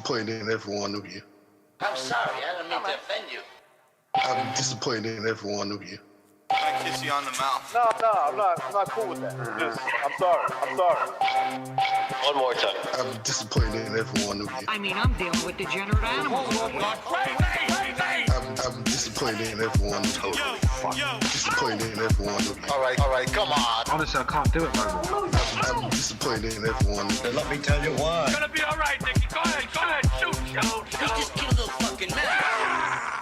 disappointed in every one of you. I'm sorry, I don't mean to offend you. I'm disappointed in every one of you. I kiss you on the mouth. No, I'm not cool with that. Just, I'm sorry. One more time. I'm disappointed in every one of you. I mean, I'm dealing with degenerate animals. I'm disappointed in every one of you. Disappointed in every one of you. All right, come on. Honestly, I can't do it no more. I'm disappointed in every one of you. Let me tell you why. It's gonna be all right, Nicky. Go ahead, shoot. He just killed a fucking man.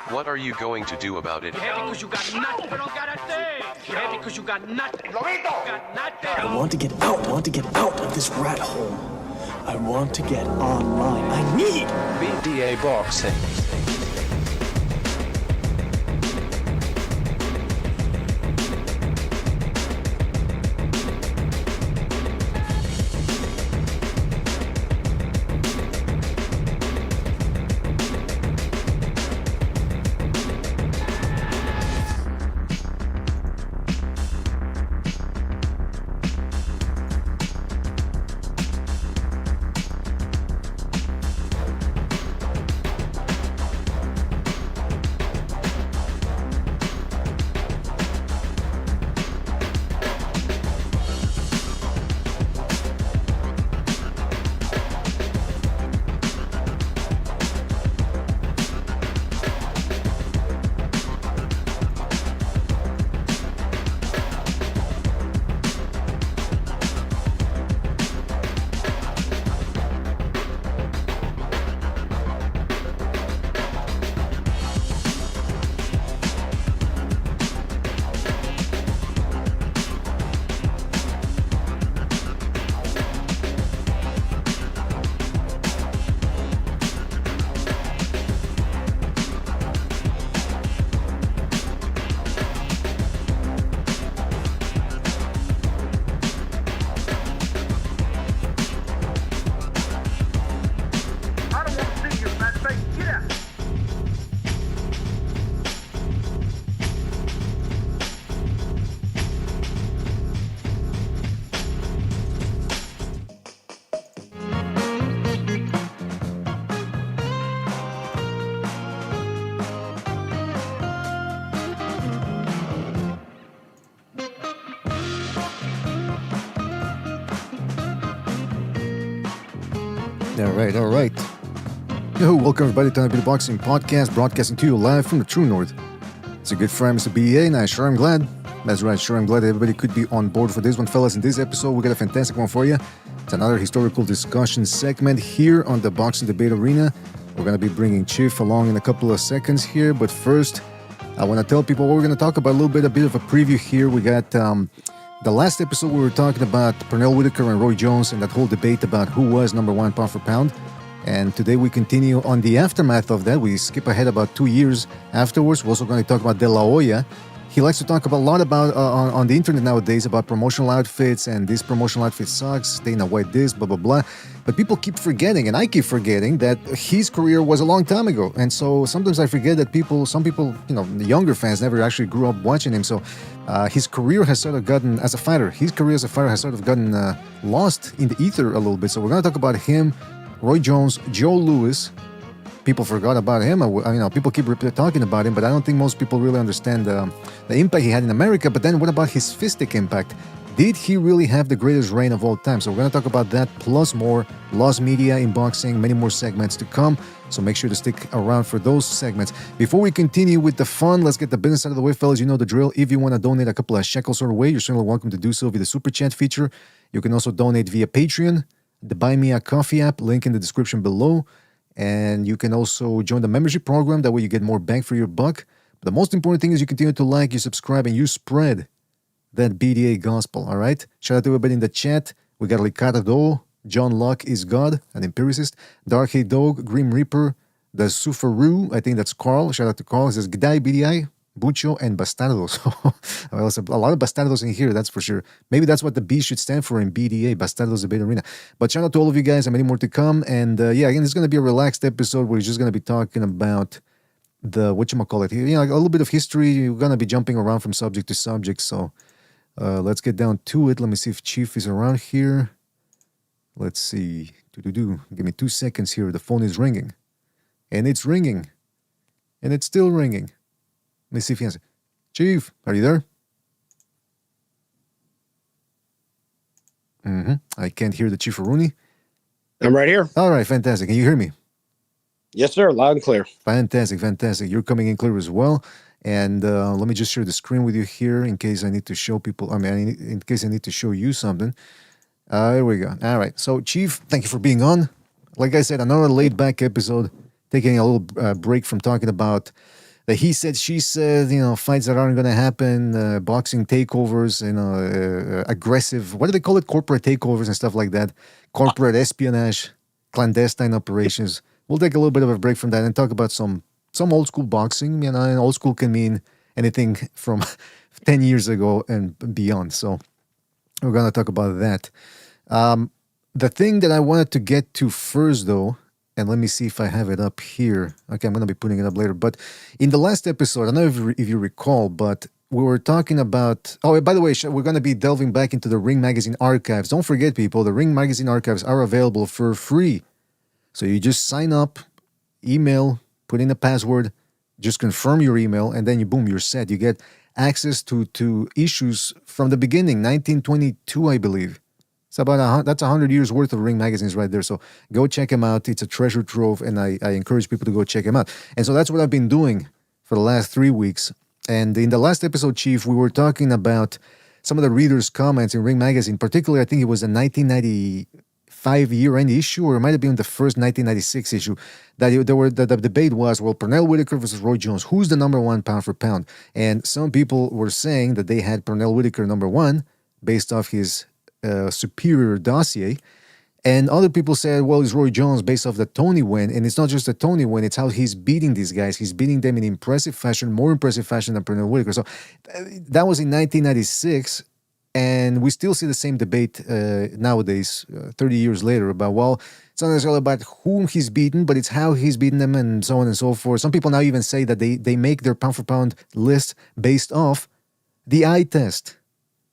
What are you going to do about it? You're happy because you got nothing. You don't got a thing. You're happy because you got nothing. You got nothing. I want to get out. I want to get out of this rat hole. I want to get online. I need BDA boxing. I don't want to see you, man. Get out. All right. Yo, welcome everybody to the Boxing Podcast, broadcasting to you live from the True North. It's a good friend, Mr. BEA, and I'm glad. That's right, I'm glad everybody could be on board for this one, fellas. In this episode, we got a fantastic one for you. It's another historical discussion segment here on the Boxing Debate Arena. We're going to be bringing Chief along in a couple of seconds here, but first, I want to tell people what we're going to talk about, a bit of a preview here. We got the last episode we were talking about Pernell Whitaker and Roy Jones and that whole debate about who was number one pound for pound. And today we continue on the aftermath of that. We skip ahead about 2 years afterwards. We're also going to talk about De La Hoya. He likes to talk a lot about on the internet nowadays about promotional outfits, and this promotional outfit sucks, Dana White this, blah, blah, blah. But people keep forgetting, and I keep forgetting, that his career was a long time ago. And so sometimes I forget that some people, the younger fans never actually grew up watching him. So his career has sort of gotten, as a fighter, has sort of gotten lost in the ether a little bit. So we're going to talk about him, Roy Jones, Joe Louis. People forgot about him. People keep talking about him, but I don't think most people really understand the impact he had in America. But then what about his fistic impact? Did he really have the greatest reign of all time? So we're going to talk about that, plus more, lost media in boxing, many more segments to come. So make sure to stick around for those segments. Before we continue with the fun, let's get the business out of the way, fellas. You know the drill. If you want to donate a couple of shekels our way, you're certainly welcome to do so via the Super Chat feature. You can also donate via Patreon, the Buy Me a Coffee app, link in the description below. And you can also join the membership program. That way you get more bang for your buck. But the most important thing is you continue to like, you subscribe, and you spread that BDA gospel, all right? Shout out to everybody in the chat. We got Ricardo, John Locke is God, an empiricist, Dark Hate Dog, Grim Reaper, the Sufaru, I think that's Carl. Shout out to Carl. He says, G'day BDI, Bucho, and Bastardos. Well, there's a lot of Bastardos in here, that's for sure. Maybe that's what the B should stand for in BDA, Bastardos Debate Arena. But shout out to all of you guys, and many more to come. And again, it's going to be a relaxed episode where we're just going to be talking about the, whatchamacallit here, a little bit of history. We're going to be jumping around from subject to subject. So let's get down to it. Let me see if Chief is around here. Let's see. Give me 2 seconds here. The phone is ringing. And it's ringing. And it's still ringing. Let me see if he answers. Chief, are you there? I can't hear the Chief Rooney. I'm right here. All right, fantastic. Can you hear me? Yes, sir. Loud and clear. Fantastic. You're coming in clear as well. And let me just share the screen with you here in case I need to show people. In case I need to show you something. Here we go. All right. So, Chief, thank you for being on. Like I said, another laid-back episode, taking a little break from talking about the he said, she said, fights that aren't going to happen, boxing takeovers, aggressive, what do they call it? Corporate takeovers and stuff like that. Corporate espionage, clandestine operations. We'll take a little bit of a break from that and talk about some old school boxing. And old school can mean anything from 10 years ago and beyond. So we're going to talk about that. The thing that I wanted to get to first, though, and let me see if I have it up here. Okay, I'm going to be putting it up later. But in the last episode, I don't know if you recall, but we were talking about... Oh, by the way, we're going to be delving back into the Ring Magazine archives. Don't forget, people, the Ring Magazine archives are available for free. So you just sign up, email, put in a password, just confirm your email, and then boom, you're set. You get access to issues from the beginning, 1922, I believe. It's about that's 100 years worth of Ring magazines right there. So go check them out. It's a treasure trove, and I encourage people to go check them out. And so that's what I've been doing for the last 3 weeks. And in the last episode, Chief, we were talking about some of the readers' comments in Ring magazine. Particularly, I think it was a 1995 year-end issue, or it might have been the first 1996 issue. That the debate was, well, Pernell Whitaker versus Roy Jones. Who's the number one pound for pound? And some people were saying that they had Pernell Whitaker number one based off his superior dossier, and other people said, well, it's Roy Jones based off the Tony win. And it's not just the Tony win, it's how he's beating these guys. He's beating them in impressive fashion, more impressive fashion than Pernell Whitaker. So that was in 1996, and we still see the same debate nowadays, 30 years later, about, well, it's not necessarily about whom he's beaten, but it's how he's beaten them, and so on and so forth. Some people now even say that they make their pound for pound list based off the eye test.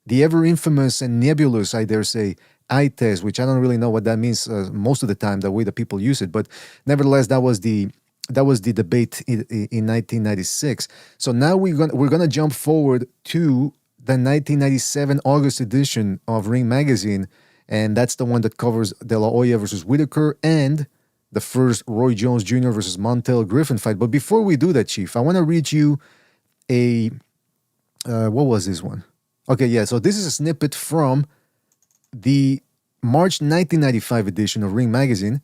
The ever infamous and nebulous, I dare say, eye test, which I don't really know what that means most of the time, the way that people use it. But nevertheless, that was the debate in 1996. So now we're gonna jump forward to the 1997 August edition of Ring Magazine, and that's the one that covers De La Hoya versus Whitaker and the first Roy Jones Jr. versus Montel Griffin fight. But before we do that, Chief, I want to read you a what was this one? Okay, yeah, so this is a snippet from the March 1995 edition of Ring Magazine.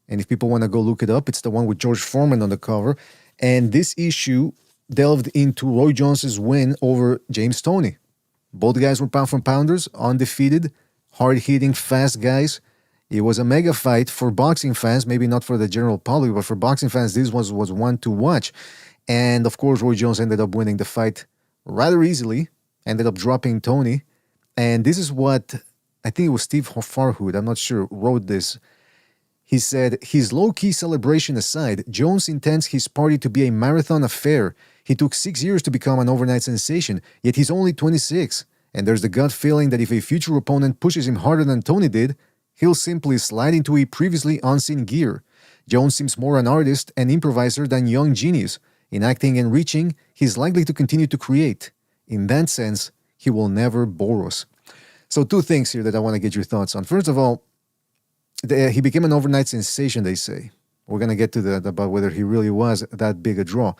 And if people want to go look it up, it's the one with George Foreman on the cover. And this issue delved into Roy Jones's win over James Toney. Both guys were pound for pounders, undefeated, hard-hitting, fast guys. It was a mega fight for boxing fans, maybe not for the general public, but for boxing fans, this was one to watch. And of course, Roy Jones ended up winning the fight rather easily. Ended up dropping Tony. And this is what, I think it was Steve Farhood, I'm not sure, wrote this. He said, his low-key celebration aside, Jones intends his party to be a marathon affair. He took 6 years to become an overnight sensation, yet he's only 26. And there's the gut feeling that if a future opponent pushes him harder than Tony did, he'll simply slide into a previously unseen gear. Jones seems more an artist and improviser than young genius. In acting and reaching, he's likely to continue to create. In that sense, he will never bore us. So 2 things here that I want to get your thoughts on. First of all, he became an overnight sensation, they say. We're going to get to that about whether he really was that big a draw.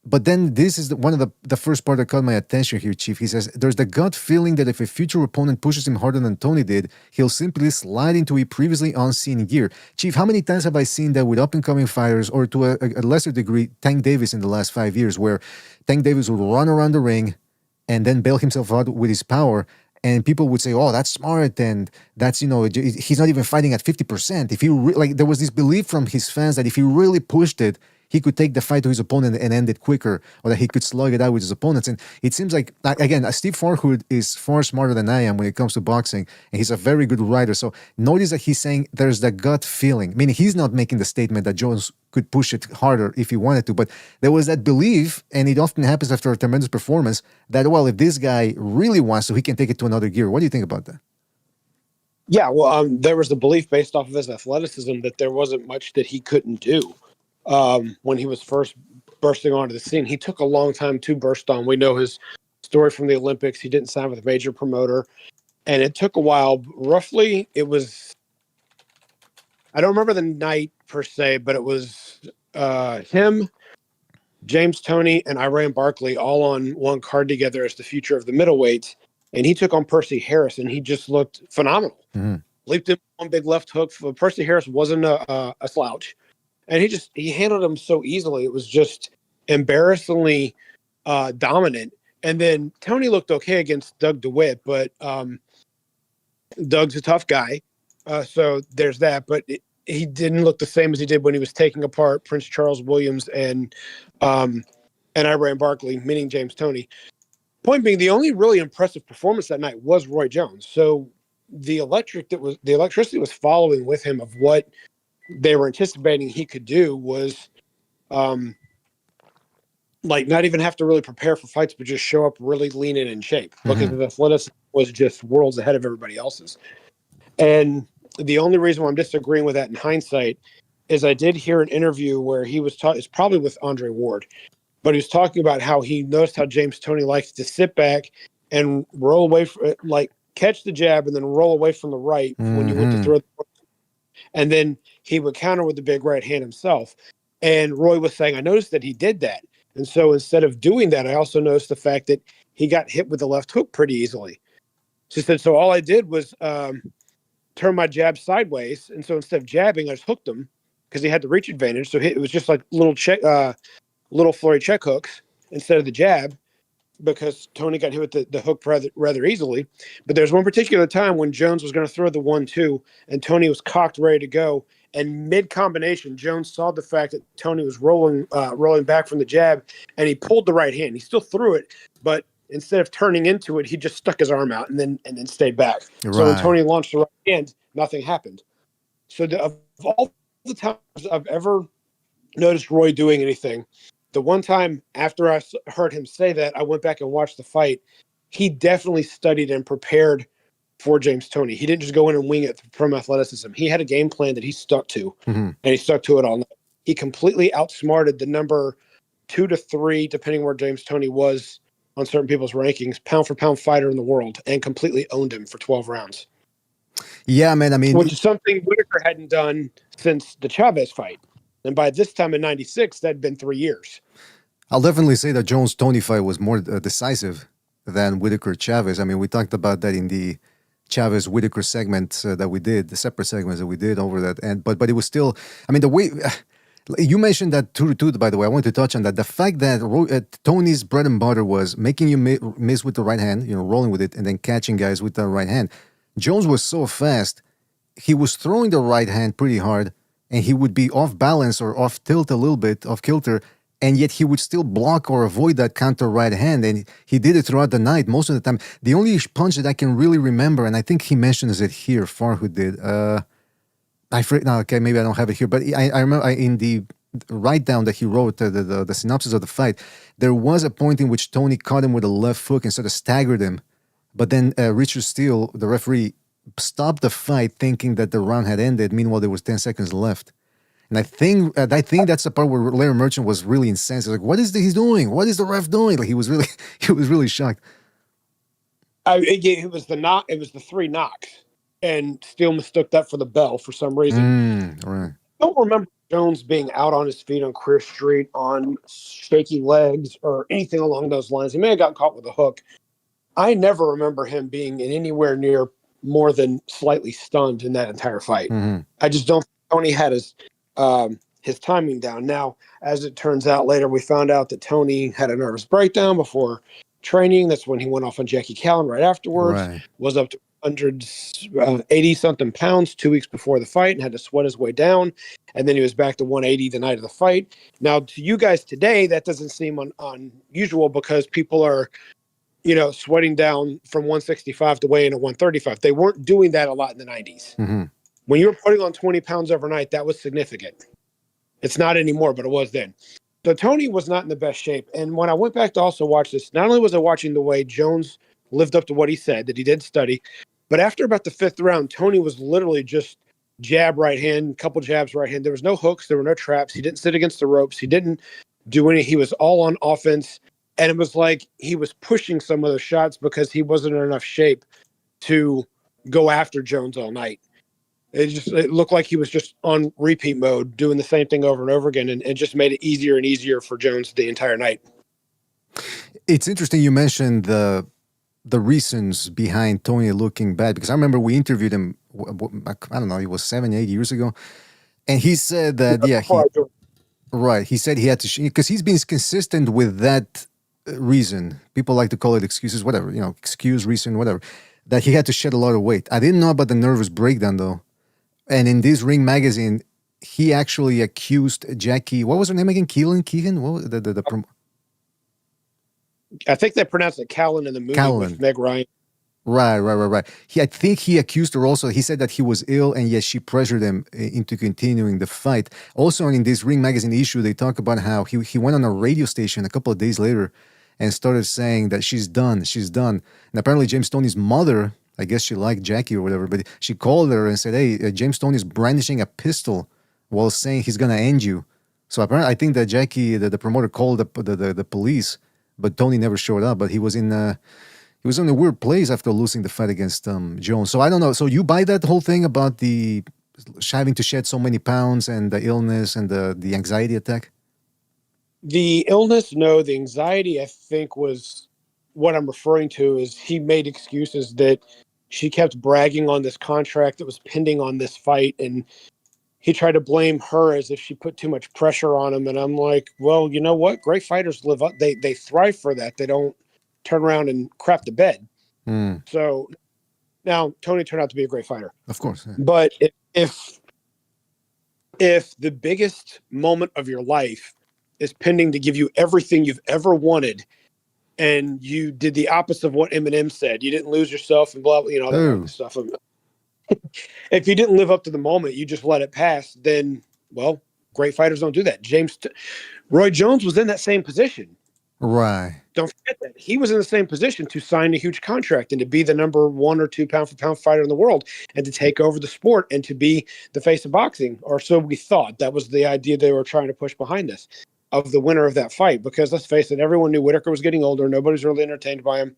But then this is one of the first part that caught my attention here, Chief. He says, there's the gut feeling that if a future opponent pushes him harder than Tony did, he'll simply slide into a previously unseen gear. Chief, how many times have I seen that with up-and-coming fighters, or to a lesser degree, Tank Davis in the last 5 years, where Tank Davis would run around the ring and then bail himself out with his power, and people would say, oh, that's smart, and that's, he's not even fighting at 50%. If he there was this belief from his fans that if he really pushed it, he could take the fight to his opponent and end it quicker, or that he could slug it out with his opponents. And it seems like, again, Steve Farhood is far smarter than I am when it comes to boxing, and he's a very good writer. So notice that he's saying there's the gut feeling. Meaning he's not making the statement that Jones could push it harder if he wanted to, but there was that belief, and it often happens after a tremendous performance, that, well, if this guy really wants to, he can take it to another gear. What do you think about that? Yeah, well, there was the belief based off of his athleticism that there wasn't much that he couldn't do when he was first bursting onto the scene. He took a long time to burst on. We know his story from the Olympics. He didn't sign with a major promoter, and it took a while. Roughly, it was, I don't remember the night per se, but it was him, James Toney, and Iran Barkley all on one card together as the future of the middleweight. And he took on Percy Harris, and he just looked phenomenal. Mhm. Leaped in one big left hook. Percy Harris wasn't a slouch, and he handled him so easily. It was just embarrassingly dominant. And then Tony looked okay against Doug DeWitt, but Doug's a tough guy, so there's that. But he didn't look the same as he did when he was taking apart Prince Charles Williams and Iran Barkley, meaning James Toney. Point being, the only really impressive performance that night was Roy Jones. So the electricity was following with him of what they were anticipating he could do was like not even have to really prepare for fights, but just show up really lean and in shape because his athleticism was just worlds ahead of everybody else's. And the only reason why I'm disagreeing with that in hindsight is I did hear an interview where he was it's probably with Andre Ward, but he was talking about how he noticed how James Toney likes to sit back and roll away, like catch the jab and then roll away from the right when you went to throw. And then he would counter with the big right hand himself. And Roy was saying, I noticed that he did that. And so instead of doing that, I also noticed the fact that he got hit with the left hook pretty easily. She said, so all I did was turn my jab sideways. And so instead of jabbing, I just hooked him because he had the reach advantage. So it was just like little flurry check hooks instead of the jab because Tony got hit with the hook rather easily. But there's one particular time when Jones was going to throw the 1-2 and Tony was cocked, ready to go. And mid-combination, Jones saw the fact that Tony was rolling back from the jab, and he pulled the right hand. He still threw it, but instead of turning into it, he just stuck his arm out and then stayed back. Right. So when Tony launched the right hand, nothing happened. So of all the times I've ever noticed Roy doing anything, the one time after I heard him say that, I went back and watched the fight. He definitely studied and prepared for James Toney. He didn't just go in and wing it from athleticism. He had a game plan that he stuck to, and he stuck to it all night. He completely outsmarted the number 2 to 3, depending where James Toney was on certain people's rankings, pound for pound fighter in the world, and completely owned him for 12 rounds. Yeah, man. I mean, which is something Whitaker hadn't done since the Chavez fight. And by this time in 96, that'd been 3 years. I'll definitely say that Jones-Toney fight was more decisive than Whitaker-Chavez. I mean, we talked about that in the Chavez-Whitaker segment that we did, the separate segments that we did over that. But it was still, I mean, the way, you mentioned that 2-2, by the way, I want to touch on that. The fact that Tony's bread and butter was making you miss with the right hand, rolling with it, and then catching guys with the right hand. Jones was so fast, he was throwing the right hand pretty hard, and he would be off balance or off tilt a little bit, off kilter, and yet he would still block or avoid that counter right hand, and he did it throughout the night most of the time. The only punch that I can really remember, and I think he mentions it here, Farr who did, I forget now, okay, maybe I don't have it here, but I remember in the write-down that he wrote, the synopsis of the fight, there was a point in which Tony caught him with a left hook and sort of staggered him, but then Richard Steele, the referee, stopped the fight thinking that the round had ended. Meanwhile, there was 10 seconds left. And I think that's the part where Larry Merchant was really incensed. Like, what is he's doing? What is the ref doing? Like, he was really shocked. It was the 3 knocks, and Steele mistook that for the bell for some reason. Right. I don't remember Jones being out on his feet on Chris Street on shaky legs or anything along those lines. He may have gotten caught with a hook. I never remember him being in anywhere near more than slightly stunned in that entire fight. I just don't think Tony had his timing down. Now, as it turns out later, we found out that Tony had a nervous breakdown before training. That's when he went off on Jackie Callan right afterwards. Right. Was up to 180-something pounds 2 weeks before the fight and had to sweat his way down. And then he was back to 180 the night of the fight. Now, to you guys today, that doesn't seem unusual because people are sweating down from 165 to weigh in at 135. They weren't doing that a lot in the 90s. When you were putting on 20 pounds overnight, that was significant. It's not anymore, but it was then. So Tony was not in the best shape. And when I went back to also watch this, not only was I watching the way Jones lived up to what he said, that he did study, But after about the 5th round, Tony was literally just jab right hand, couple jabs right hand. There was no hooks. There were no traps. He didn't sit against the ropes. He didn't do any. He was all on offense. And it was like he was pushing some of the shots because he wasn't in enough shape to go after Jones all night. It looked like he was just on repeat mode, doing the same thing over and over again, and it just made it easier and easier for Jones the entire night. It's interesting you mentioned the reasons behind Tony looking bad, because I remember we interviewed him, I don't know, it was 7-8 years ago, and he said that he said he had to, because he's been consistent with that reason. People like to call it excuses, whatever, excuse, reason, whatever, that he had to shed a lot of weight. I didn't know about the nervous breakdown though. And in this Ring magazine, he actually accused Jackie, what was her name again? Keegan? What was the I think they pronounced it Callan in the movie with Meg Ryan. Right. I think he accused her also. He said that he was ill, and yes, she pressured him into continuing the fight. Also, in this Ring magazine issue, they talk about how he went on a radio station a couple of days later and started saying that she's done. And apparently James Toney's mother, I guess she liked Jackie or whatever, but she called her and said, hey, James Toney's brandishing a pistol while saying he's going to end you. So apparently I think that Jackie, the promoter, called the police, but Tony never showed up. But he was in a weird place after losing the fight against Jones. So I don't know. So you buy that whole thing about the having to shed so many pounds and the illness and the anxiety attack? The illness, no. The anxiety, I think, was what I'm referring to. Is he made excuses that she kept bragging on this contract that was pending on this fight, and he tried to blame her as if she put too much pressure on him. And I'm like, well, you know what? Great fighters live up. They thrive for that. They don't turn around and crap the bed. So now Tony turned out to be a great fighter. Of course. Yeah. But if the biggest moment of your life is pending to give you everything you've ever wanted, and you did the opposite of what Eminem said, you didn't lose yourself and blah, that kind of stuff. If you didn't live up to the moment, you just let it pass, then, well, great fighters don't do that. Roy Jones was in that same position. Right. Don't forget that. He was in the same position to sign a huge contract and to be the number 1 or 2 pound for pound fighter in the world and to take over the sport and to be the face of boxing, or so we thought. That was the idea they were trying to push behind this, of the winner of that fight, because let's face it, everyone knew Whitaker was getting older. Nobody's really entertained by him.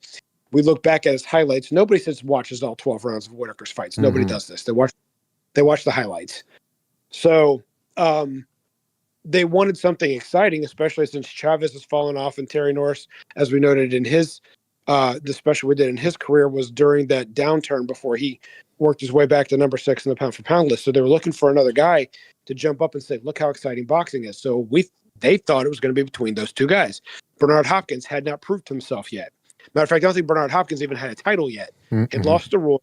We look back at his highlights. Nobody watches all 12 rounds of Whitaker's fights. Mm-hmm. Nobody does this. They watch the highlights. So they wanted something exciting, especially since Chavez has fallen off, and Terry Norris, as we noted in his the special we did in his career, was during that downturn before he worked his way back to number 6 in the pound for pound list. So they were looking for another guy to jump up and say, look how exciting boxing is. So they thought it was going to be between those two guys. Bernard Hopkins had not proved himself yet. Matter of fact, I don't think Bernard Hopkins even had a title yet. Mm-hmm. He'd lost to Roy.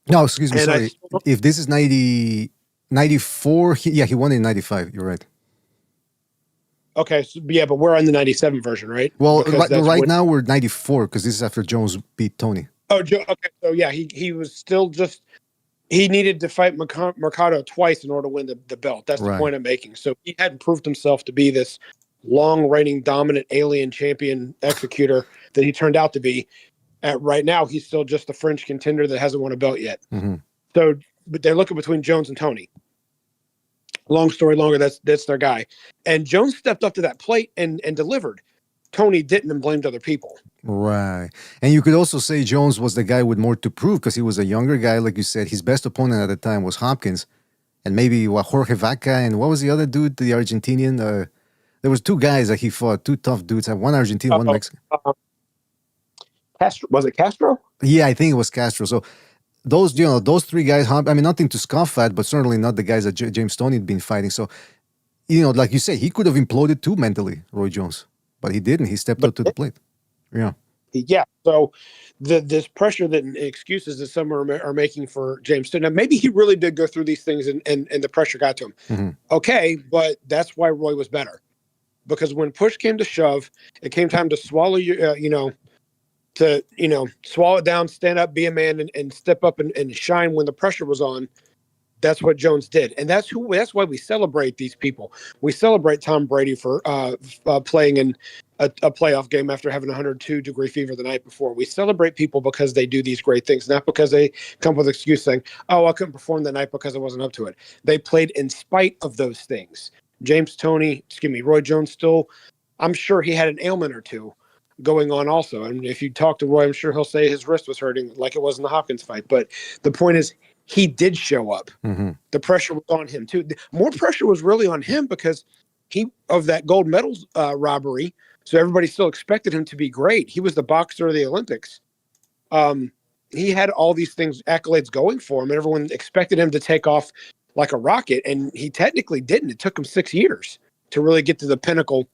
No, excuse me, sorry. If this is 94, he won in 95. You're right. Okay, so, yeah, but we're on the 97 version, right? Well, right now we're 94 because this is after Jones beat Tony. Oh, okay. So, yeah, he was still just – he needed to fight Mercado twice in order to win the belt. That's the point I'm making. So he hadn't proved himself to be this long-reigning, dominant alien champion executor that he turned out to be. Right now, he's still just a fringe contender that hasn't won a belt yet. Mm-hmm. So, but they're looking between Jones and Tony. Long story longer, that's their guy. And Jones stepped up to that plate and delivered. Tony didn't and blamed other people. Right. And you could also say Jones was the guy with more to prove because he was a younger guy. Like you said, his best opponent at the time was Hopkins. And maybe Jorge Vaca, and what was the other dude, the Argentinian? There was 2 guys that he fought, 2 tough dudes. One Argentinian, one Mexican. Castro, was it Castro? Yeah, I think it was Castro. So those 3 guys, I mean, nothing to scoff at, but certainly not the guys that James Toney had been fighting. So, like you say, he could have imploded too mentally, Roy Jones, but he didn't. He stepped up to the plate. Yeah. Yeah. So this pressure that excuses that some are making for James Toney. Now, maybe he really did go through these things and the pressure got to him. Mm-hmm. Okay. But that's why Roy was better, because when push came to shove, it came time to swallow swallow it down, stand up, be a man, and step up and shine when the pressure was on. That's what Jones did, and that's why we celebrate these people. We celebrate Tom Brady for playing in a playoff game after having 102-degree fever the night before. We celebrate people because they do these great things, not because they come up with an excuse saying, "Oh, I couldn't perform that night because I wasn't up to it." They played in spite of those things. Roy Jones still, I'm sure he had an ailment or two going on also. And if you talk to Roy, I'm sure he'll say his wrist was hurting like it was in the Hopkins fight. But the point is, he did show up. Mm-hmm. The pressure was on him too. More pressure was really on him because of that gold medals robbery. So everybody still expected him to be great. He was the boxer of the Olympics. He had all these accolades going for him, and everyone expected him to take off like a rocket, and he technically didn't. It took him 6 years to really get to the pinnacle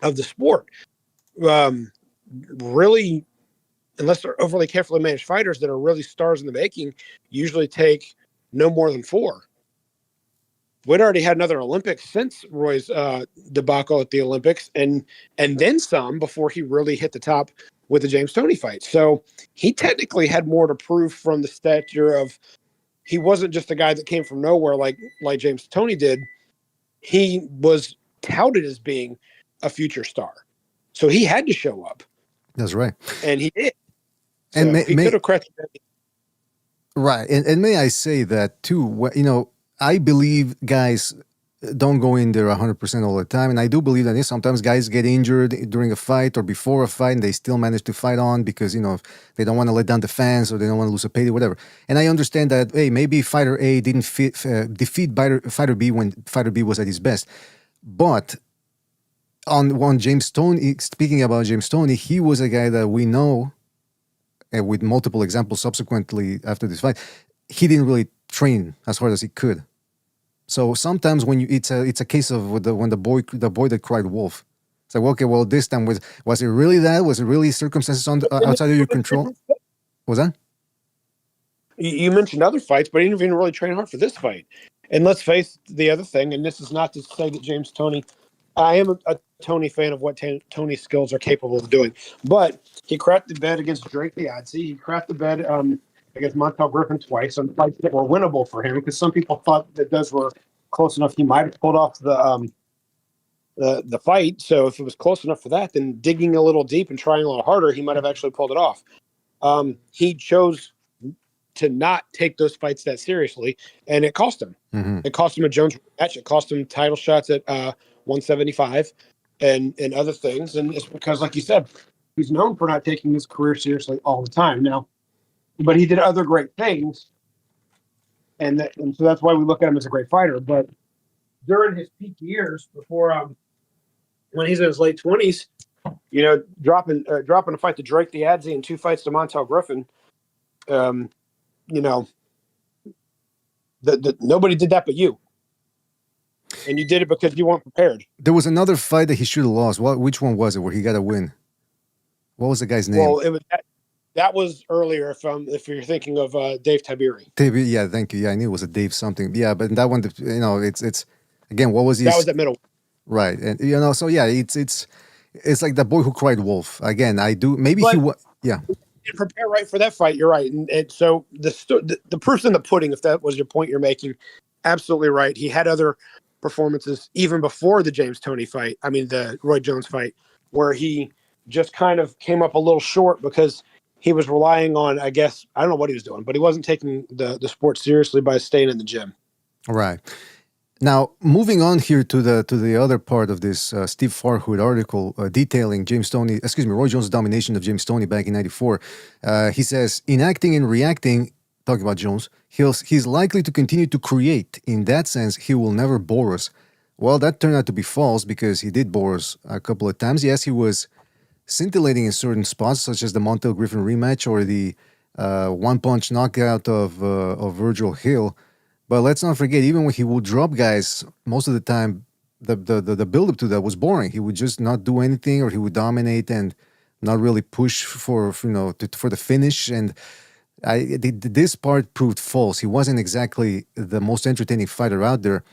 of the sport. Really, unless they're overly carefully managed fighters that are really stars in the making, usually take no more than 4. We'd already had another Olympics since Roy's debacle at the Olympics, and then some before he really hit the top with the James Toney fight. So he technically had more to prove from the stature of, he wasn't just a guy that came from nowhere like James Toney did. He was touted as being a future star. So he had to show up. That's right. And he did. So And he could have crushed it. Right. And may I say that too, I believe guys don't go in there 100% all the time. And I do believe that sometimes guys get injured during a fight or before a fight and they still manage to fight on because, they don't want to let down the fans or they don't want to lose a payday, whatever. And I understand that, hey, maybe fighter A didn't defeat fighter B when fighter B was at his best. But on James Toney, speaking about James Toney, he was a guy that we know, and with multiple examples subsequently after this fight, he didn't really train as hard as he could. So sometimes when it's a case of when the boy that cried wolf. It's like, okay, well, this time was it really that? Was it really circumstances outside of your control? What was that? You mentioned other fights, but he didn't even really train hard for this fight. And let's face the other thing, and this is not to say that James Toney, I am a Toney fan of what Toney's skills are capable of doing, but he crapped the bed against Drake Diadze. He crapped the bed against Montel Griffin twice on fights that were winnable for him because some people thought that those were close enough. He might have pulled off the fight. So if it was close enough for that, then digging a little deep and trying a little harder, he might have actually pulled it off. He chose to not take those fights that seriously, and it cost him. Mm-hmm. It cost him a Jones match. It cost him title shots at 175 and other things. And it's because, like you said, he's known for not taking his career seriously all the time now. But he did other great things, and so that's why we look at him as a great fighter. But during his peak years, before when he's in his late 20s, dropping a fight to Drake Diadze and 2 fights to Montel Griffin, nobody did that but you, and you did it because you weren't prepared. There was another fight that he should have lost. Which one was it where he got a win? What was the guy's name? Well, it was that was earlier. If you're thinking of Dave Tiberi. Yeah, thank you. Yeah, I knew it was a Dave something. Yeah, but that one, it's again, what was he? That was at middle. Right, and so yeah, it's like the boy who cried wolf. Again, I do. Maybe but, he was. Yeah. Prepare right for that fight. You're right, and so the proof's in the pudding. If that was your point you're making, absolutely right. He had other performances even before the James Toney fight. I mean, the Roy Jones fight, where he just kind of came up a little short because he was relying on, I guess, I don't know what he was doing, but he wasn't taking the sport seriously by staying in the gym. Right. Now, moving on here to the other part of this Steve Farhood article detailing Roy Jones' domination of James Toney back in '94. He says, in acting and reacting, talking about Jones, he's likely to continue to create. In that sense, he will never bore us. Well, that turned out to be false because he did bore us a couple of times. Yes, he was scintillating in certain spots, such as the Montel Griffin rematch or the one-punch knockout of Virgil Hill. But let's not forget, even when he would drop guys, most of the time, the build-up to that was boring. He would just not do anything, or he would dominate and not really push for the finish. And this part proved false. He wasn't exactly the most entertaining fighter out there.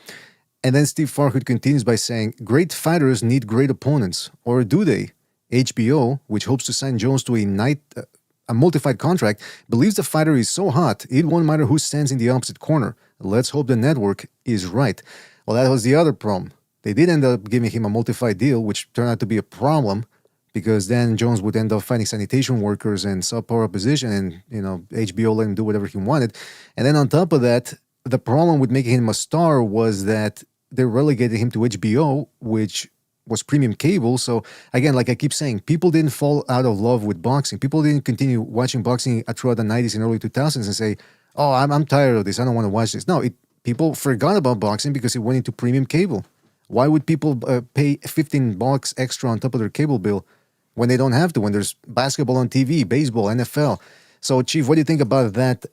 And then Steve Farhood continues by saying, great fighters need great opponents, or do they? HBO, which hopes to sign Jones to a multi-fight contract, believes the fighter is so hot, it won't matter who stands in the opposite corner. Let's hope the network is right. Well, that was the other problem. They did end up giving him a multi-fight deal, which turned out to be a problem because then Jones would end up fighting sanitation workers and subpar opposition, and HBO let him do whatever he wanted. And then on top of that, the problem with making him a star was that they relegated him to HBO, which was premium cable. So again, like I keep saying, people didn't fall out of love with boxing. People didn't continue watching boxing throughout the 90s and early 2000s and say, "Oh, I'm tired of this. I don't want to watch this." No, people forgot about boxing because it went into premium cable. Why would people pay $15 extra on top of their cable bill when they don't have to, when there's basketball on TV, baseball, NFL? So, Chief, what do you think about that?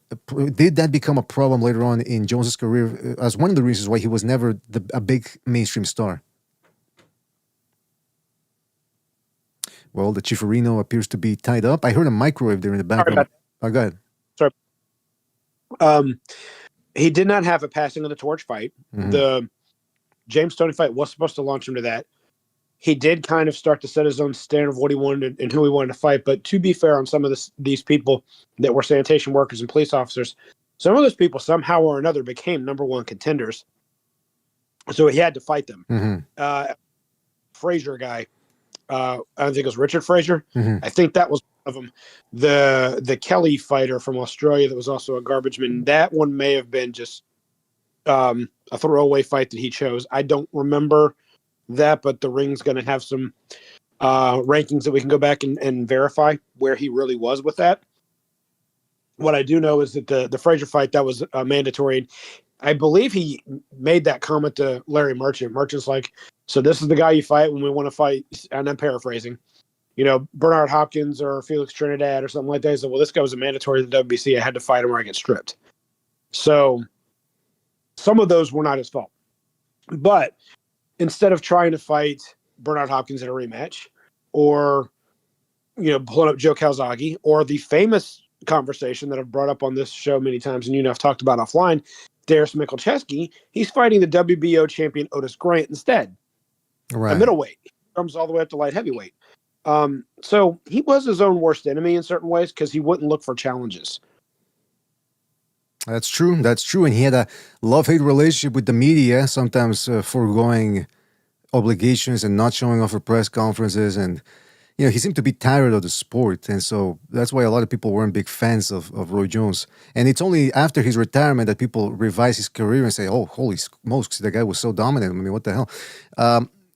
Did that become a problem later on in Jones's career as one of the reasons why he was never a big mainstream star? Well, the Chiefurino appears to be tied up. I heard a microwave there in the background. Oh, go ahead. Sorry. He did not have a passing of the torch fight. Mm-hmm. The James Toney fight was supposed to launch him to that. He did kind of start to set his own standard of what he wanted and who he wanted to fight. But to be fair on some of these people that were sanitation workers and police officers, some of those people somehow or another became number one contenders. So he had to fight them. Mm-hmm. Frazier guy, I think it was Richard Frazier. Mm-hmm. I think that was one of them. The Kelly fighter from Australia that was also a garbage man. That one may have been just a throwaway fight that he chose. I don't remember that, but the Ring's going to have some rankings that we can go back and verify where he really was with that. What I do know is that the Frazier fight, that was mandatory. I believe he made that comment to Larry Merchant. Merchant's like, "So this is the guy you fight when we want to fight," and I'm paraphrasing, Bernard Hopkins or Felix Trinidad or something like that. He said, "Well, this guy was a mandatory in the WBC. I had to fight him or I get stripped." So some of those were not his fault. But instead of trying to fight Bernard Hopkins in a rematch or, pulling up Joe Calzaghe, or the famous conversation that I've brought up on this show many times and I've talked about offline, Darius Michalczewski, he's fighting the WBO champion Otis Grant instead. Right. A middleweight. He comes all the way up to light heavyweight. So he was his own worst enemy in certain ways because he wouldn't look for challenges. That's true. And he had a love-hate relationship with the media, sometimes foregoing obligations and not showing up for press conferences. And, he seemed to be tired of the sport. And so that's why a lot of people weren't big fans of Roy Jones. And it's only after his retirement that people revise his career and say, "Oh, holy smokes, that guy was so dominant. I mean, what the hell?"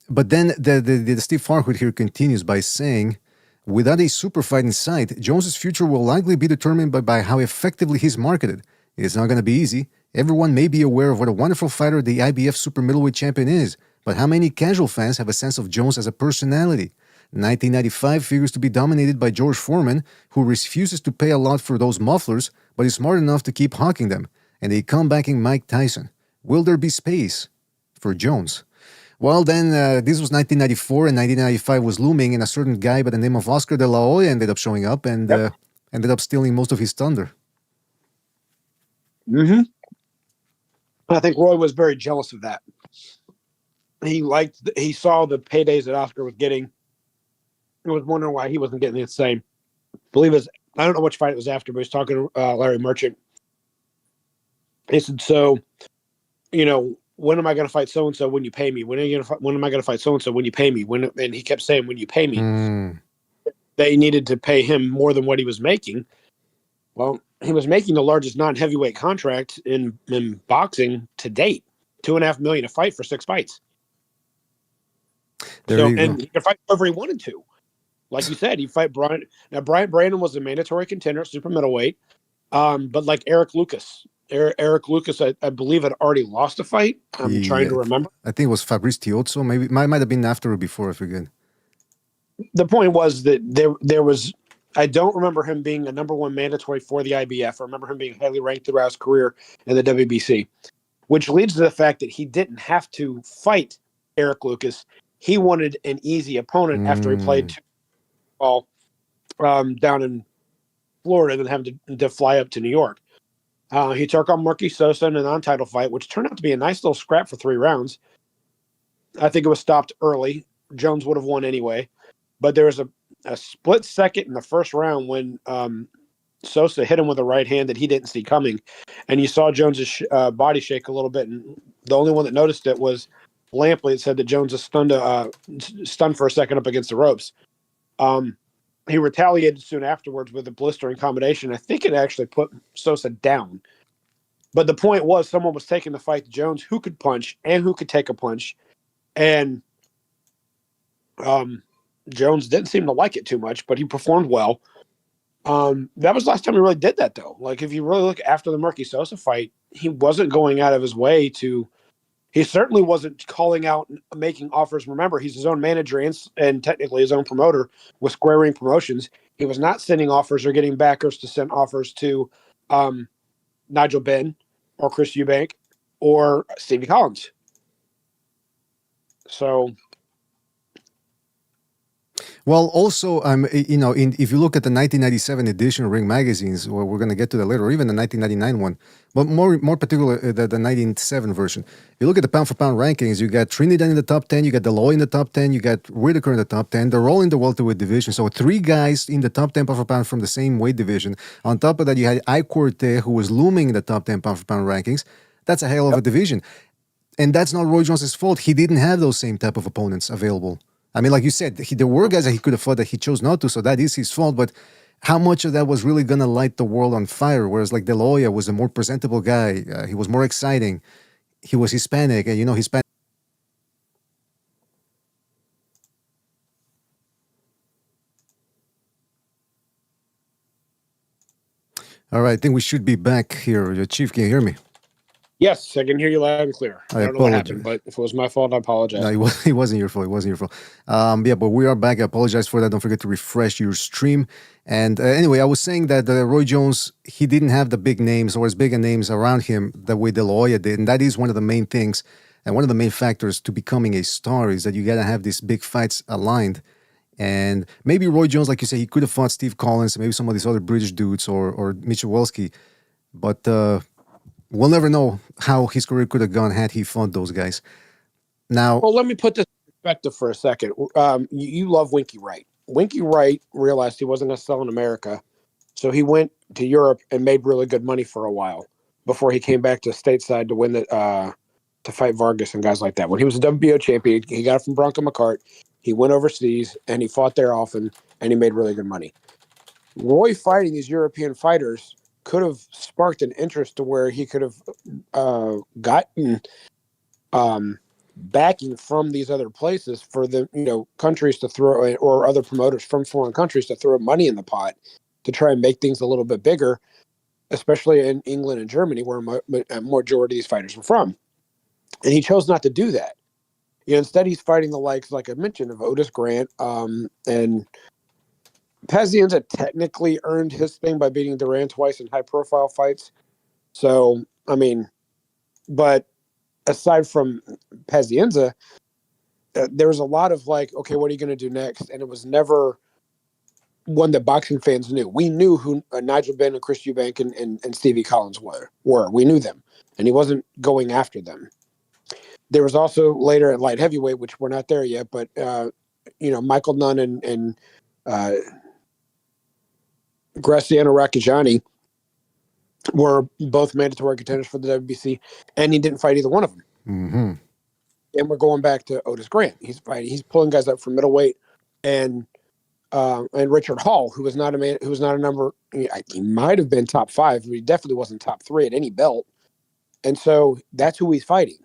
But then the Steve Farhood here continues by saying, "Without a super fight in sight, Jones's future will likely be determined by how effectively he's marketed. It's not going to be easy. Everyone may be aware of what a wonderful fighter the IBF super middleweight champion is, but how many casual fans have a sense of Jones as a personality? 1995 figures to be dominated by George Foreman, who refuses to pay a lot for those mufflers, but is smart enough to keep hawking them, and a comebacking Mike Tyson. Will there be space for Jones?" Well, then, this was 1994, and 1995 was looming, and a certain guy by the name of Oscar de la Hoya ended up showing up and ended up stealing most of his thunder. Mm-hmm. I think Roy was very jealous of that. He saw the paydays that Oscar was getting. He was wondering why he wasn't getting the same. I don't know which fight it was after, but he was talking to Larry Merchant. He said, "So, when am I going to fight so-and-so when you pay me? When am I going to fight so-and-so when you pay me?" And he kept saying, "When you pay me." They needed to pay him more than what he was making. Well, he was making the largest non-heavyweight contract in boxing to date, $2.5 million a fight for 6 fights. And he could fight whoever he wanted to. Like you said, he'd fight Brian. Now, Bryant Brandon was a mandatory contender at super middleweight, but like Eric Lucas. Eric Lucas, I believe, had already lost a fight. I'm trying to remember. I think it was Fabrice Tiozzo. Maybe might have been after or before. I forget. The point was that there was. I don't remember him being a number one mandatory for the IBF. I remember him being highly ranked throughout his career in the WBC, which leads to the fact that he didn't have to fight Eric Lucas. He wanted an easy opponent after he played ball down in Florida and then having to fly up to New York. He took on Murky Sosa in a non-title fight, which turned out to be a nice little scrap for 3 rounds. I think it was stopped early. Jones would have won anyway. But there was a split second in the first round when Sosa hit him with a right hand that he didn't see coming, and you saw Jones's body shake a little bit. And the only one that noticed it was Lampley. It said that Jones was stunned for a second up against the ropes. He retaliated soon afterwards with a blistering combination. I think it actually put Sosa down. But the point was, someone was taking the fight to Jones who could punch and who could take a punch, and Jones didn't seem to like it too much, but he performed well. That was the last time he really did that, though. Like, if you really look after the Murky Sosa fight, he wasn't going out of his way to. He certainly wasn't calling out and making offers. Remember, he's his own manager and technically his own promoter with Square Ring Promotions. He was not sending offers or getting backers to send offers to Nigel Benn or Chris Eubank or Stevie Collins. So. Well, also, if you look at the 1997 edition of Ring magazines, well, we're going to get to that later, or even the 1999 one, but more particular, the 1997 version. If you look at the pound-for-pound rankings, you got Trinidad in the top 10, you got Deloy in the top 10, you got Whitaker in the top 10. They're all in the welterweight division, so 3 guys in the top 10 pound-for-pound from the same weight division. On top of that, you had Icorte, who was looming in the top 10 pound-for-pound rankings. That's a hell of a division. And that's not Roy Jones' fault. He didn't have those same type of opponents available. I mean, like you said, there were guys that he could have fought that he chose not to, so that is his fault. But how much of that was really going to light the world on fire? Whereas, like, De La Hoya was a more presentable guy. He was more exciting. He was Hispanic, and, Hispanic. All right, I think we should be back here. Chief, can you hear me? Yes, I can hear you loud and clear. I don't know what happened, but if it was my fault, I apologize. No, it wasn't your fault. It wasn't your fault. Yeah, but we are back. I apologize for that. Don't forget to refresh your stream. And anyway, I was saying that Roy Jones, he didn't have the big names or as big a names around him the way De La Hoya did. And that is one of the main things and one of the main factors to becoming a star is that you got to have these big fights aligned. And maybe Roy Jones, like you say, he could have fought Steve Collins, maybe some of these other British dudes or Mitch Welski. But we'll never know how his career could have gone had he fought those guys. Now, well, let me put this in perspective for a second. You love Winky Wright. Winky Wright realized he wasn't going to sell in America, so he went to Europe and made really good money for a while before he came back to stateside to win to fight Vargas and guys like that. When he was a WBO champion, he got it from Bronco McCart. He went overseas and he fought there often, and he made really good money. Roy fighting these European fighters could have sparked an interest to where he could have gotten backing from these other places for the countries to throw, or other promoters from foreign countries to throw money in the pot to try and make things a little bit bigger, especially in England and Germany, where a majority of these fighters were from. And he chose not to do that. Instead, he's fighting the likes, like I mentioned, of Otis Grant and Pazienza technically earned his thing by beating Duran twice in high-profile fights. So, I mean, but aside from Pazienza, there was a lot of like, okay, what are you going to do next? And it was never one that boxing fans knew. We knew who Nigel Benn and Chris Eubank and Stevie Collins were. We knew them, and he wasn't going after them. There was also later at light heavyweight, which we're not there yet, but Michael Nunn and Graciano Rakhijani were both mandatory contenders for the WBC, and he didn't fight either one of them. Mm-hmm. And we're going back to Otis Grant. He's pulling guys up from middleweight, and Richard Hall, who was not a number. He might have been top 5, but he definitely wasn't top 3 at any belt. And so that's who he's fighting.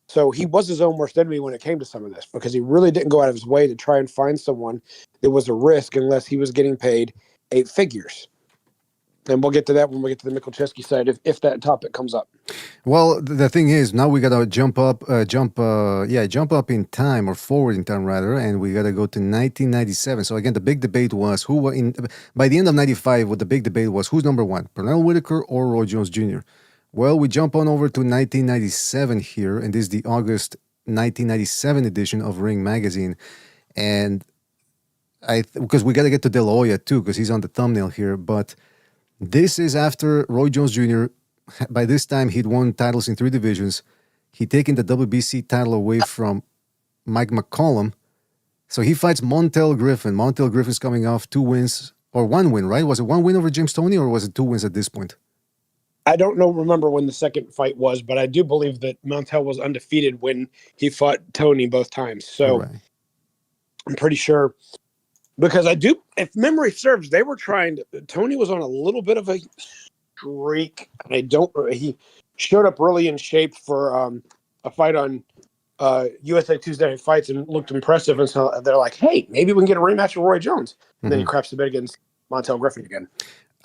So he was his own worst enemy when it came to some of this, because he really didn't go out of his way to try and find someone that was a risk unless he was getting paid 8 figures. And we'll get to that when we get to the Michalczewski side, if that topic comes up. Well, the thing is, now we gotta jump up in time, or forward in time rather, and we gotta go to 1997. So again, the big debate was by the end of '95. What the big debate was, who's number one, Pernell Whitaker or Roy Jones Jr. Well, we jump on over to 1997 here, and this is the August 1997 edition of Ring magazine, and because we gotta get to De La Hoya too, because he's on the thumbnail here, but. This is after Roy Jones Jr., by this time, he'd won titles in 3 divisions. He'd taken the WBC title away from Mike McCollum. So he fights Montel Griffin. Montel Griffin's coming off 2 wins or one win, right? Was it one win over James Toney, or was it 2 wins at this point? I don't remember when the second fight was, but I do believe that Montel was undefeated when he fought Tony both times. So Right. I'm pretty sure, because if memory serves, they were Tony was on a little bit of a streak. And he showed up really in shape for a fight on USA Tuesday Night Fights and looked impressive. And so they're like, hey, maybe we can get a rematch with Roy Jones. And then he craps the bed against Montel Griffin again.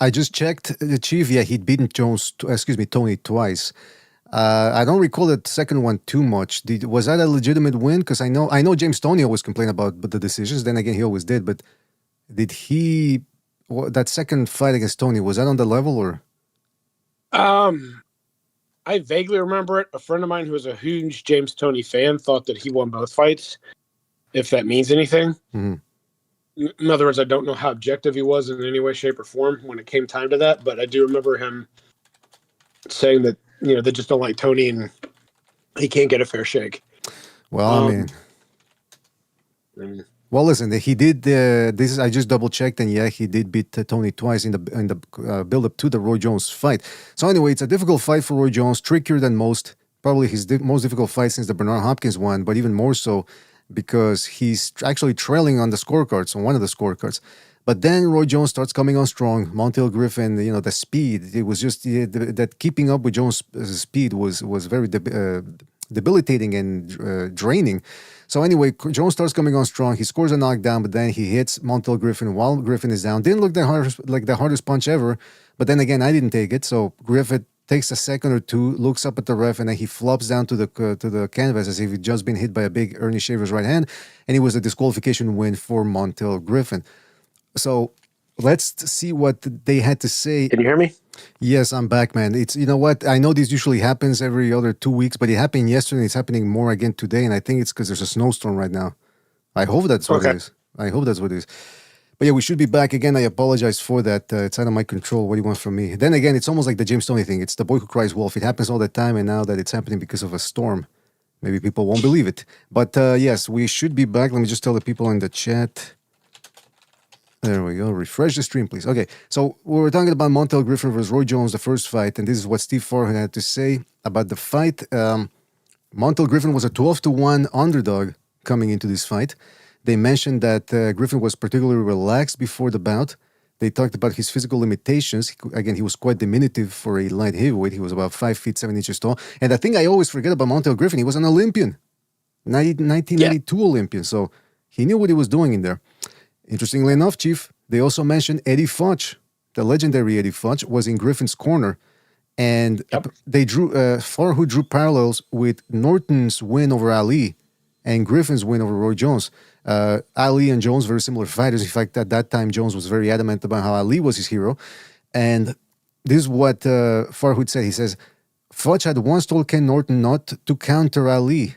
I just checked the Chief. Yeah, he'd beaten Tony twice. I don't recall that second one too much. Was that a legitimate win? Because I know James Toney always complained about the decisions. Then again, he always did. But did that second fight against Tony, was that on the level or? I vaguely remember it. A friend of mine who was a huge James Toney fan thought that he won both fights, if that means anything. Mm-hmm. In other words, I don't know how objective he was in any way, shape, or form when it came time to that, but I do remember him saying that, they just don't like Tony and he can't get a fair shake. Well, well, listen, he did. This I just double checked, and yeah, he did beat Tony twice in the build up to the Roy Jones fight. So anyway, it's a difficult fight for Roy Jones, trickier than most. Probably his most difficult fight since the Bernard Hopkins one, but even more so because he's actually trailing on the scorecards, on one of the scorecards. But then Roy Jones starts coming on strong. Montel Griffin, the speed, it was just that keeping up with Jones' speed was very debilitating and draining. So anyway, Jones starts coming on strong. He scores a knockdown, but then he hits Montel Griffin while Griffin is down. Didn't look like the hardest punch ever, but then again, I didn't take it. So Griffin takes a second or two, looks up at the ref, and then he flops down to the canvas as if he'd just been hit by a big Ernie Shaver's right hand, and it was a disqualification win for Montel Griffin. So let's see what they had to say. Can you hear me? Yes, I'm back, man. It's, you know what? I know this usually happens every other 2 weeks, but it happened yesterday. It's happening more again today, and I think it's because there's a snowstorm right now. I hope that's what it is. I hope that's what it is. But yeah, we should be back again. I apologize for that. It's out of my control. What do you want from me? Then again, it's almost like the James Toney thing. It's the boy who cries wolf. It happens all the time, and now that it's happening because of a storm, maybe people won't believe it. But yes, we should be back. Let me just tell the people in the chat. There we go. Refresh the stream, please. Okay, so we were talking about Montel Griffin versus Roy Jones, the first fight, and this is what Steve Farr had to say about the fight. Montel Griffin was a 12-1 underdog coming into this fight. They mentioned that Griffin was particularly relaxed before the bout. They talked about his physical limitations. Again, he was quite diminutive for a light heavyweight. He was about 5 feet 7 inches tall. And the thing I always forget about Montel Griffin, he was an Olympian, 1992 Olympian. So he knew what he was doing in there. Interestingly enough, Chief, they also mentioned Eddie Futch, the legendary Eddie Futch, was in Griffin's corner. And they Farr who drew parallels with Norton's win over Ali and Griffin's win over Roy Jones. Ali and Jones, very similar fighters. In fact, at that time, Jones was very adamant about how Ali was his hero. And this is what Farhood said. He says, Futch had once told Ken Norton not to counter Ali,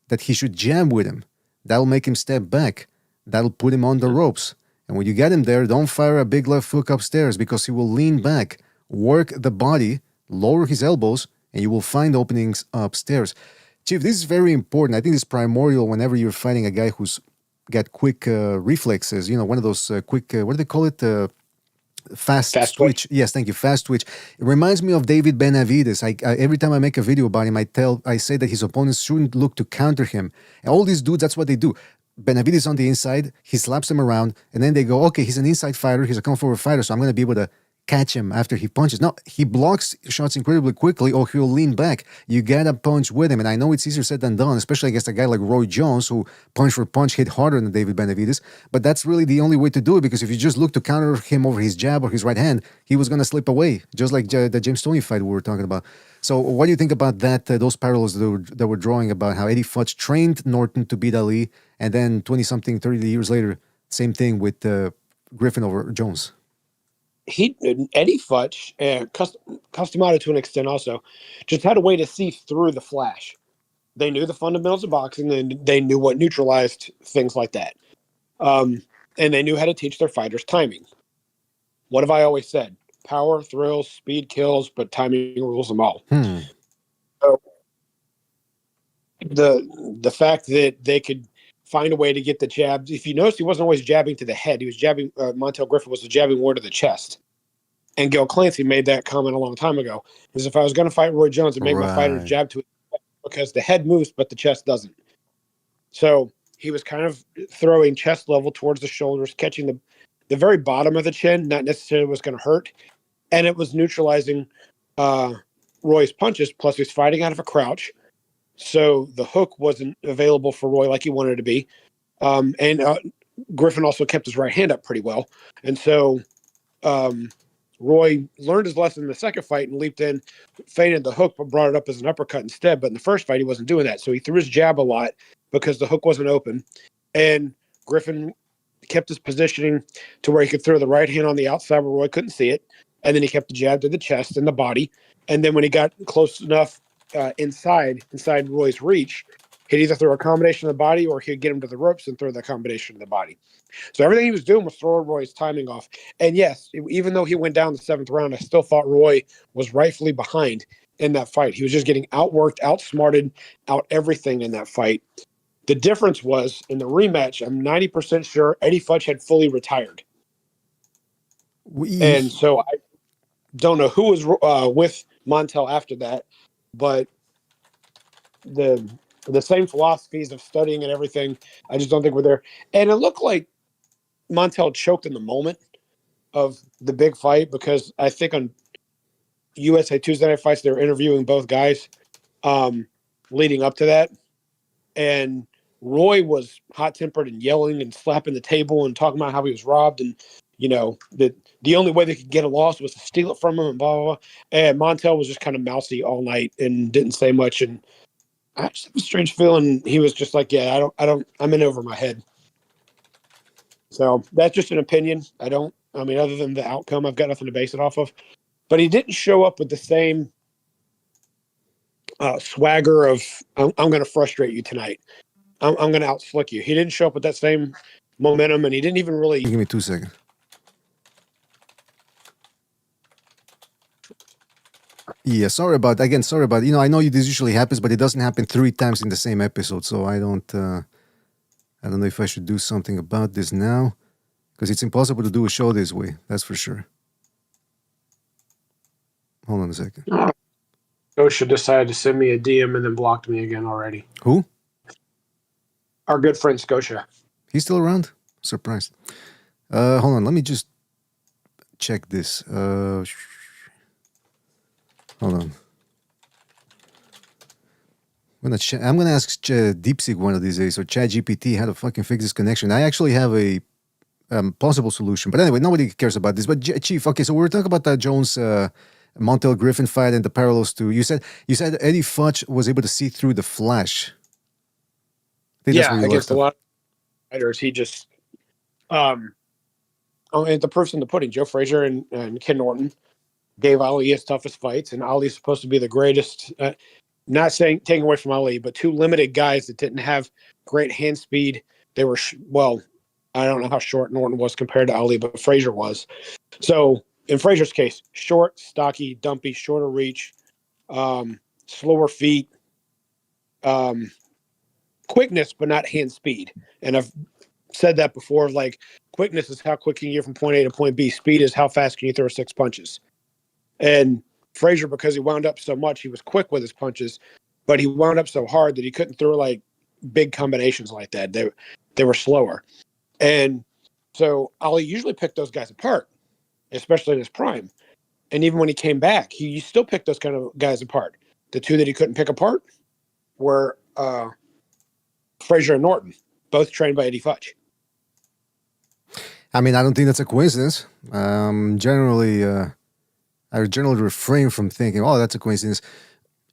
that he should jab with him. That'll make him step back. That'll put him on the ropes. And when you get him there, don't fire a big left hook upstairs because he will lean back, work the body, lower his elbows, and you will find openings upstairs. Chief, this is very important. I think it's primordial whenever you're fighting a guy who's got quick reflexes. One of those quick, what do they call it? Fast twitch. Yes, thank you. Fast twitch. It reminds me of David Benavidez. Every time I make a video about him, I say that his opponents shouldn't look to counter him. And all these dudes, that's what they do. Benavidez on the inside, he slaps them around, and then they go, okay, he's an inside fighter, he's a come forward fighter, so I'm going to be able to catch him after he punches. No, he blocks shots incredibly quickly, or he'll lean back. You gotta punch with him, and I know it's easier said than done, especially against a guy like Roy Jones, who punch for punch hit harder than David Benavidez, but that's really the only way to do it, because if you just look to counter him over his jab or his right hand, he was going to slip away, just like the James Toney fight we were talking about. So what do you think about that? Those parallels that we're drawing about how Eddie Futch trained Norton to beat Ali, and then 20-something, 30 years later, same thing with Griffin over Jones. Eddie Futch, Customato to an extent also, just had a way to see through the flash. They knew the fundamentals of boxing, and they knew what neutralized things like that. And they knew how to teach their fighters timing. What have I always said? Power thrills, speed kills, but timing rules them all. So the fact that they could find a way to get the jabs. If you notice, he wasn't always jabbing to the head. He was jabbing. Montel Griffin was jabbing more to the chest. And Gil Clancy made that comment a long time ago. Is if I was going to fight Roy Jones, I'd make my fighter jab to it because the head moves, but the chest doesn't. So he was kind of throwing chest level towards the shoulders, catching the very bottom of the chin, not necessarily was going to hurt. And it was neutralizing Roy's punches. Plus, he's fighting out of a crouch. So the hook wasn't available for Roy like he wanted it to be. And Griffin also kept his right hand up pretty well. And so Roy learned his lesson in the second fight and leaped in, feinted the hook, but brought it up as an uppercut instead. But in the first fight, he wasn't doing that. So he threw his jab a lot because the hook wasn't open. And Griffin kept his positioning to where he could throw the right hand on the outside where Roy couldn't see it. And then he kept the jab to the chest and the body. And then when he got close enough inside Roy's reach, he'd either throw a combination of the body or he'd get him to the ropes and throw the combination of the body. So everything he was doing was throwing Roy's timing off. And yes, even though he went down the seventh round, I still thought Roy was rightfully behind in that fight. He was just getting outworked, outsmarted, out everything in that fight. The difference was in the rematch, I'm 90% sure Eddie Futch had fully retired. And so I don't know who was with Montel after that, but the same philosophies of studying and everything, I just don't think were there. And it looked like Montel choked in the moment of the big fight because I think on USA Tuesday Night Fights, they were interviewing both guys leading up to that. And Roy was hot-tempered and yelling and slapping the table and talking about how he was robbed and, you know, that the only way they could get a loss was to steal it from him and blah, blah, blah. And Montel was just kind of mousy all night and didn't say much. And I just have a strange feeling he was just like, yeah, I'm in over my head. So that's just an opinion. Other than the outcome, I've got nothing to base it off of. But he didn't show up with the same swagger of, I'm going to frustrate you tonight. I'm going to outslick you. He didn't show up with that same momentum, and he didn't even really... Give me 2 seconds. Yeah, sorry about, I know this usually happens, but it doesn't happen 3 times in the same episode, so I don't know if I should do something about this now, because it's impossible to do a show this way, that's for sure. Hold on a second. Scotia decided to send me a DM and then blocked me again already. Who? Our good friend Scotia. He's still around? Surprised. Hold on, let me just check this. Hold on. I'm gonna ask DeepSeek one of these days, or ChatGPT, how to fucking fix this connection. I actually have a possible solution, but anyway, nobody cares about this. But Chief, okay, so we were talking about that Jones Montel Griffin fight and the parallels to. You said Eddie Futch was able to see through the flash. Against a lot of fighters, he just and the proof's in the pudding. Joe Frazier and Ken Norton gave Ali his toughest fights, and Ali's supposed to be the greatest. Not saying taking away from Ali, but 2 limited guys that didn't have great hand speed. They were I don't know how short Norton was compared to Ali, but Frazier was. So in Frazier's case, short, stocky, dumpy, shorter reach, slower feet, quickness, but not hand speed. And I've said that before. Like, quickness is how quick can you get from point A to point B. Speed is how fast can you throw 6 punches. And Frazier, because he wound up so much, he was quick with his punches, but he wound up so hard that he couldn't throw like big combinations like that. They were slower. And so Ali usually picked those guys apart, especially in his prime. And even when he came back, he still picked those kind of guys apart. The 2 that he couldn't pick apart were Frazier and Norton, both trained by Eddie Futch. I mean, I don't think that's a coincidence. I generally refrain from thinking, oh, that's a coincidence.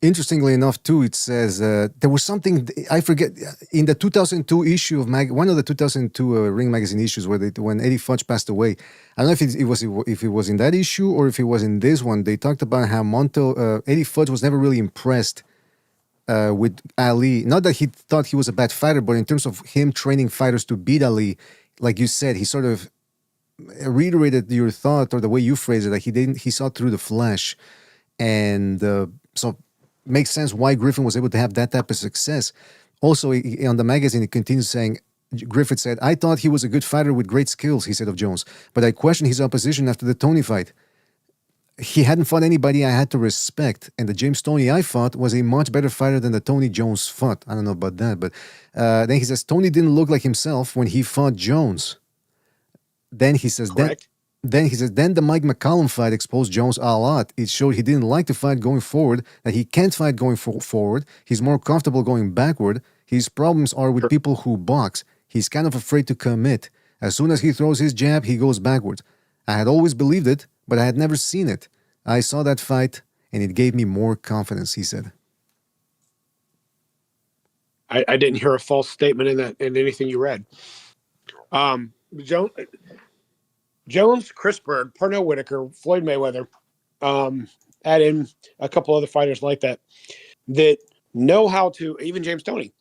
Interestingly enough, too, it says there was something, I forget, in the 2002 issue of one of the 2002 Ring magazine issues when Eddie Futch passed away. I don't know if it was in that issue or if it was in this one. They talked about how Eddie Futch was never really impressed with Ali. Not that he thought he was a bad fighter, but in terms of him training fighters to beat Ali, like you said, he sort of reiterated your thought or the way you phrased it, like he saw through the flash. And so makes sense why Griffin was able to have that type of success. Also, on the magazine, he continues saying, Griffith said, I thought he was a good fighter with great skills, he said of Jones, but I questioned his opposition after the Tony fight. He hadn't fought anybody I had to respect, and the James Toney I fought was a much better fighter than the Tony Jones fought. I don't know about that, but then he says, Tony didn't look like himself when he fought Jones. Then he says, then the Mike McCollum fight exposed Jones a lot. It showed he didn't like to fight going forward, that he can't fight going forward. He's more comfortable going backward. His problems are with people who box. He's kind of afraid to commit. As soon as he throws his jab, he goes backwards. I had always believed it, but I had never seen it. I saw that fight, and it gave me more confidence, he said. I didn't hear a false statement in anything you read. Jones, Chris Bird, Pernell Whitaker, Floyd Mayweather, add in a couple other fighters like that know how to, even James Toney,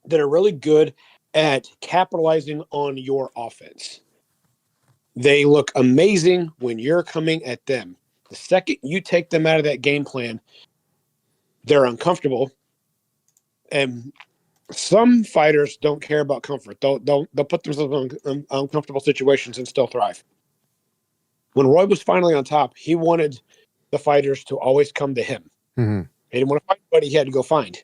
that are really good at capitalizing on your offense. They look amazing when you're coming at them. The second you take them out of that game plan, they're uncomfortable. And some fighters don't care about comfort. They'll put themselves in uncomfortable situations and still thrive. When Roy was finally on top, he wanted the fighters to always come to him. Mm-hmm. He didn't want to fight anybody he had to go find.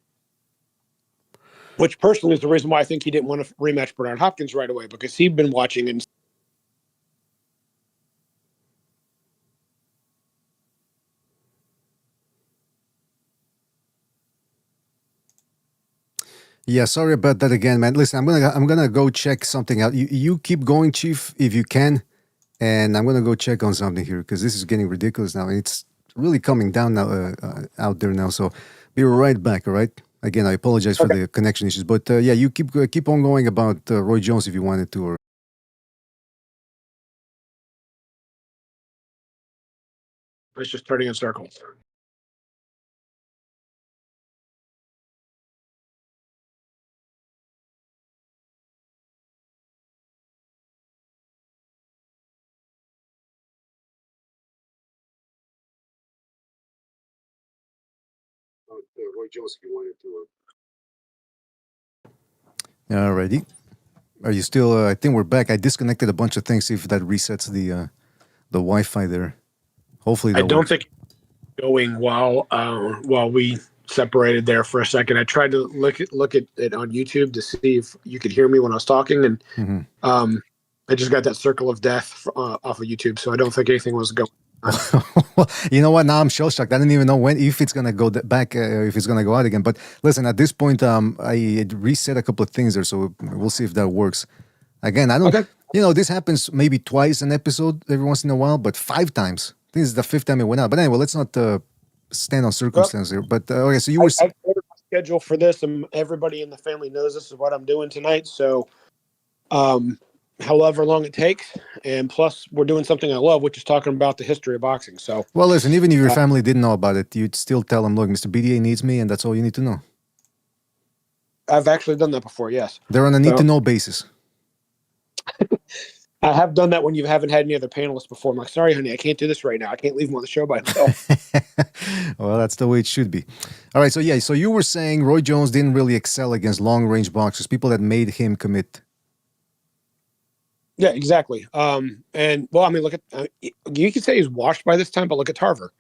Which personally is the reason why I think he didn't want to rematch Bernard Hopkins right away, because he'd been watching and yeah, sorry about that again, man. Listen, I'm gonna go check something out. You keep going, Chief, if you can, and I'm gonna go check on something here because this is getting ridiculous now. It's really coming down now out there now. So be right back. All right. Again, I apologize for the connection issues, but yeah, you keep on going about Roy Jones if you wanted to. Or it's just turning in circles. Roy Jones, if you wanted to. Alrighty. Are you still? I think we're back. I disconnected a bunch of things. See if that resets the Wi-Fi there. Hopefully, I don't think going while we separated there for a second. I tried to look at it on YouTube to see if you could hear me when I was talking, and I just got that circle of death off of YouTube, so I don't think anything was going. Well, you know what? Now I'm shell shocked. I don't even know if it's gonna go back, if it's gonna go out again. But listen, at this point, I reset a couple of things there, so we'll see if that works. Again, I don't. Okay. You know, this happens maybe twice an episode every once in a while, but 5 times. I think this is the 5th time it went out. But anyway, let's not stand on circumstance here. But okay, so you were. I've ordered my schedule for this, and everybody in the family knows this is what I'm doing tonight. So, however long it takes, and plus we're doing something I love, which is talking about the history of boxing. So, well, listen, even if your family didn't know about it, you'd still tell them, look, Mr. BDA needs me, and that's all you need to know. I've actually done that before, yes. They're on a need-to-know basis. I have done that when you haven't had any other panelists before. I'm like, sorry, honey, I can't do this right now. I can't leave him on the show by himself. Well, that's the way it should be. All right, so yeah, so you were saying Roy Jones didn't really excel against long-range boxers, people that made him commit. Yeah, exactly. And well, I mean, look at you could say he's washed by this time, but look at Tarver.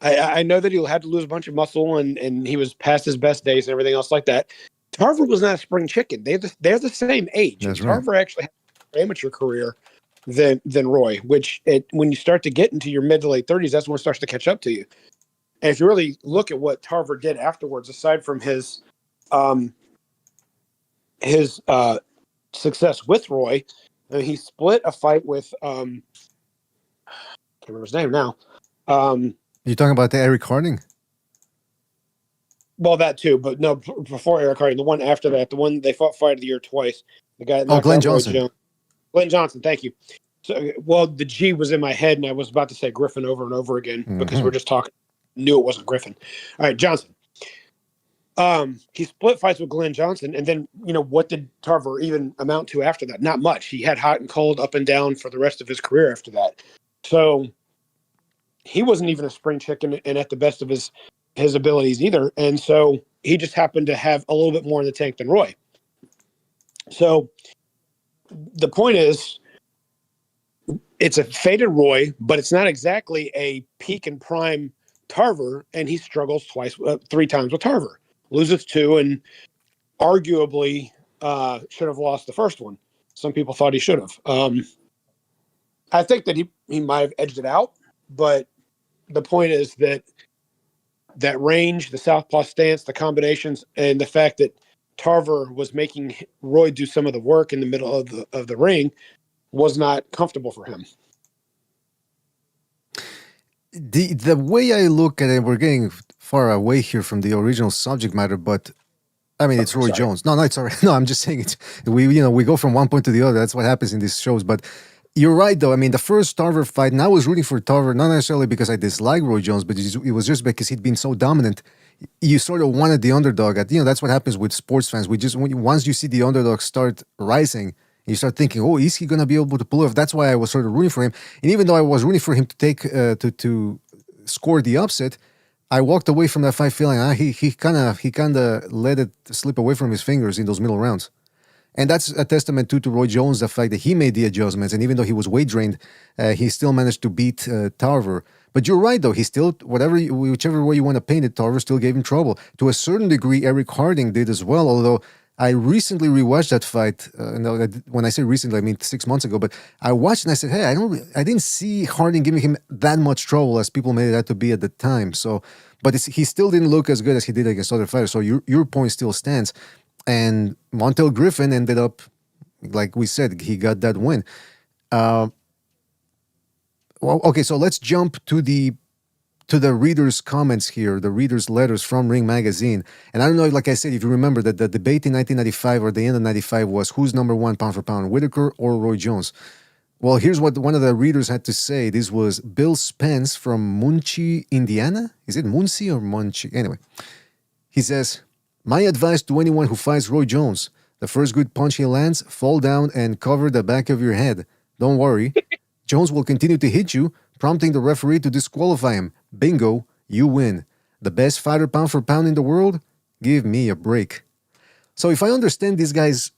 I know that he'll have to lose a bunch of muscle, and he was past his best days and everything else like that. Tarver was not a spring chicken. They're the same age. That's Tarver right. actually had an amateur career than Roy, which when you start to get into your mid to late 30s, that's when it starts to catch up to you. And if you really look at what Tarver did afterwards, aside from his success with Roy, he split a fight with I can't remember his name now. You're talking about the Eric Harding? Well, that too, but no, before Eric Harding, the one after that, the one they fought fight of the year twice. The guy, Glenn Johnson. Glenn Johnson, thank you. So, well, the G was in my head, and I was about to say Griffin over and over again because we're just talking. Knew it wasn't Griffin. All right, Johnson. He split fights with Glenn Johnson, and then what did Tarver even amount to after that? Not much. He had hot and cold, up and down for the rest of his career after that. So he wasn't even a spring chicken, and at the best of his abilities either. And so He just happened to have a little bit more in the tank than Roy. So the point is, it's a faded Roy, but it's not exactly a peak and prime Tarver, and he struggles three times with Tarver. Loses 2, and arguably should have lost the first one. Some people thought he should have. I think that he might have edged it out, but the point is that range, the southpaw stance, the combinations, and the fact that Tarver was making Roy do some of the work in the middle of the ring was not comfortable for him. The way I look at it, we're getting far away here from the original subject matter, but I mean, it's Roy Jones. No, it's all right. No, I'm just saying we go from one point to the other. That's what happens in these shows. But you're right, though. I mean, the first Tarver fight, and I was rooting for Tarver, not necessarily because I dislike Roy Jones, but it was just because he'd been so dominant. You sort of wanted the underdog. That's what happens with sports fans. Once you see the underdog start rising, you start thinking, oh, is he going to be able to pull off? That's why I was sort of rooting for him. And even though I was rooting for him to take to score the upset, I walked away from that fight feeling he kind of let it slip away from his fingers in those middle rounds. And that's a testament to Roy Jones, the fact that he made the adjustments. And even though he was weight drained, he still managed to beat Tarver. But you're right, though. He still, whichever way you want to paint it, Tarver still gave him trouble. To a certain degree, Eric Harding did as well, although I recently rewatched that fight. When I say recently, I mean 6 months ago. But I watched and I said, hey, I didn't see Harding giving him that much trouble as people made it out to be at the time. So, but he still didn't look as good as he did against other fighters. So your point still stands. And Montel Griffin ended up, like we said, he got that win. Well, okay, so let's jump to the readers' comments here, the readers' letters from Ring Magazine. And I don't know, like I said, if you remember that the debate in 1995 or the end of 95 was who's number one pound for pound, Whitaker or Roy Jones. Well, here's what one of the readers had to say. This was Bill Spence from Muncie, Indiana. Is it Muncie or Muncie? Anyway, he says, my advice to anyone who fights Roy Jones, the first good punch he lands, fall down and cover the back of your head. Don't worry. Jones will continue to hit you, prompting the referee to disqualify him. Bingo, you win. The best fighter pound for pound in the world? Give me a break. So if I understand this guy's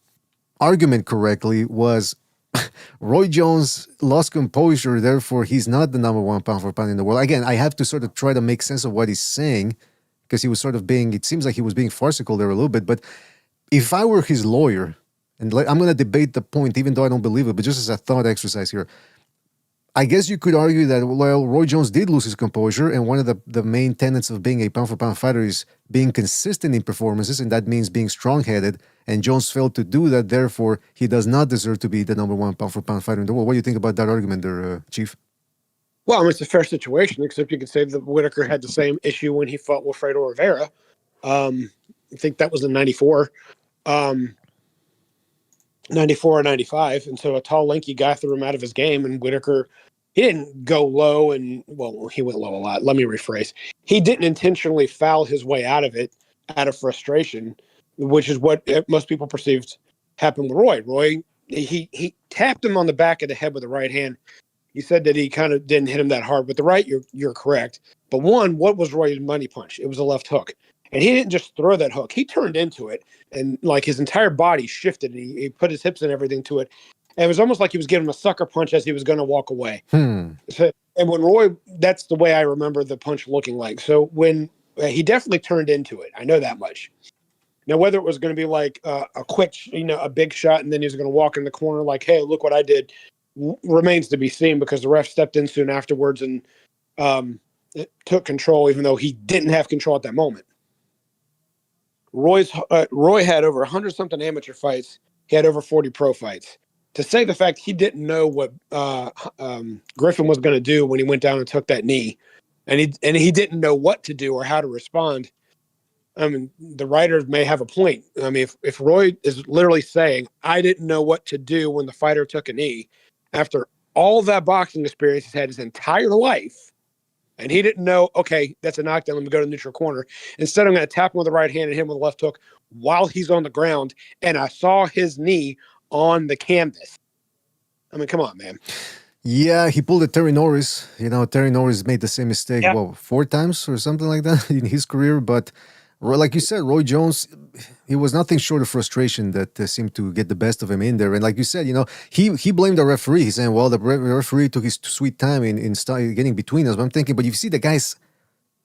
argument correctly, was Roy Jones lost composure, therefore he's not the number one pound for pound in the world. Again, I have to sort of try to make sense of what he's saying, because he was sort of it seems like he was being farcical there a little bit. But if I were his lawyer, and I'm going to debate the point, even though I don't believe it, but just as a thought exercise here, I guess you could argue that, well, Roy Jones did lose his composure, and one of the main tenets of being a pound-for-pound fighter is being consistent in performances, and that means being strong-headed, and Jones failed to do that, therefore, he does not deserve to be the number one pound-for-pound fighter in the world. What do you think about that argument there, Chief? Well, I mean, it's a fair situation, except you could say that Whitaker had the same issue when he fought Wilfredo Rivera. I think that was in 94. 94 or 95, and so a tall, lanky guy threw him out of his game, and Whitaker, he didn't go low, and, well, he went low a lot. Let me rephrase. He didn't intentionally foul his way out of it out of frustration, which is what most people perceived happened with Roy. Roy, he tapped him on the back of the head with the right hand. You said that he kind of didn't hit him that hard with the right. You're correct. But what was Roy's money punch? It was a left hook. And he didn't just throw that hook. He turned into it, and like his entire body shifted, and he put his hips and everything to it. And it was almost like he was giving him a sucker punch as he was going to walk away. So, and when Roy, that's the way I remember the punch looking like. So when he definitely turned into it, I know that much. Now, whether it was going to be like a quick, a big shot, and then he was going to walk in the corner like, hey, look what I did, remains to be seen, because the ref stepped in soon afterwards and took control, even though he didn't have control at that moment. Roy had over 100-something amateur fights. He had over 40 pro fights. To say the fact he didn't know what Griffin was going to do when he went down and took that knee, and he didn't know what to do or how to respond, I mean, the writers may have a point. I mean, if Roy is literally saying, I didn't know what to do when the fighter took a knee, after all that boxing experience he's had his entire life, and he didn't know, okay, that's a knockdown, let me go to the neutral corner. Instead, I'm going to tap him with the right hand and hit him with a left hook while he's on the ground, and I saw his knee on the canvas. I mean, come on, man. Yeah, he pulled a Terry Norris. Terry Norris made the same mistake, 4 times or something like that in his career. But Like you said, Roy Jones, he was nothing short of frustration that seemed to get the best of him in there. And like you said, he blamed the referee. He's saying, well, the referee took his sweet time in getting between us. But I'm thinking, but you see the guys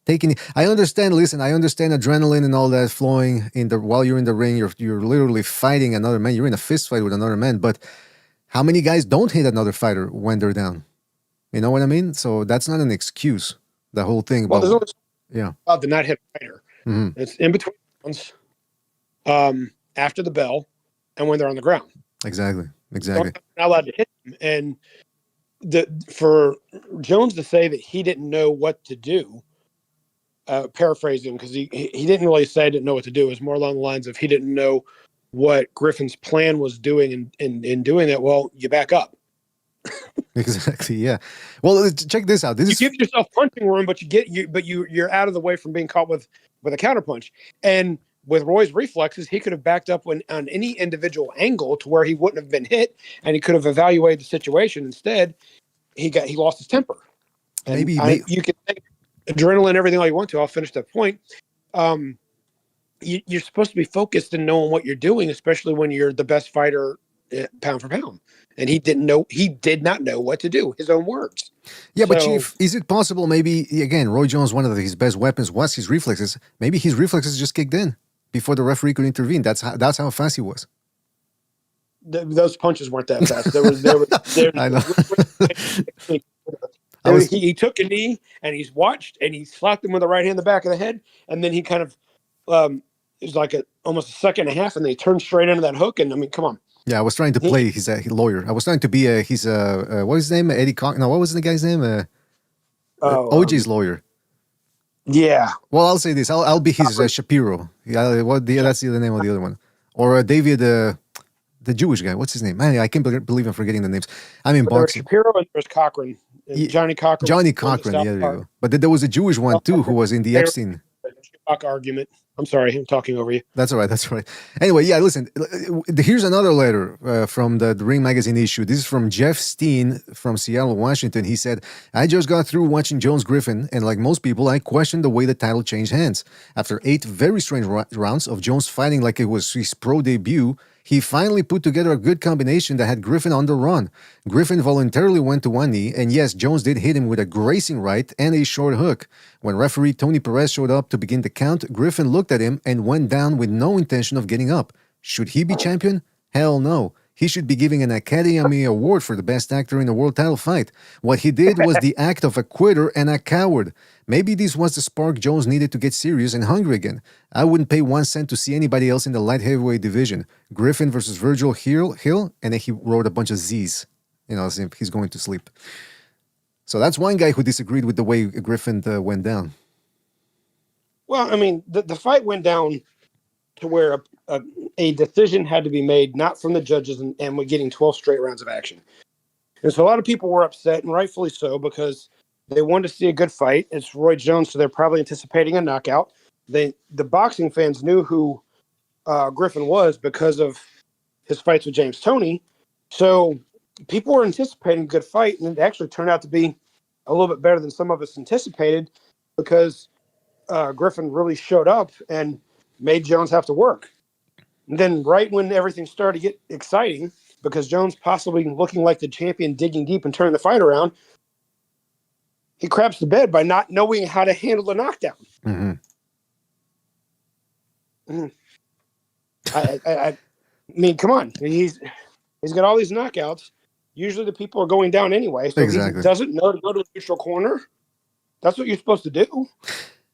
taking it. I understand adrenaline and all that flowing while you're in the ring. You're literally fighting another man. You're in a fist fight with another man. But how many guys don't hit another fighter when they're down? You know what I mean? So that's not an excuse. The whole thing about Well, there's yeah. about the not hit fighter. Mm-hmm. It's in between rounds, after the bell, and when they're on the ground. Exactly. Not allowed to hit them. And for Jones to say that he didn't know what to do, paraphrasing, because he didn't really say I didn't know what to do. It was more along the lines of he didn't know what Griffin's plan was doing in doing that. Well, you back up. Exactly. Yeah. Well, check this out. You give yourself punching room, but you're out of the way from being caught with a counterpunch. And with Roy's reflexes, he could have backed up on any individual angle to where he wouldn't have been hit, and he could have evaluated the situation. Instead, he lost his temper. And you can take adrenaline, everything all you want to. I'll finish that point. You're supposed to be focused and knowing what you're doing, especially when you're the best fighter pound for pound. And he did not know what to do. His own words. Yeah, but Chief, is it possible maybe, again, Roy Jones, one of his best weapons was his reflexes. Maybe his reflexes just kicked in before the referee could intervene. That's how fast he was. Those punches weren't that fast. I know. He took a knee and he's watched and he slapped him with the right hand in the back of the head. And then he kind of, it was like almost a second and a half, and they turned straight into that hook. And I mean, come on. Yeah, I was trying to play his lawyer. I was trying to be his what was his name? Eddie Cock. No, what was the guy's name? OJ's lawyer. Yeah. Well, I'll say this. I'll be his Shapiro. Yeah, that's the name of the other one. Or David, the Jewish guy. What's his name? Man, I can't believe I'm forgetting the names. I mean, boxing. There's Shapiro and there's Cochran. Johnny Cochran. Johnny Cochran. Yeah, there you go. But there was a Jewish one too who was in the Epstein argument. I'm sorry, I'm talking over you. That's all right. Anyway, yeah, listen, here's another letter from the Ring Magazine issue. This is from Jeff Steen from Seattle, Washington. He said, I just got through watching Jones Griffin, and like most people, I questioned the way the title changed hands. After 8 very strange rounds of Jones fighting like it was his pro debut, he finally put together a good combination that had Griffin on the run. Griffin voluntarily went to one knee, and yes, Jones did hit him with a grazing right and a short hook. When referee Tony Perez showed up to begin the count, Griffin looked at him and went down with no intention of getting up. Should he be champion? Hell no. He should be giving an Academy Award for the best actor in a world title fight. What he did was the act of a quitter and a coward. Maybe this was the spark Jones needed to get serious and hungry again. I wouldn't pay 1 cent to see anybody else in the light heavyweight division. Griffin versus Virgil Hill, and then he wrote a bunch of Z's. As if he's going to sleep. So that's one guy who disagreed with the way Griffin went down. Well, I mean, the fight went down to where a decision had to be made, not from the judges, and we're getting 12 straight rounds of action. And so a lot of people were upset, and rightfully so, because they wanted to see a good fight. It's Roy Jones, so they're probably anticipating a knockout. The boxing fans knew who Griffin was because of his fights with James Toney. So people were anticipating a good fight, and it actually turned out to be a little bit better than some of us anticipated because Griffin really showed up and made Jones have to work. And then right when everything started to get exciting, because Jones possibly looking like the champion, digging deep and turning the fight around, he craps the bed by not knowing how to handle the knockdown. Mm-hmm. I mean, come on. He's got all these knockouts. Usually the people are going down anyway. So exactly. If he doesn't know to go to the neutral corner, that's what you're supposed to do.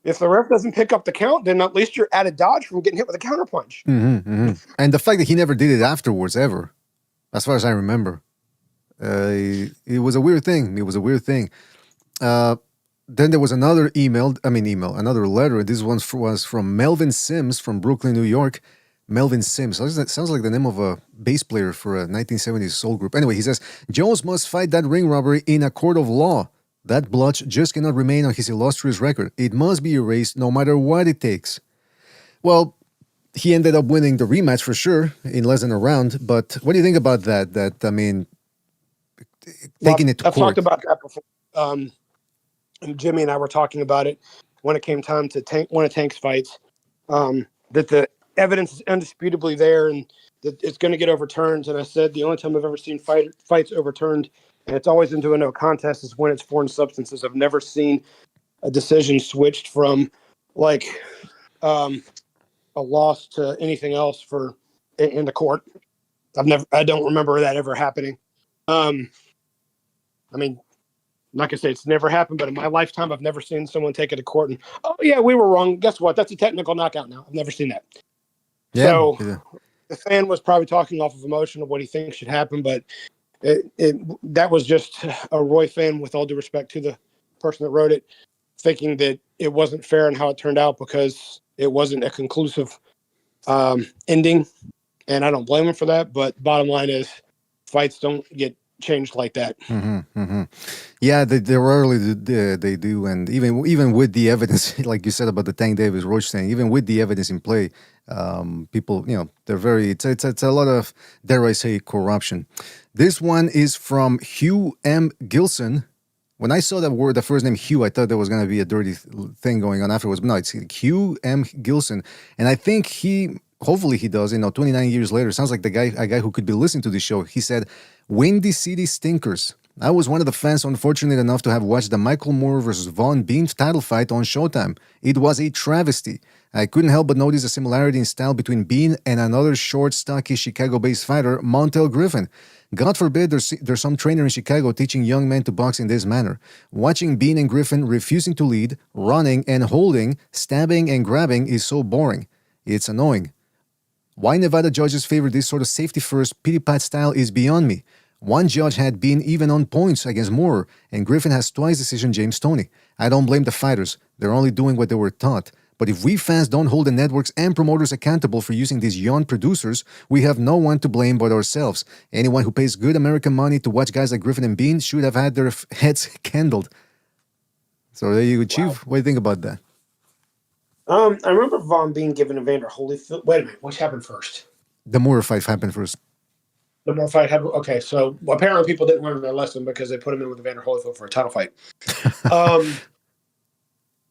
If the ref doesn't pick up the count, then at least you're out of dodge from getting hit with a counterpunch. Mm-hmm, mm-hmm. And the fact that he never did it afterwards, ever, as far as I remember, it was a weird thing. Then there was another another letter. This one was from Melvin Sims from Brooklyn, New York. Melvin Sims. That sounds like the name of a bass player for a 1970s soul group. Anyway, he says, Jones must fight that ring robbery in a court of law. That blotch just cannot remain on his illustrious record. It must be erased no matter what it takes. Well, he ended up winning the rematch for sure in less than a round. But what do you think about that? Taking it to court. I've talked about that before. And Jimmy and I were talking about it when it came time to one of Tank's fights. that the evidence is undisputably there and that it's going to get overturned. And I said the only time I've ever seen fights overturned, and it's always into a no contest, is when it's foreign substances. I've never seen a decision switched from like a loss to anything else in the court. I don't remember that ever happening. I mean, I'm not gonna say it's never happened, but in my lifetime, I've never seen someone take it to court and, oh yeah, we were wrong. Guess what? That's a technical knockout now. I've never seen that. Yeah, So yeah. the fan was probably talking off of emotion of what he thinks should happen, but that was just a Roy fan, with all due respect to the person that wrote it, thinking that it wasn't fair in how it turned out because it wasn't a conclusive ending. And I don't blame him for that. But bottom line is, fights don't get changed like that. Yeah, they rarely they do, and even with the evidence, like you said about the Tank Davis Roach thing, even with the evidence in play, people, they're very. It's a lot of, dare I say, corruption. This one is from Hugh M. Gilson. When I saw that word, the first name Hugh, I thought there was going to be a dirty thing going on afterwards. But no, it's Hugh M. Gilson, and I think hopefully he does. 29 years later, sounds like a guy who could be listening to this show. He said, "Windy City Stinkers. I was one of the fans unfortunate enough to have watched the Michael Moore versus Von Bean title fight on Showtime. It was a travesty. I couldn't help but notice a similarity in style between Bean and another short, stocky Chicago-based fighter, Montel Griffin. God forbid there's some trainer in Chicago teaching young men to box in this manner. Watching Bean and Griffin refusing to lead, running and holding, stabbing and grabbing is so boring. It's annoying. Why Nevada judges favor this sort of safety-first, pity-pat style is beyond me. One judge had been even on points against Moore, and Griffin has twice decision James Toney. I don't blame the fighters. They're only doing what they were taught. But if we fans don't hold the networks and promoters accountable for using these young producers, we have no one to blame but ourselves. Anyone who pays good American money to watch guys like Griffin and Bean should have had their heads kindled." So there you go, Chief. Wow. What do you think about that? I remember Von Bean giving Evander Holyfield. Wait a minute, what happened first? The Moore fight happened first. The Moore fight happened. Okay, so apparently people didn't learn their lesson because they put him in with Evander Holyfield for a title fight.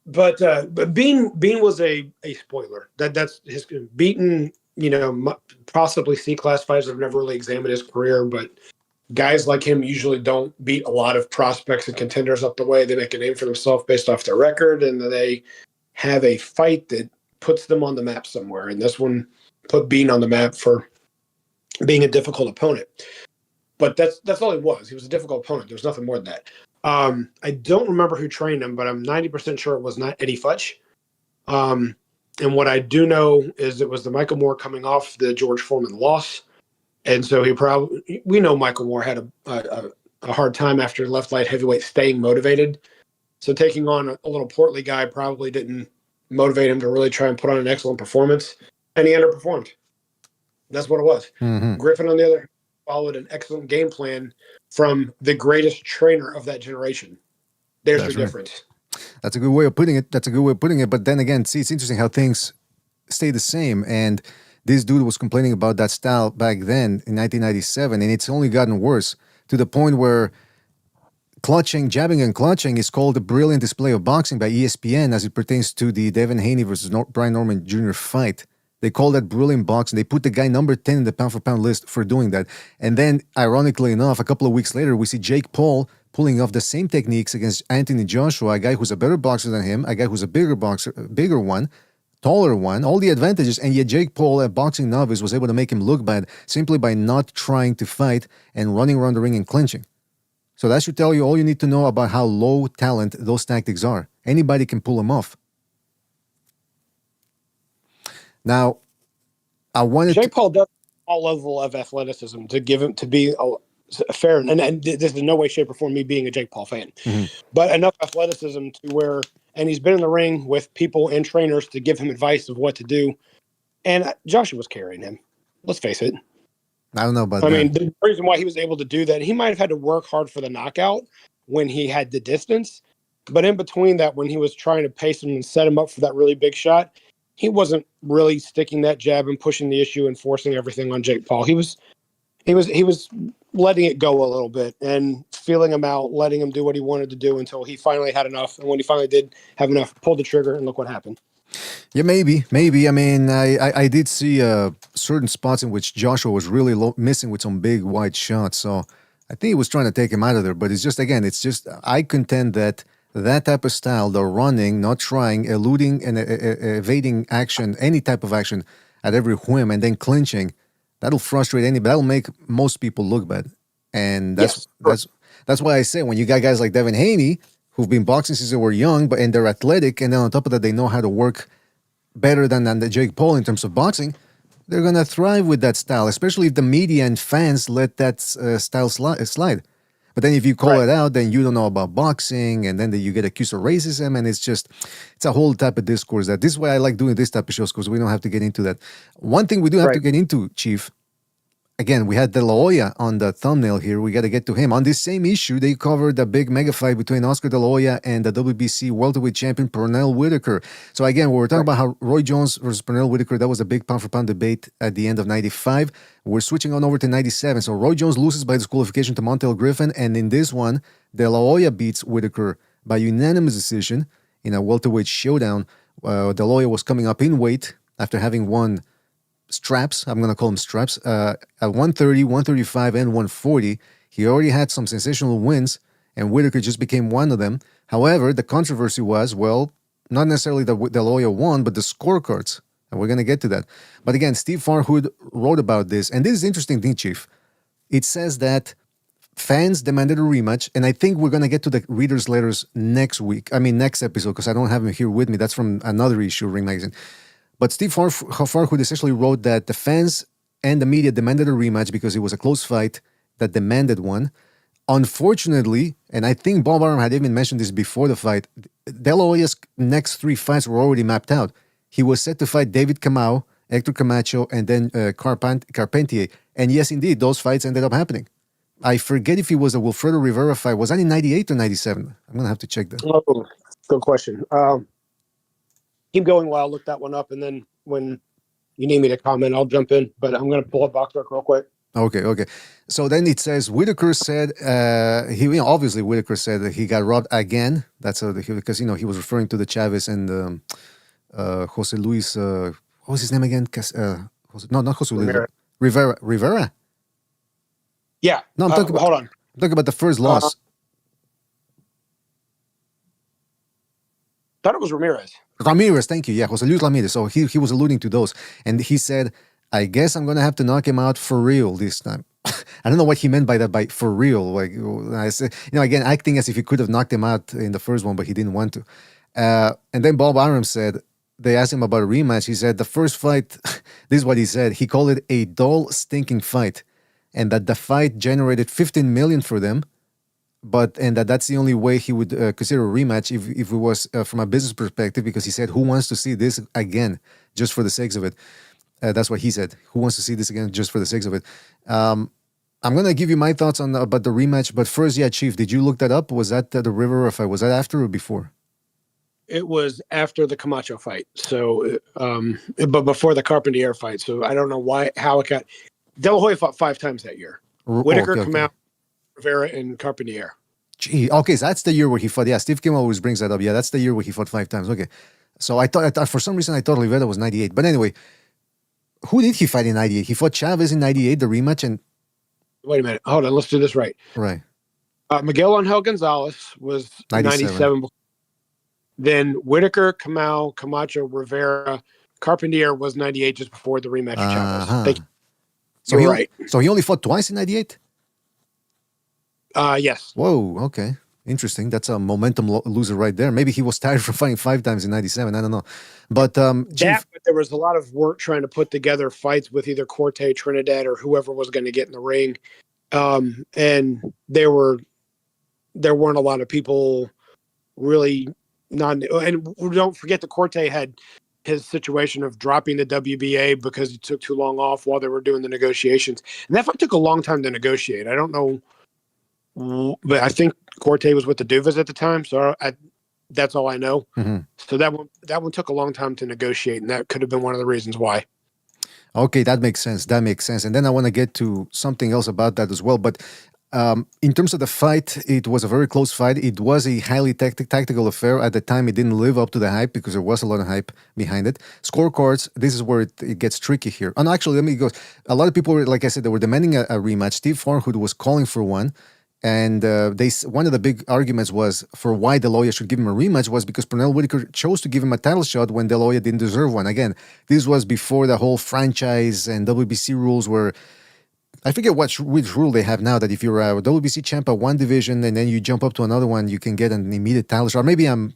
But Bean was a spoiler. That's his beaten. Possibly C-class fighters. I've never really examined his career, but guys like him usually don't beat a lot of prospects and contenders up the way. They make a name for themselves based off their record, and they have a fight that puts them on the map somewhere. And this one put Bean on the map for being a difficult opponent. But that's all he was. He was a difficult opponent. There's nothing more than that. I don't remember who trained him, but I'm 90% sure it was not Eddie Futch. And what I do know is it was the Michael Moore coming off the George Foreman loss. And so we know Michael Moore had a hard time after left light heavyweight staying motivated. So taking on a little portly guy probably didn't motivate him to really try and put on an excellent performance. And he underperformed. That's what it was. Mm-hmm. Griffin, on the other hand, followed an excellent game plan from the greatest trainer of that generation. There's the difference. That's a good way of putting it. But then again, see, it's interesting how things stay the same. And this dude was complaining about that style back then in 1997, and it's only gotten worse to the point where jabbing and clutching is called a brilliant display of boxing by ESPN as it pertains to the Devin Haney versus Brian Norman Jr. fight. They call that brilliant boxing. They put the guy number 10 in the pound-for-pound list for doing that. And then, ironically enough, a couple of weeks later, we see Jake Paul pulling off the same techniques against Anthony Joshua, a guy who's a better boxer than him, a guy who's a bigger one, taller one, all the advantages, and yet Jake Paul, a boxing novice, was able to make him look bad simply by not trying to fight and running around the ring and clinching. So that should tell you all you need to know about how low talent those tactics are. Anybody can pull them off. Now, I wanted Jake Paul does all level of athleticism to give him to be a fair, and this is in no way, shape, or form me being a Jake Paul fan, but enough athleticism to where, and he's been in the ring with people and trainers to give him advice of what to do. And Joshua was carrying him. Let's face it. I don't know about that. I mean, the reason why he was able to do that, he might have had to work hard for the knockout when he had the distance. But in between that, when he was trying to pace him and set him up for that really big shot, he wasn't really sticking that jab and pushing the issue and forcing everything on Jake Paul. He was letting it go a little bit and feeling him out, letting him do what he wanted to do until he finally had enough. And when he finally did have enough, pulled the trigger, and look what happened. Yeah, maybe. I mean, I did see certain spots in which Joshua was really missing with some big wide shots. So I think he was trying to take him out of there. But it's just, again, I contend that type of style, the running, not trying, eluding and evading action, any type of action at every whim, and then clinching, that'll frustrate anybody. That'll make most people look bad. And that's why I say when you got guys like Devin Haney who've been boxing since they were young, and they're athletic, and then on top of that, they know how to work better than the Jake Paul in terms of boxing, they're going to thrive with that style, especially if the media and fans let that style slide. But then if you call it out, then you don't know about boxing, and then you get accused of racism, and it's a whole type of discourse. This is why I like doing this type of shows, because we don't have to get into that. One thing we do have to get into, Chief, again, we had De La Hoya on the thumbnail here. We got to get to him. On this same issue, they covered the big mega fight between Oscar De La Hoya and the WBC welterweight champion Pernell Whitaker. So again, we were talking about how Roy Jones versus Pernell Whitaker, that was a big pound-for-pound debate at the end of 95. We're switching on over to 97. So Roy Jones loses by disqualification to Montel Griffin, and in this one, De La Hoya beats Whitaker by unanimous decision in a welterweight showdown. De La Hoya was coming up in weight after having won straps, I'm going to call them straps, at 130, 135, and 140. He already had some sensational wins, and Whitaker just became one of them. However, the controversy was, well, not necessarily that De La Hoya won, but the scorecards, and we're going to get to that. But again, Steve Farhood wrote about this, and this is an interesting thing, Chief. It says that fans demanded a rematch, and I think we're going to get to the readers' letters next episode, because I don't have him here with me. That's from another issue, Ring Magazine. But Steve Farhood essentially wrote that the fans and the media demanded a rematch because it was a close fight that demanded one. Unfortunately, and I think Bob Arum had even mentioned this before the fight, De La Hoya's next 3 fights were already mapped out. He was set to fight David Kamau, Hector Camacho, and then Carpentier. And yes, indeed, those fights ended up happening. I forget if it was a Wilfredo Rivera fight. Was that in 98 or 97? I'm going to have to check that. Oh, good question. Keep going while I look that one up, and then when you need me to comment, I'll jump in. But I'm going to pull up Boxrec real quick. Okay. So then it says Whitaker said obviously Whitaker said that he got robbed again. That's because he was referring to the Chavez and Jose Luis. What was his name again? Not Jose Luis. Rivera. Yeah. No, I'm talking about. Hold on. I'm talking about the first loss. Thought it was Ramirez, thank you. Yeah, Jose Luis Ramirez. So he was alluding to those. And he said, I guess I'm going to have to knock him out for real this time. I don't know what he meant by that, for real. Like, I said, again, acting as if he could have knocked him out in the first one, but he didn't want to. And then Bob Arum said, they asked him about a rematch. He said, the first fight, this is what he said. He called it a dull, stinking fight. And that the fight generated $15 million for them. And that's the only way he would consider a rematch if it was from a business perspective, because he said, who wants to see this again just for the sakes of it? That's what he said. Who wants to see this again just for the sakes of it? I'm going to give you my thoughts about the rematch. But first, Chief, did you look that up? Was that the Rivera fight? Was that after or before? It was after the Camacho fight. So, but before the Carpentier fight. So I don't know how it got. De La Hoya fought 5 times that year. Whitaker, Camacho, Rivera, and Carpentier. Gee, okay, so that's the year where he fought. Yeah, Steve Kim always brings that up. Yeah, that's the year where he fought 5 times. Okay, so I thought for some reason I thought Oliveira was 98. But anyway, who did he fight in 98? He fought Chavez in 98, the rematch, and wait a minute, hold on, let's do this right. Right. Miguel Angel Gonzalez was 97. Then Whitaker, Camacho, Rivera, Carpentier was 98, just before the rematch of Chavez. So you're right. So he only fought twice in 98? Yes. Whoa, okay. Interesting. That's a momentum loser right there. Maybe he was tired from fighting 5 times in 97. I don't know. But but there was a lot of work trying to put together fights with either Corte, Trinidad, or whoever was going to get in the ring. And there weren't a lot of people really and don't forget that Corte had his situation of dropping the WBA because he took too long off while they were doing the negotiations. And that fight took a long time to negotiate. I don't know, but I think Corte was with the Duvas at the time, so that's all I know. Mm-hmm. So that one took a long time to negotiate, and that could have been one of the reasons why. Okay, that makes sense. And then I want to get to something else about that as well. But In terms of the fight, it was a very close fight. It was a highly tactical affair. At the time, it didn't live up to the hype because there was a lot of hype behind it. Scorecards, this is where it gets tricky here. And actually, let me go. A lot of people, were, like I said, they were demanding a rematch. Steve Farhood was calling for one. And one of the big arguments was for why De La Hoya should give him a rematch was because Pernell Whitaker chose to give him a title shot when De La Hoya didn't deserve one. Again, this was before the whole franchise and WBC rules were. I forget which rule they have now that if you're a WBC champ at one division and then you jump up to another one, you can get an immediate title shot. Or maybe I'm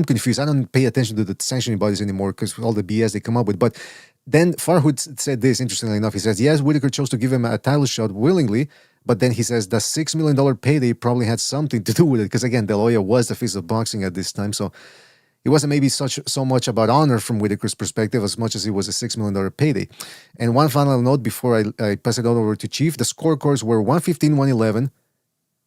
confused. I don't pay attention to the sanctioning bodies anymore because all the BS they come up with. But then Farhood said this, interestingly enough. He says, yes, Whitaker chose to give him a title shot willingly, but then he says the $6 million payday probably had something to do with it because, again, De La Hoya was the face of boxing at this time. So it wasn't maybe so much about honor from Whitaker's perspective as much as it was a $6 million payday. And one final note before I pass it on over to Chief, the scorecards were 115-111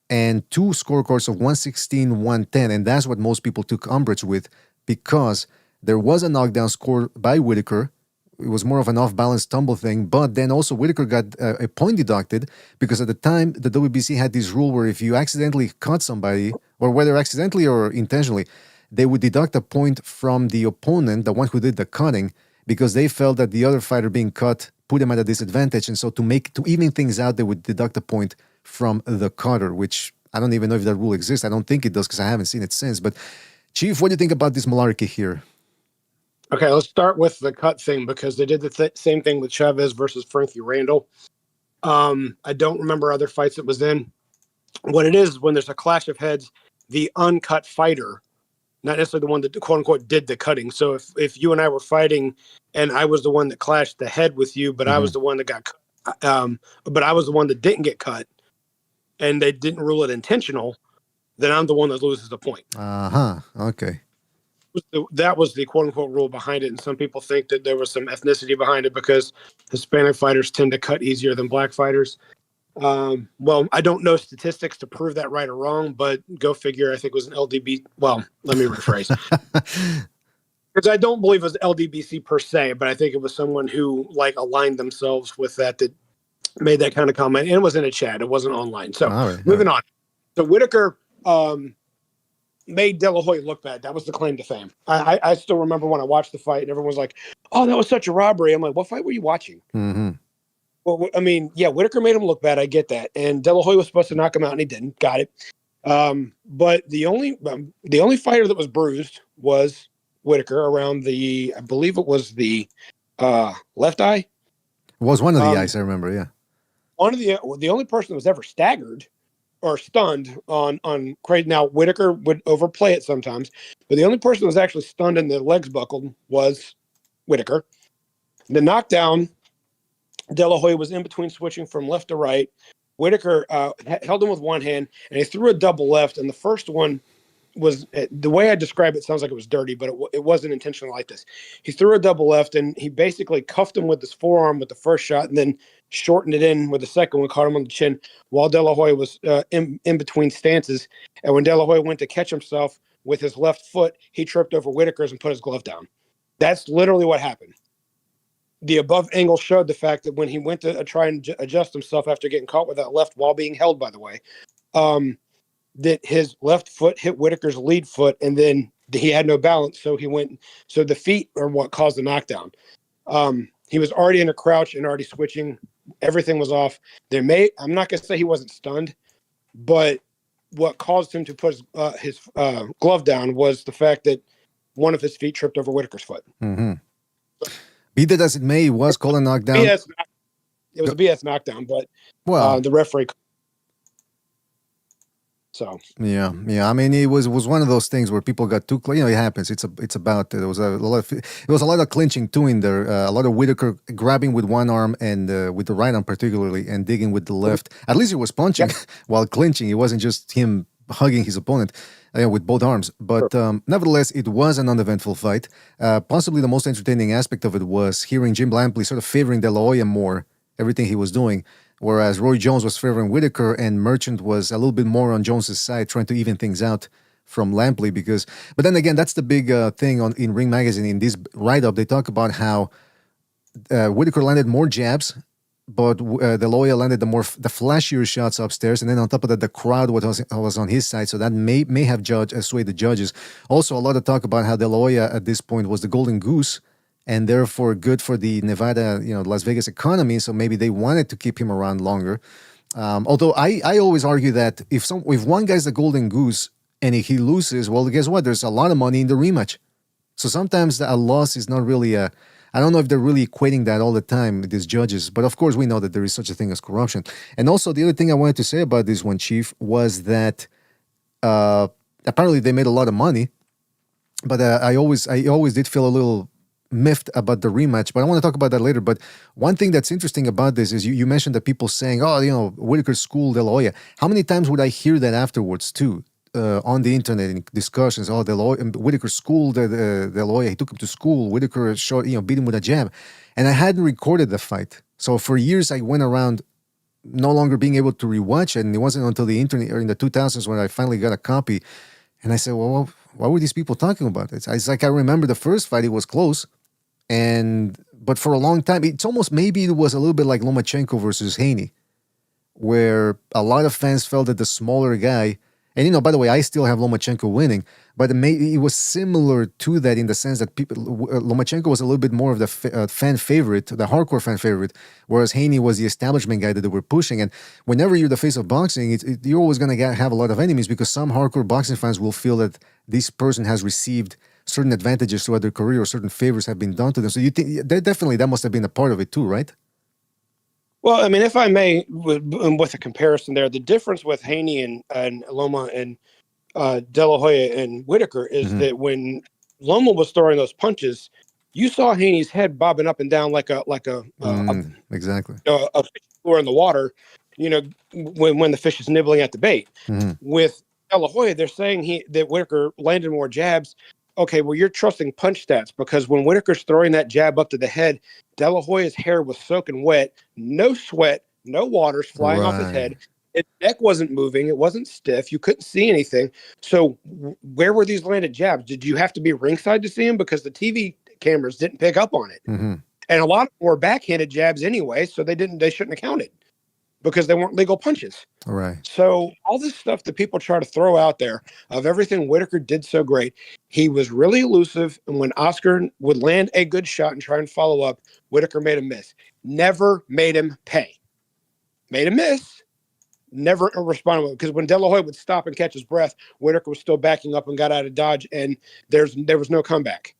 and two scorecards of 116-110. And that's what most people took umbrage with because there was a knockdown score by Whitaker. It was more of an off-balance tumble thing, but then also Whitaker got a point deducted because at the time the WBC had this rule where if you accidentally cut somebody, or whether accidentally or intentionally, they would deduct a point from the opponent, the one who did the cutting, because they felt that the other fighter being cut put him at a disadvantage. And so to even things out, they would deduct a point from the cutter, which I don't even know if that rule exists. I don't think it does because I haven't seen it since. But Chief, what do you think about this malarkey here? Okay, let's start with the cut thing because they did the same thing with Chavez versus Frankie Randall. I don't remember other fights it was in. What it is when there's a clash of heads, the uncut fighter, not necessarily the one that quote unquote did the cutting. So if you and I were fighting and I was the one that clashed the head with you, but I was the one that got but I was the one that didn't get cut and they didn't rule it intentional, then I'm the one that loses the point. Okay. That was the quote unquote rule behind it. And some people think that there was some ethnicity behind it because Hispanic fighters tend to cut easier than black fighters. Well, I don't know statistics to prove that right or wrong, but go figure. I think it was an LDB. Well, let me rephrase. Because I don't believe it was LDBC per se, but I think it was someone who aligned themselves with that made that kind of comment. And it was in a chat. It wasn't online. So moving on. So Whitaker made De La Hoya look bad. That was the claim to fame. I still remember when I watched the fight and everyone was like, oh, that was such a robbery. I'm like, what fight were you watching? Mm-hmm. Well, I mean, yeah, Whitaker made him look bad. I get that. And De La Hoya was supposed to knock him out, and he didn't. Got it. But the only fighter that was bruised was Whitaker around I believe it was the left eye. It was one of the eyes, I remember, yeah. The only person that was ever staggered or stunned on crazy. Now, Whitaker would overplay it sometimes, but the only person that was actually stunned and the legs buckled was Whitaker. The knockdown, De La Hoya was in between switching from left to right. Whitaker held him with one hand, and he threw a double left. And the first one was, the way I describe it sounds like it was dirty, but it wasn't intentional like this. He threw a double left, and he basically cuffed him with his forearm with the first shot, and then shortened it in with the second one, caught him on the chin, while De La Hoya was in between stances. And when De La Hoya went to catch himself with his left foot, he tripped over Whitaker's and put his glove down. That's literally what happened. The above angle showed the fact that when he went to try and adjust himself after getting caught with that left while being held, by the way, that his left foot hit Whitaker's lead foot, and then he had no balance. So so the feet are what caused the knockdown. He was already in a crouch and already switching. Everything was off. I'm not going to say he wasn't stunned, but what caused him to put his glove down was the fact that one of his feet tripped over Whitaker's foot. Mm-hmm. Be that as it may, it was called a knockdown. It was a BS knockdown, but the referee. So yeah. I mean, it was one of those things where people got too. It happens. It's about there was a lot of clinching too in there. A lot of Whitaker grabbing with one arm and with the right arm particularly, and digging with the left. At least he was punching while clinching. It wasn't just him hugging his opponent with both arms. But nevertheless, it was an uneventful fight. Possibly the most entertaining aspect of it was hearing Jim Lampley sort of favoring De La Hoya more, everything he was doing, whereas Roy Jones was favoring Whitaker and Merchant was a little bit more on Jones's side, trying to even things out from Lampley. But then again, that's the big thing in Ring Magazine. In this write-up, they talk about how Whitaker landed more jabs, but De La Hoya landed the flashier shots upstairs, and then on top of that, the crowd was on his side, so that may have swayed the judges. Also, a lot of talk about how De La Hoya at this point was the golden goose, and therefore good for the Nevada, Las Vegas economy. So maybe they wanted to keep him around longer. Although I always argue that if one guy's the golden goose and he loses, well, guess what? There's a lot of money in the rematch. So sometimes a loss is not really a. I don't know if they're really equating that all the time, these judges. But of course, we know that there is such a thing as corruption. And also, the other thing I wanted to say about this one, Chief, was that apparently they made a lot of money. But I always did feel a little miffed about the rematch, but I want to talk about that later. But one thing that's interesting about this is you mentioned that people saying, oh, Whitaker schooled De La Hoya. How many times would I hear that afterwards too, on the internet in discussions? Oh, Whitaker schooled De La Hoya. He took him to school. Whitaker beat him with a jab. And I hadn't recorded the fight. So for years I went around no longer being able to rewatch it. And it wasn't until the internet or in the 2000s when I finally got a copy. And I said, well, why were these people talking about it? It's like I remember the first fight, it was close. But for a long time, it's almost maybe it was a little bit like Lomachenko versus Haney, where a lot of fans felt that the smaller guy, and by the way, I still have Lomachenko winning, but it was similar to that in the sense that Lomachenko was a little bit more of the fan favorite, the hardcore fan favorite, whereas Haney was the establishment guy that they were pushing. And whenever you're the face of boxing, you're always going to have a lot of enemies because some hardcore boxing fans will feel that this person has received certain advantages throughout their career or certain favors have been done to them. So you think that must have been a part of it too, right? Well, I mean, if I may, with a comparison there, the difference with Haney and Loma and De La Hoya and Whitaker is that when Loma was throwing those punches, you saw Haney's head bobbing up and down like a exactly a fish in the water, when the fish is nibbling at the bait. With De La Hoya, they're saying that Whitaker landed more jabs. Okay, well, you're trusting punch stats because when Whitaker's throwing that jab up to the head, De La Hoya's hair was soaking wet, no sweat, no water's flying off his head. His neck wasn't moving. It wasn't stiff. You couldn't see anything. So where were these landed jabs? Did you have to be ringside to see them? Because the TV cameras didn't pick up on it. And a lot of them were backhanded jabs anyway, so they shouldn't have counted because they weren't legal punches. All right. So all this stuff that people try to throw out there of everything Whitaker did so great, he was really elusive. And when Oscar would land a good shot and try and follow up, Whitaker made him miss. Never made him pay. Made him miss. Never responded. Because when De La Hoya would stop and catch his breath, Whitaker was still backing up and got out of dodge, and there was no comeback.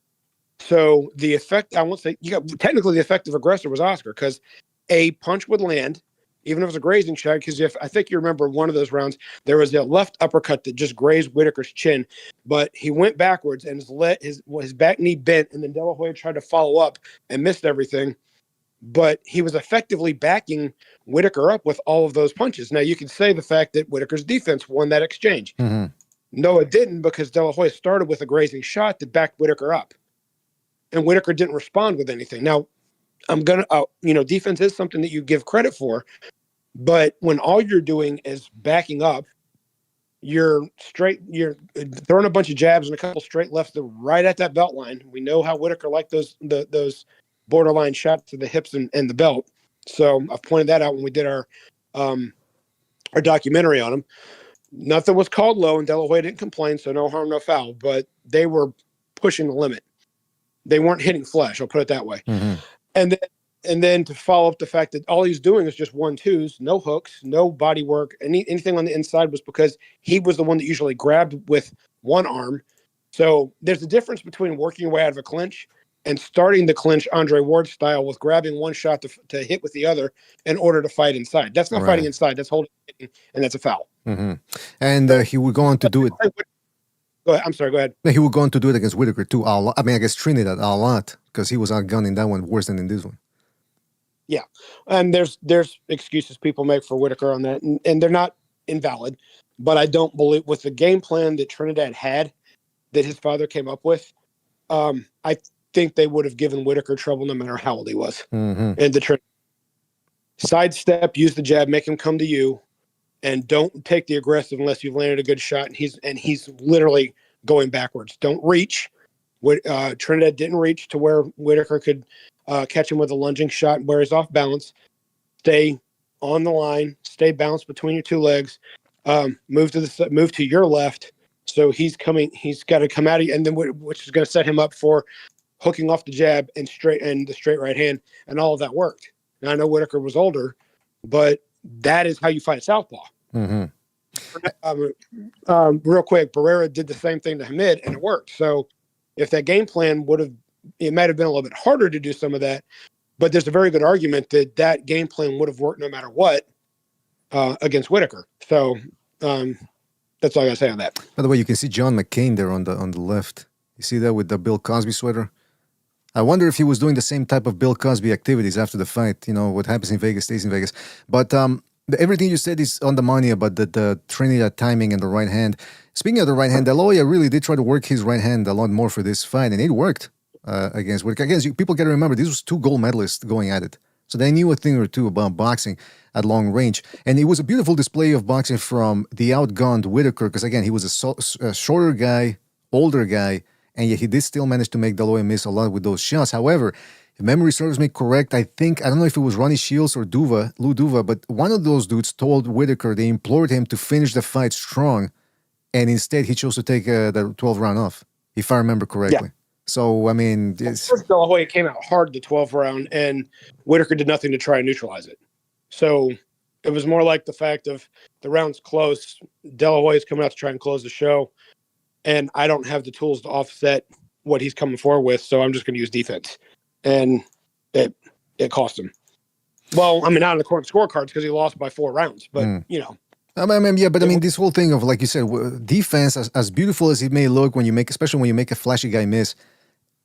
So the effect, I won't say, technically the effective aggressor was Oscar because a punch would land, even if it was a grazing shot, because I think you remember one of those rounds, there was a left uppercut that just grazed Whitaker's chin, but he went backwards and his back knee bent, and then De La Hoya tried to follow up and missed everything. But he was effectively backing Whitaker up with all of those punches. Now, you could say the fact that Whitaker's defense won that exchange. No, it didn't, because De La Hoya started with a grazing shot that backed Whitaker up. And Whitaker didn't respond with anything. Now, defense is something that you give credit for, but when all you're doing is backing up, you're throwing a bunch of jabs and a couple straight lefts right at that belt line. We know how Whitaker liked those borderline shots to the hips and the belt. So I've pointed that out when we did our documentary on him. Nothing was called low, and De La Hoya didn't complain, so no harm, no foul. But they were pushing the limit. They weren't hitting flesh. I'll put it that way. And then to follow up the fact that all he's doing is just 1-2s, no hooks, no body work, anything on the inside was because he was the one that usually grabbed with one arm. So there's a difference between working your way out of a clinch and starting the clinch Andre Ward style with grabbing one shot to hit with the other in order to fight inside. That's not fighting inside. That's holding, and that's a foul. And he would go on to do it. Go ahead. I'm sorry. Go ahead. He would go on to do it against Whitaker too. Against Trinidad a lot because he was outgunning that one worse than in this one. Yeah, and there's excuses people make for Whitaker on that, and they're not invalid. But I don't believe with the game plan that Trinidad had, that his father came up with, I think they would have given Whitaker trouble no matter how old he was. And the sidestep, use the jab, make him come to you, and don't take the aggressive unless you've landed a good shot. And he's literally going backwards. Don't reach. Trinidad didn't reach to where Whitaker could catch him with a lunging shot where he's off balance. stay on the line, stay balanced between your two legs, move to your left. So he's got to come out of you, and then which is going to set him up for hooking off the jab and the straight right hand, and all of that worked. Now I know Whitaker was older, but that is how you fight southpaw. Mm-hmm. Real quick, Barrera did the same thing to Hamid, and it worked. So if that game plan it might have been a little bit harder to do some of that, but there's a very good argument that game plan would have worked no matter what against Whitaker. So that's all I got to say on that. By the way, you can see John McCain there on the left. You see that with the Bill Cosby sweater? I wonder if he was doing the same type of Bill Cosby activities after the fight. You know, what happens in Vegas stays in Vegas. But everything you said is on the money about the Trinidad timing and the right hand. Speaking of the right hand, De La Hoya really did try to work his right hand a lot more for this fight, and it worked against Whitaker. Again, people got to remember, these was 2 gold medalists going at it. So they knew a thing or two about boxing at long range. And it was a beautiful display of boxing from the outgunned Whitaker, because, again, he was a shorter guy, older guy, and yet he did still manage to make De La Hoya miss a lot with those shots. However, if memory serves me correct, I don't know if it was Ronnie Shields or Lou Duva, but one of those dudes told Whitaker, they implored him to finish the fight strong, and instead he chose to take the 12th round off, if I remember correctly. Yeah. So, I mean... First, De La Hoya came out hard the 12th round, and Whitaker did nothing to try and neutralize it. So it was more like the fact of the round's close, De La Hoya's coming out to try and close the show, and I don't have the tools to offset what he's coming forward with, so I'm just going to use defense. And it cost him. Well, I mean, not on the court scorecards because he lost by 4 rounds, but, you know. I mean, this whole thing of, like you said, defense, as beautiful as it may look especially when you make a flashy guy miss,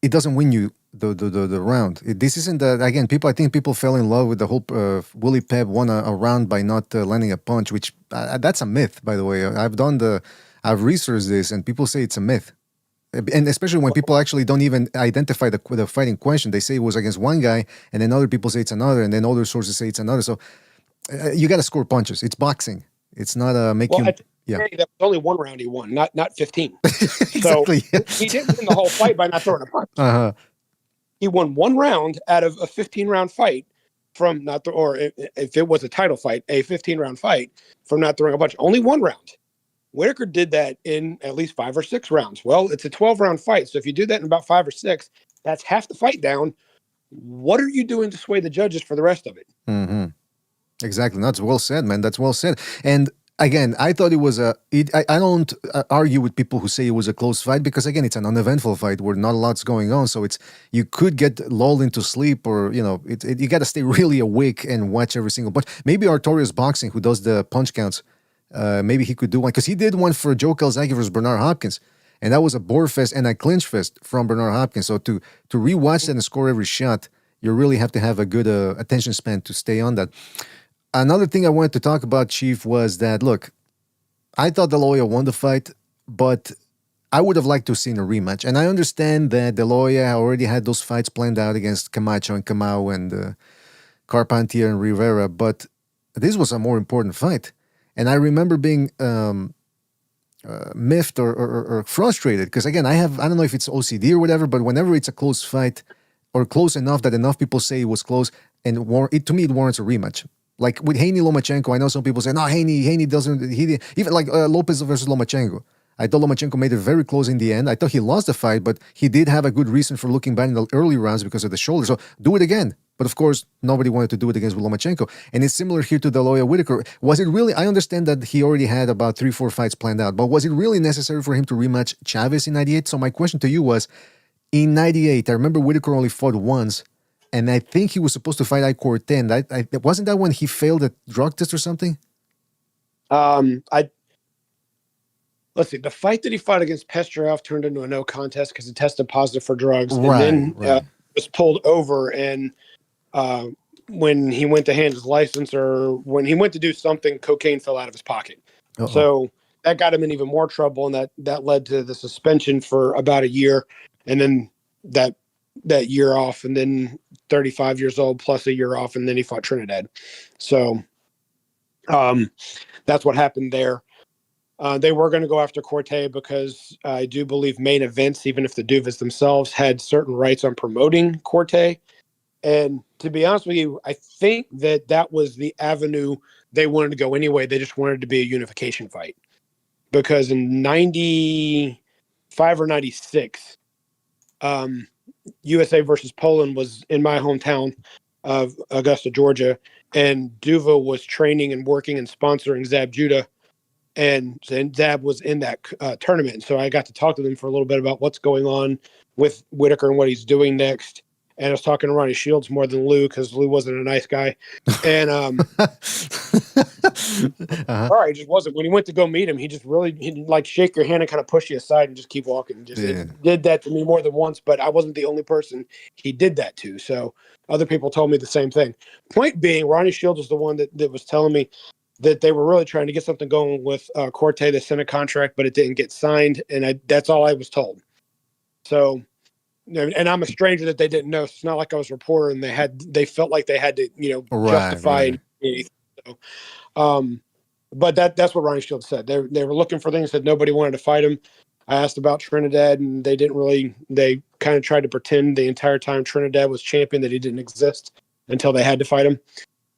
it doesn't win you the round. This isn't again, I think people fell in love with the whole Willie Pep won a round by not landing a punch, which that's a myth, by the way. I've researched this, and people say it's a myth. And especially when people actually don't even identify the fight in question. They say it was against one guy, and then other people say it's another, and then other sources say it's another. So you got to score punches. It's boxing. It's not that was only 1 round he won, not 15. Exactly. So he didn't win the whole fight by not throwing a punch. Uh-huh. He won 1 round out of a 15-round fight from or if it was a title fight, a 15-round fight from not throwing a punch. Only 1 round. Whitaker did that in at least 5 or 6 rounds. Well, it's a 12-round fight, so if you do that in about 5 or 6, that's half the fight down. What are you doing to sway the judges for the rest of it? Mm-hmm. Exactly. That's well said, man. That's well said. And again, I thought it was I don't argue with people who say it was a close fight because, again, it's an uneventful fight where not a lot's going on. So you could get lulled into sleep, or, you know, you got to stay really awake and watch every single punch. Maybe Artorias Boxing, who does the punch counts, maybe he could do one, because he did one for Joe Calzaghe versus Bernard Hopkins, and that was a bore fest and a clinch fest from Bernard Hopkins. So to rewatch that and score every shot, you really have to have a good attention span to stay on that. Another thing I wanted to talk about, Chief, was that, look, I thought De La Hoya won the fight, but I would have liked to have seen a rematch. And I understand that De La Hoya already had those fights planned out against Camacho and Kamau and Carpentier and Rivera, but this was a more important fight. And I remember being miffed or frustrated because, again, I don't know if it's OCD or whatever, but whenever it's a close fight or close enough that enough people say it was close, and to me it warrants a rematch. Like with Haney Lomachenko, I know some people say, no, Haney doesn't, even like Lopez versus Lomachenko. I thought Lomachenko made it very close in the end. I thought he lost the fight, but he did have a good reason for looking bad in the early rounds because of the shoulder. So do it again. But of course, nobody wanted to do it against Lomachenko. And it's similar here to De La Hoya Whitaker. Was it really, I understand that he already had about 3-4 fights planned out, but was it really necessary for him to rematch Chavez in 98? So my question to you was, in 98, I remember Whitaker only fought once, and I think he was supposed to fight Icor 10. Wasn't that when he failed a drug test or something? Let's see. The fight that he fought against Pestrov turned into a no contest because he tested positive for drugs, and then was pulled over. And when he went to hand his license, or when he went to do something, cocaine fell out of his pocket. Uh-oh. So that got him in even more trouble, and that led to the suspension for about a year, and then that year off, and then 35 years old plus a year off, and then he fought Trinidad. So that's what happened there. They were going to go after Corte because I do believe Main Events, even if the Duvas themselves had certain rights on promoting Corte, And to be honest with you, I think that was the avenue they wanted to go anyway. They just wanted to be a unification fight, because in 95 or 96, USA versus Poland was in my hometown of Augusta, Georgia, and Duva was training and working and sponsoring Zab Judah, and Zab was in that tournament. So I got to talk to them for a little bit about what's going on with Whitaker and what he's doing next. And I was talking to Ronnie Shields more than Lou, because Lou wasn't a nice guy. And all right, just wasn't. When he went to go meet him, he didn't like shake your hand and kind of push you aside and just keep walking. It did that to me more than once, but I wasn't the only person he did that to. So other people told me the same thing. Point being, Ronnie Shields was the one that was telling me that they were really trying to get something going with Corte. They sent a contract, but it didn't get signed, and that's all I was told. So. And I'm a stranger that they didn't know. So it's not like I was a reporter and they felt like they had to, justify anything. So, but that's what Ronnie Shields said. They were looking for things that nobody wanted to fight him. I asked about Trinidad, and they kind of tried to pretend the entire time Trinidad was champion that he didn't exist until they had to fight him.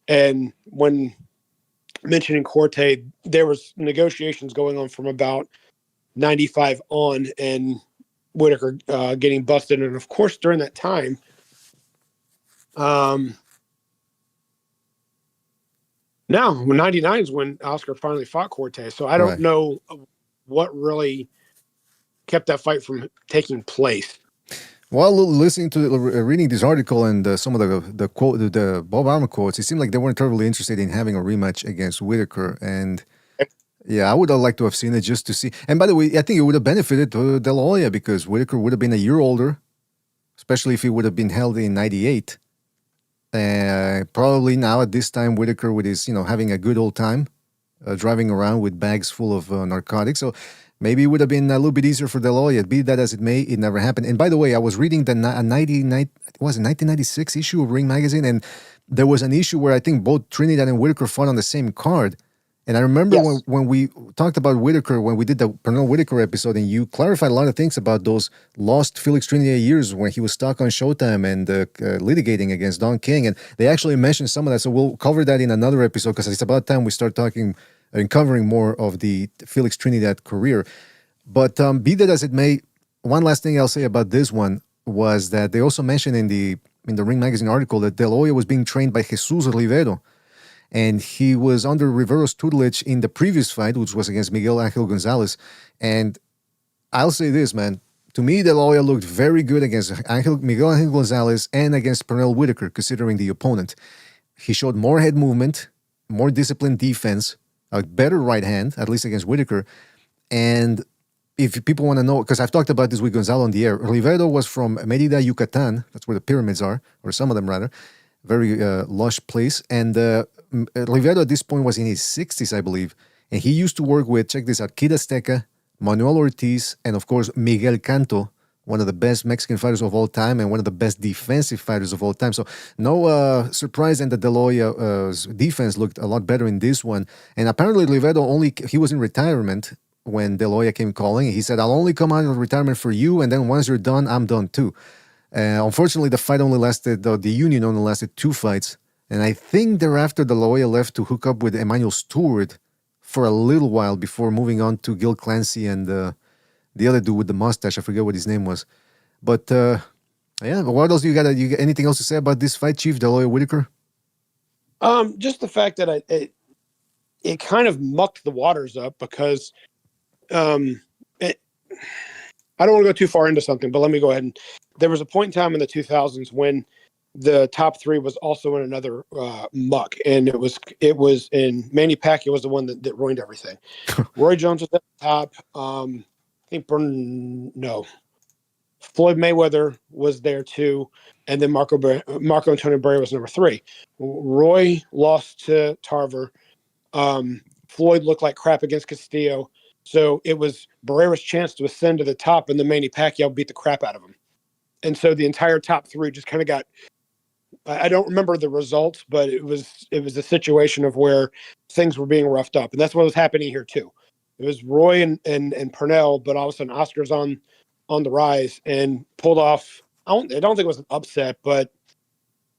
And when mentioning Corte, there was negotiations going on from about 95 on, and Whitaker getting busted. And of course, during that time, now 99 is when Oscar finally fought Corte. So I don't know what really kept that fight from taking place. Well, listening to reading this article and some of the quote, the Bob Armour quotes, it seemed like they weren't terribly interested in having a rematch against Whitaker. And yeah, I would have liked to have seen it just to see. And by the way, I think it would have benefited De La Hoya, because Whitaker would have been a year older, especially if he would have been held in 98. Probably now at this time, Whitaker with his, having a good old time, driving around with bags full of narcotics. So maybe it would have been a little bit easier for De La Hoya. Be that as it may, it never happened. And by the way, I was reading the 1996 issue of Ring Magazine, and there was an issue where I think both Trinidad and Whitaker fought on the same card. And I remember when we talked about Whitaker, when we did the Pernell Whitaker episode, and you clarified a lot of things about those lost Felix Trinidad years when he was stuck on Showtime and litigating against Don King. And they actually mentioned some of that. So we'll cover that in another episode, because it's about time we start talking and covering more of the Felix Trinidad career. But be that as it may, one last thing I'll say about this one was that they also mentioned in the Ring Magazine article that De La Hoya was being trained by Jesus Rivero. And he was under Rivero's tutelage in the previous fight, which was against Miguel Angel Gonzalez. And I'll say this, man. To me, De La Hoya looked very good against Miguel Angel Gonzalez and against Pernell Whitaker, considering the opponent. He showed more head movement, more disciplined defense, a better right hand, at least against Whitaker. And if people want to know, because I've talked about this with Gonzalo on the air, Rivero was from Mérida, Yucatan. That's where the pyramids are, or some of them rather. Very lush place. And Rivero at this point was in his 60s, I believe. And he used to work with, check this out, Kid Azteca, Manuel Ortiz, and of course, Miguel Canto, one of the best Mexican fighters of all time and one of the best defensive fighters of all time. So no surprise then that De La Hoya's defense looked a lot better in this one. And apparently Rivero he was in retirement when De La Hoya came calling. He said, I'll only come out of retirement for you, and then once you're done, I'm done too. Unfortunately, the union only lasted 2 fights. And I think thereafter, De La Hoya left to hook up with Emmanuel Stewart for a little while before moving on to Gil Clancy and the other dude with the mustache. I forget what his name was. But, what else you got anything else to say about this fight, Chief, De La Hoya Whitaker? Just the fact that it kind of mucked the waters up, because I don't want to go too far into something, but let me go ahead. And there was a point in time in the 2000s when the top 3 was also in another muck, and it was in Manny Pacquiao was the one that ruined everything. Roy Jones was at the top. I think Floyd Mayweather was there too, and then Marco Antonio Barrera was number 3. Roy lost to Tarver. Floyd looked like crap against Castillo. So it was Barrera's chance to ascend to the top, and then Manny Pacquiao beat the crap out of him. And so the entire top 3 just kind of got, I don't remember the results, but it was a situation of where things were being roughed up. And that's what was happening here too. It was Roy and Pernell, but all of a sudden Oscar's on the rise and pulled off. I don't think it was an upset, but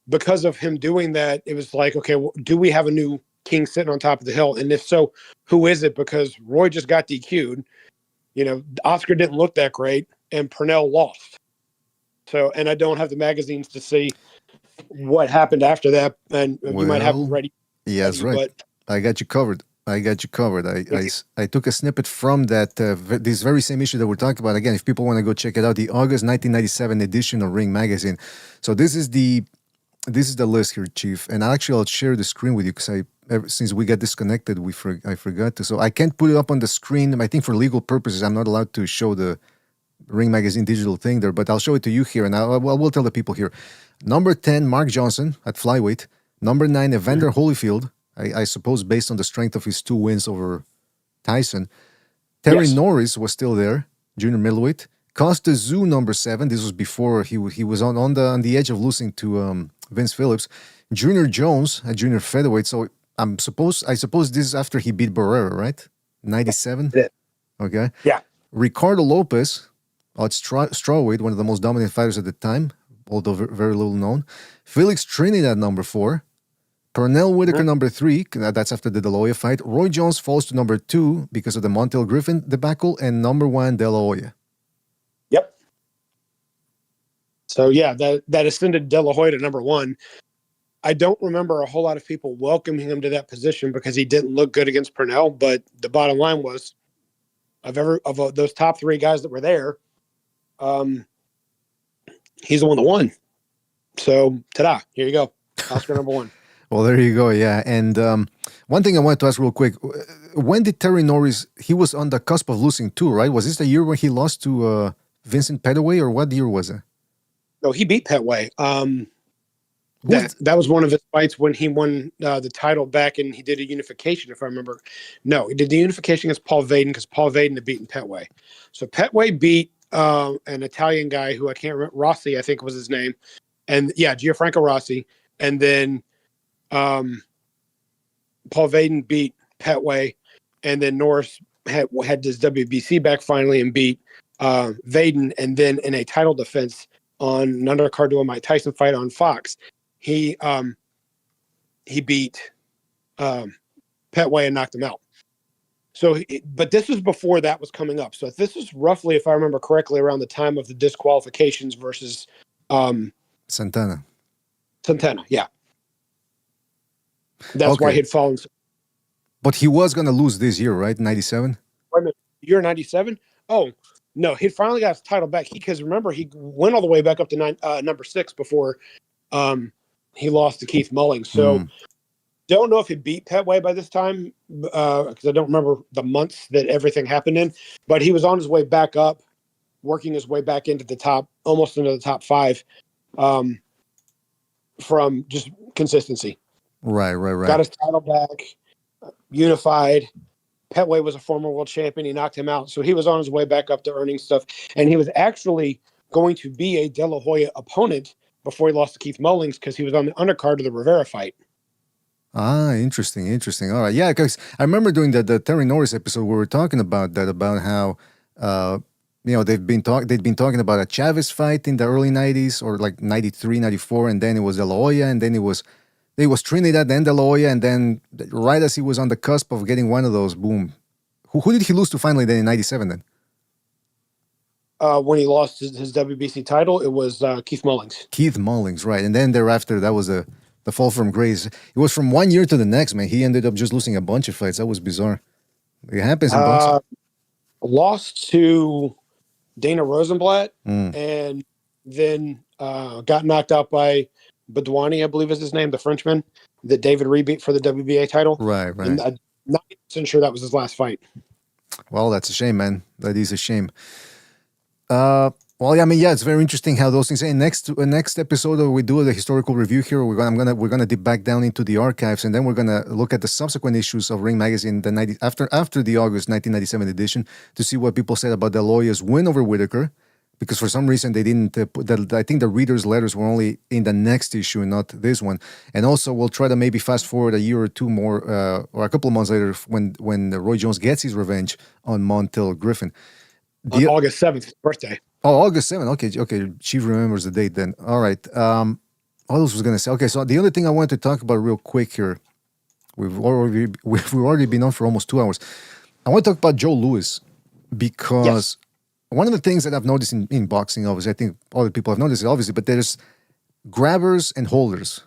because of him doing that, it was like, okay, well, do we have a new king sitting on top of the hill? And if so, who is it? Because Roy just got DQ'd. Oscar didn't look that great, and Pernell lost. So, and I don't have the magazines to see what happened after that, and you might have it ready. Yes, right. But I got you covered. I took a snippet from that this very same issue that we're talking about. Again, if people want to go check it out, the August 1997 edition of Ring Magazine. So this is the list here, Chief. And I'll share the screen with you because since we got disconnected, I forgot to. So I can't put it up on the screen. I think for legal purposes, I'm not allowed to show the Ring Magazine digital thing there, but I'll show it to you here, and I will tell the people here. Number 10, Mark Johnson at flyweight. Number 9, Evander Holyfield. I suppose based on the strength of his 2 wins over Tyson. Terry Norris was still there, junior middleweight. Costa Tszyu, number 7. This was before he was on the edge of losing to Vince Phillips. Junior Jones at junior featherweight. So I suppose this is after he beat Barrera, right? 97. Yeah. Okay. Yeah. Ricardo Lopez at strawweight, one of the most dominant fighters at the time, although very little known. Felix Trinidad, number 4. Pernell Whitaker, number 3. That's after the De La Hoya fight. Roy Jones falls to number 2 because of the Montel Griffin debacle, and number 1, De La Hoya. Yep. So yeah, that ascended De La Hoya to number 1. I don't remember a whole lot of people welcoming him to that position because he didn't look good against Pernell. But the bottom line was, of those top 3 guys that were there, he's the one that won. So ta-da! Here you go, Oscar number 1. Well, there you go. Yeah, and one thing I wanted to ask real quick: when did Terry Norris? He was on the cusp of losing too, right? Was this the year when he lost to Vincent Pettaway, or what year was it? No, he beat Pettaway. That was one of his fights when he won the title back, and he did a unification, if I remember. No, he did the unification against Paul Vaden because Paul Vaden had beaten Pettaway. So Pettaway beat an Italian guy who I can't remember, Rossi, I think was his name, and yeah, Gianfranco Rossi, and then Paul Vaden beat Pettaway, and then Norris had his WBC back finally and beat Vaden, and then in a title defense on an undercard to a Mike Tyson fight on Fox, he beat Pettaway and knocked him out. So, but this was before that was coming up. So this is roughly, if I remember correctly, around the time of the disqualifications versus Santana. Yeah. That's why he'd fallen. But he was going to lose this year, right? 97? Wait a minute. Year 97? Oh, no. He finally got his title back. Because remember, he went all the way back up to number 6 before he lost to Keith Mullings. So don't know if he beat Pettaway by this time because I don't remember the months that everything happened in. But he was on his way back up, working his way back into the top, almost into the top 5 from just consistency. Right. Got his title back, unified. Pettaway was a former world champion. He knocked him out. So he was on his way back up to earning stuff. And he was actually going to be a De La Hoya opponent before he lost to Keith Mullings because he was on the undercard of the Rivera fight. Ah, interesting. All right. Yeah, because I remember doing the Terry Norris episode where we were talking about that, about how, they'd been talking about a Chavez fight in the early 90s or like 93, 94, and then it was De La Hoya, and then it was Trinidad and De La Hoya, and then right as he was on the cusp of getting one of those, boom. Who did he lose to finally then in 97 then? When he lost his WBC title, it was Keith Mullings. Keith Mullings, right. And then thereafter, that was the fall from grace. It was from one year to the next, man. He ended up just losing a bunch of fights. That was bizarre. It happens in boxing. Lost to Dana Rosenblatt, and then got knocked out by Badouani, I believe is his name, the Frenchman, that David Reed beat for the WBA title. Right. And I'm not sure that was his last fight. Well, that's a shame, man. That is a shame. It's very interesting how those things. And next episode, we do the historical review here. We're gonna dip back down into the archives, and then we're gonna look at the subsequent issues of Ring Magazine, after the August 1997 edition, to see what people said about De La Hoya's win over Whitaker. Because for some reason they didn't I think the readers' letters were only in the next issue and not this one. And also we'll try to maybe fast forward a year or two more, or a couple of months later when Roy Jones gets his revenge on Montel Griffin. On August 7th, birthday. Oh, August 7th. Okay. Chief remembers the date then. All right. what else was going to say? Okay, so the other thing I wanted to talk about real quick here, we've already been on for almost 2 hours. I want to talk about Joe Louis because one of the things that I've noticed in boxing, obviously, I think other people have noticed it, obviously, but there's grabbers and holders.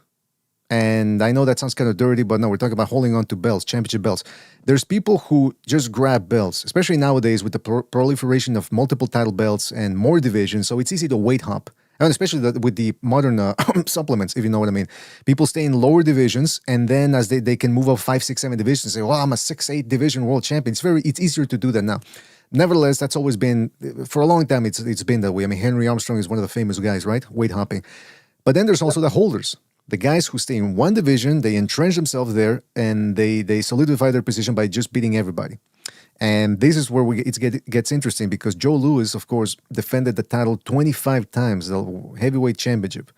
And I know that sounds kind of dirty, but no, we're talking about holding on to belts, championship belts. There's people who just grab belts, especially nowadays with the proliferation of multiple title belts and more divisions. So it's easy to weight hop. And especially with the modern supplements, if you know what I mean. People stay in lower divisions, and then as they can move up 5, 6, 7 divisions and say, well, I'm a 6, 8 division world champion. It's easier to do that now. Nevertheless, that's always been, for a long time, it's been that way. I mean, Henry Armstrong is one of the famous guys, right? Weight hopping. But then there's also the holders. The guys who stay in one division, they entrench themselves there, and they solidify their position by just beating everybody. And this is where it gets interesting because Joe Louis, of course, defended the title 25 times, the heavyweight championship.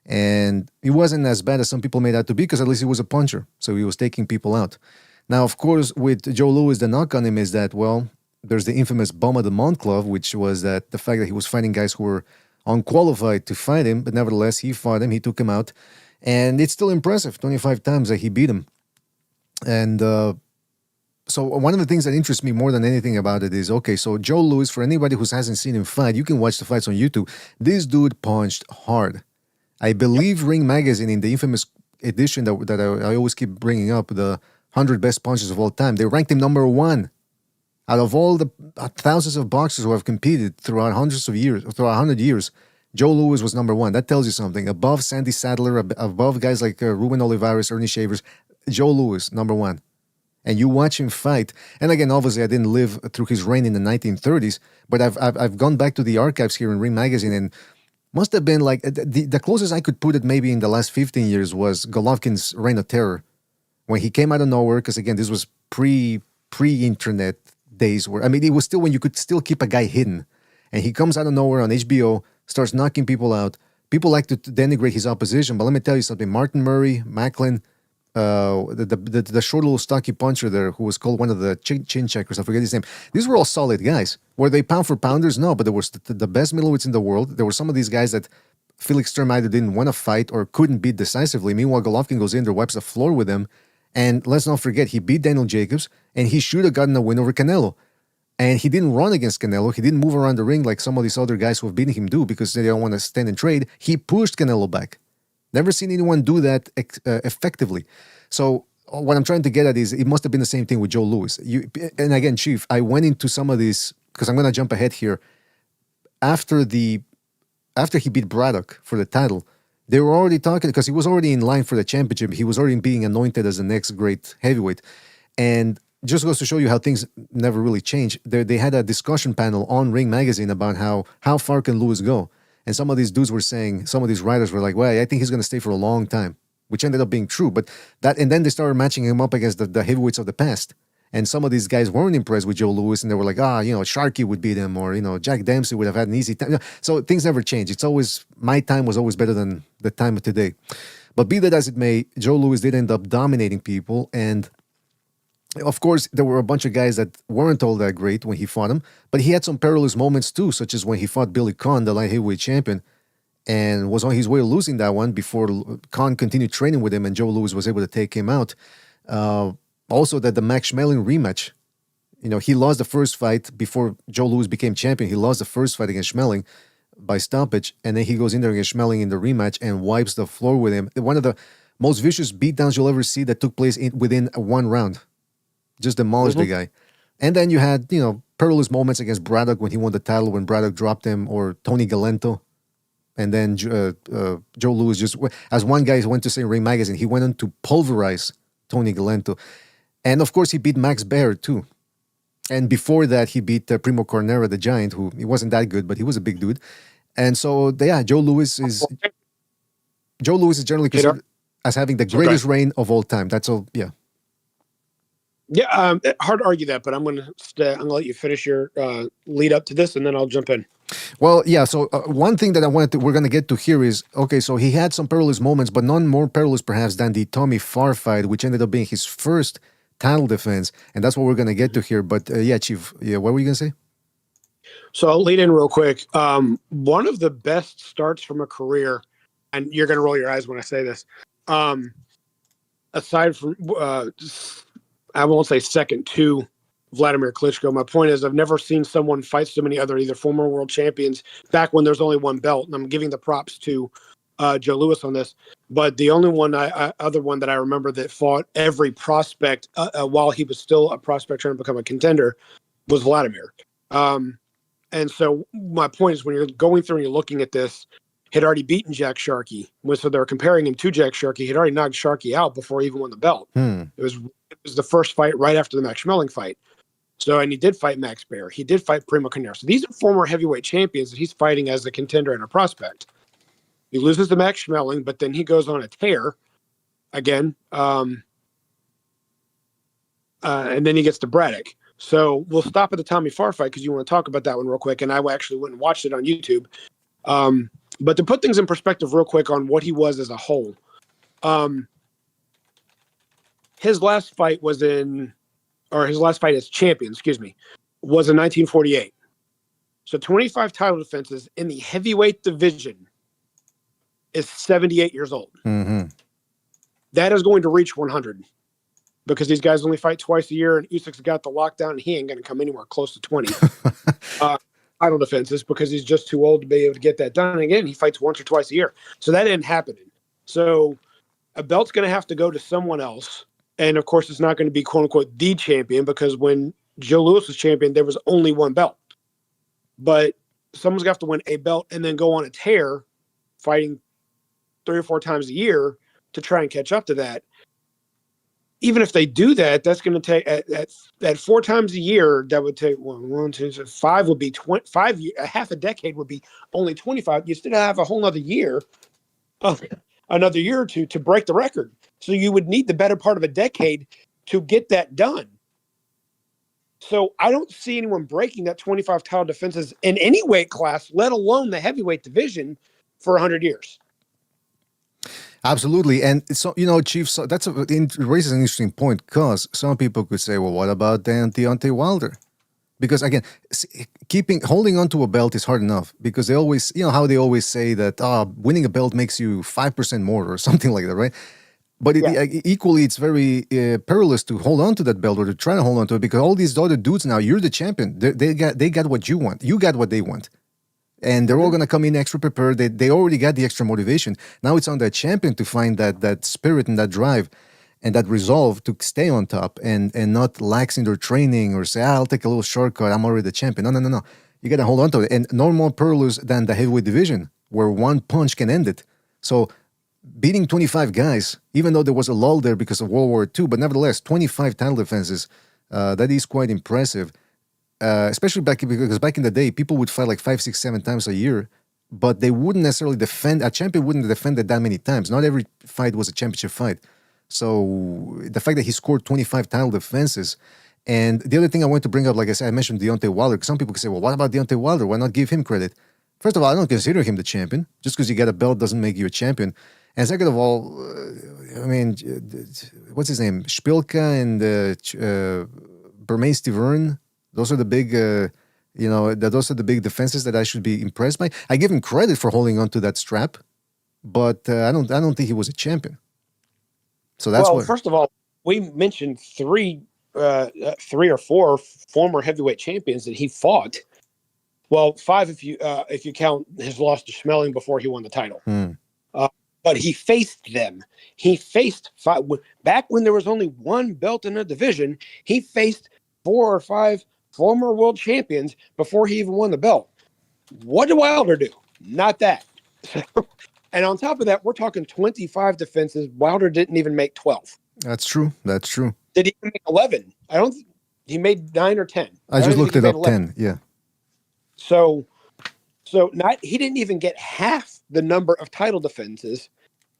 And he wasn't as bad as some people made out to be because at least he was a puncher. So he was taking people out. Now, of course, with Joe Louis, the knock on him is that, well, there's the infamous Bum of the Month Club, which was that the fact that he was fighting guys who were unqualified to fight him. But nevertheless, he fought him. He took him out. And it's still impressive, 25 times that he beat him. And so one of the things that interests me more than anything about it is, okay, so Joe Louis, for anybody who hasn't seen him fight, you can watch the fights on YouTube. This dude punched hard. I believe Ring Magazine, in the infamous edition that I always keep bringing up, the 100 best punches of all time, they ranked him number 1. Out of all the thousands of boxers who have competed throughout 100 years, Joe Louis was number 1. That tells you something. Above Sandy Sadler, above guys like Ruben Olivares, Ernie Shavers, Joe Louis, number 1. And you watch him fight. And again, obviously, I didn't live through his reign in the 1930s, but I've gone back to the archives here in Ring Magazine, and must have been like the closest I could put it maybe in the last 15 years was Golovkin's Reign of Terror, when he came out of nowhere. Because again, this was pre-internet days where, I mean, it was still when you could still keep a guy hidden, and he comes out of nowhere on HBO, starts knocking people out. People like to denigrate his opposition, but let me tell you something. Martin Murray, Macklin, the short little stocky puncher there who was called one of the chin checkers, I forget his name. These were all solid guys. Were they pound for pounders? No, but there was the best middleweights in the world. There were some of these guys that Felix Sturm either didn't want to fight or couldn't beat decisively. Meanwhile, Golovkin goes in there, wipes the floor with him, and let's not forget, he beat Daniel Jacobs, and he should have gotten a win over Canelo. And he didn't run against Canelo. He didn't move around the ring like some of these other guys who have beaten him do because they don't want to stand and trade. He pushed Canelo back. Never seen anyone do that effectively. So what I'm trying to get at is it must have been the same thing with Joe Louis. And again, Chief, I went into some of these because I'm going to jump ahead here. After he beat Braddock for the title, they were already talking because he was already in line for the championship. He was already being anointed as the next great heavyweight. And just goes to show you how things never really change. They had a discussion panel on Ring Magazine about how far can Louis go. And some of these dudes were saying, some of these writers were like, well, I think he's going to stay for a long time, which ended up being true. And then they started matching him up against the heavyweights of the past. And some of these guys weren't impressed with Joe Louis, and they were like, Sharkey would beat him, or, Jack Dempsey would have had an easy time. So things never change. It's always, my time was always better than the time of today. But be that as it may, Joe Louis did end up dominating people. And of course, there were a bunch of guys that weren't all that great when he fought him, but he had some perilous moments too, such as when he fought Billy Conn, the light heavyweight champion, and was on his way to losing that one before Conn continued training with him and Joe Louis was able to take him out. Also, that the Max Schmeling rematch, he lost the first fight before Joe Louis became champion. He lost the first fight against Schmeling by stoppage, and then he goes in there against Schmeling in the rematch and wipes the floor with him. One of the most vicious beatdowns you'll ever see that took place within one round. Just demolished the guy. And then you had, perilous moments against Braddock when he won the title, when Braddock dropped him, or Tony Galento. And then Joe Louis just, as one guy went to say in Ring Magazine, he went on to pulverize Tony Galento. And of course, he beat Max Baer too. And before that, he beat Primo Carnera, the Giant, who he wasn't that good, but he was a big dude. And so, Joe Louis is generally considered as having the greatest reign of all time. That's all, yeah. Yeah, hard to argue that, but I'm going to let you finish your lead up to this, and then I'll jump in. Well, yeah, so one thing that we're going to get to here is, okay, so he had some perilous moments, but none more perilous perhaps than the Tommy Farr fight, which ended up being his first title defense, and that's what we're going to get to here. But Chief, what were you going to say? So I'll lead in real quick. One of the best starts from a career and you're going to roll your eyes when I say this. Aside from, I won't say second to Vladimir Klitschko, my point is I've never seen someone fight so many other either former world champions back when there's only one belt. And I'm giving the props to Joe Louis on this. But the only other one that I remember that fought every prospect while he was still a prospect trying to become a contender was Vladimir. And so my point is when you're going through and you're looking at this, had already beaten Jack Sharkey. So they're comparing him to Jack Sharkey. He'd already knocked Sharkey out before he even won the belt. It was the first fight right after the Max Schmeling fight. So, and he did fight Max Baer. He did fight Primo Carnera. So these are former heavyweight champions that he's fighting as a contender and a prospect. He loses to Max Schmeling, but then he goes on a tear again. And then he gets to Braddock. So we'll stop at the Tommy Farr fight because you want to talk about that one real quick. And I actually went and watched it on YouTube. But to put things in perspective real quick on what he was as a whole, his last fight as champion, was in 1948. So 25 title defenses in the heavyweight division is 78 years old. Mm-hmm. That is going to reach 100 because these guys only fight twice a year and Usyk's got the lockdown and he ain't going to come anywhere close to 20. Title defenses because he's just too old to be able to get that done. And again, he fights once or twice a year. So that ain't happening. So a belt's going to have to go to someone else. And of course, it's not going to be quote unquote the champion because when Joe Louis was champion, there was only one belt. But someone's going to have to win a belt and then go on a tear fighting 3 or 4 times a year to try and catch up to that. Even if they do that, that's going to take at 4 times a year. That would take 1, 2, 3, 5 would be 5 years. A half a decade would be only 25. You still have a whole nother year, another year or two to break the record. So you would need the better part of a decade to get that done. So I don't see anyone breaking that 25 title defenses in any weight class, let alone the heavyweight division, for 100 years. Absolutely. And so, Chief, so it raises an interesting point because some people could say, well, what about then Deontay Wilder? Because again, holding on to a belt is hard enough because they always, how they always say that winning a belt makes you 5% more or something like that, right? But equally, it's very perilous to hold on to that belt or to try to hold on to it because all these other dudes now, you're the champion. They got what you want. You got what they want. And they're all going to come in extra prepared. They already got the extra motivation. Now it's on the champion to find that spirit and that drive and that resolve to stay on top and not lax in their training or say, I'll take a little shortcut. I'm already the champion. No. You got to hold on to it. And no more perilous than the heavyweight division where one punch can end it. So beating 25 guys, even though there was a lull there because of World War II, but nevertheless, 25 title defenses, that is quite impressive. Especially because back in the day, people would fight like 5, 6, 7 times a year, but they wouldn't necessarily defend. A champion wouldn't defend it that many times. Not every fight was a championship fight. So the fact that he scored 25 title defenses, and the other thing I want to bring up, like I said, I mentioned Deontay Wilder. Some people could say, well, what about Deontay Wilder? Why not give him credit? First of all, I don't consider him the champion. Just because you get a belt doesn't make you a champion. And second of all, what's his name? Spilka and Bermane-Stiverne. Those are the big, those are the big defenses that I should be impressed by. I give him credit for holding on to that strap, but I don't think he was a champion. So that's first of all, we mentioned 3 or 4 former heavyweight champions that he fought. Well, 5 if you count his loss to Schmeling before he won the title. But he faced them. He faced 5 back when there was only one belt in a division. He faced 4 or 5 former world champions before he even won the belt. What did Wilder do? Not that. And on top of that, we're talking 25 defenses. Wilder didn't even make 12. That's true. Did he make 11? He made 9 or 10. I just looked it up. 10. Yeah. So he didn't even get half the number of title defenses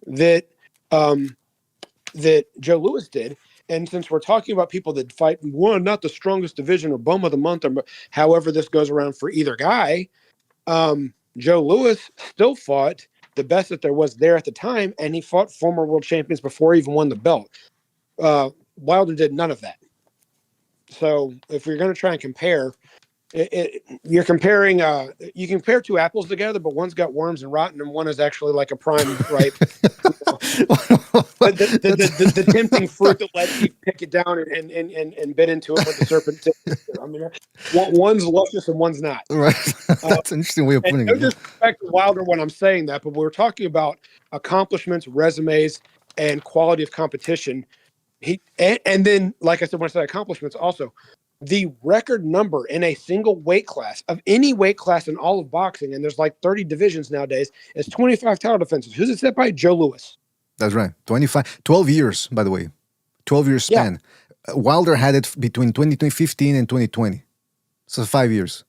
that Joe Louis did. And since we're talking about people that fight not the strongest division or bum of the month, or however this goes around for either guy, Joe Louis still fought the best that there was there at the time, and he fought former world champions before he even won the belt. Wilder did none of that. So if we're going to try and compare, you're comparing. You compare two apples together, but one's got worms and rotten, and one is actually like a prime ripe. The tempting fruit that lets you pick it down and bit into it with the serpent. I mean, one's luscious and one's not. Right. That's an interesting way of putting No it. disrespect to Wilder when I'm saying that, but we're talking about accomplishments, resumes, and quality of competition. And then, like I said, when I said accomplishments, also the record number in a single weight class of any weight class in all of boxing, and there's like 30 divisions nowadays, is 25 title defenses. Who's it set by? Joe Louis. That's right. 12 years, by the way. 12 years span. Yeah. Wilder had it between 2015 and 2020. So 5 years.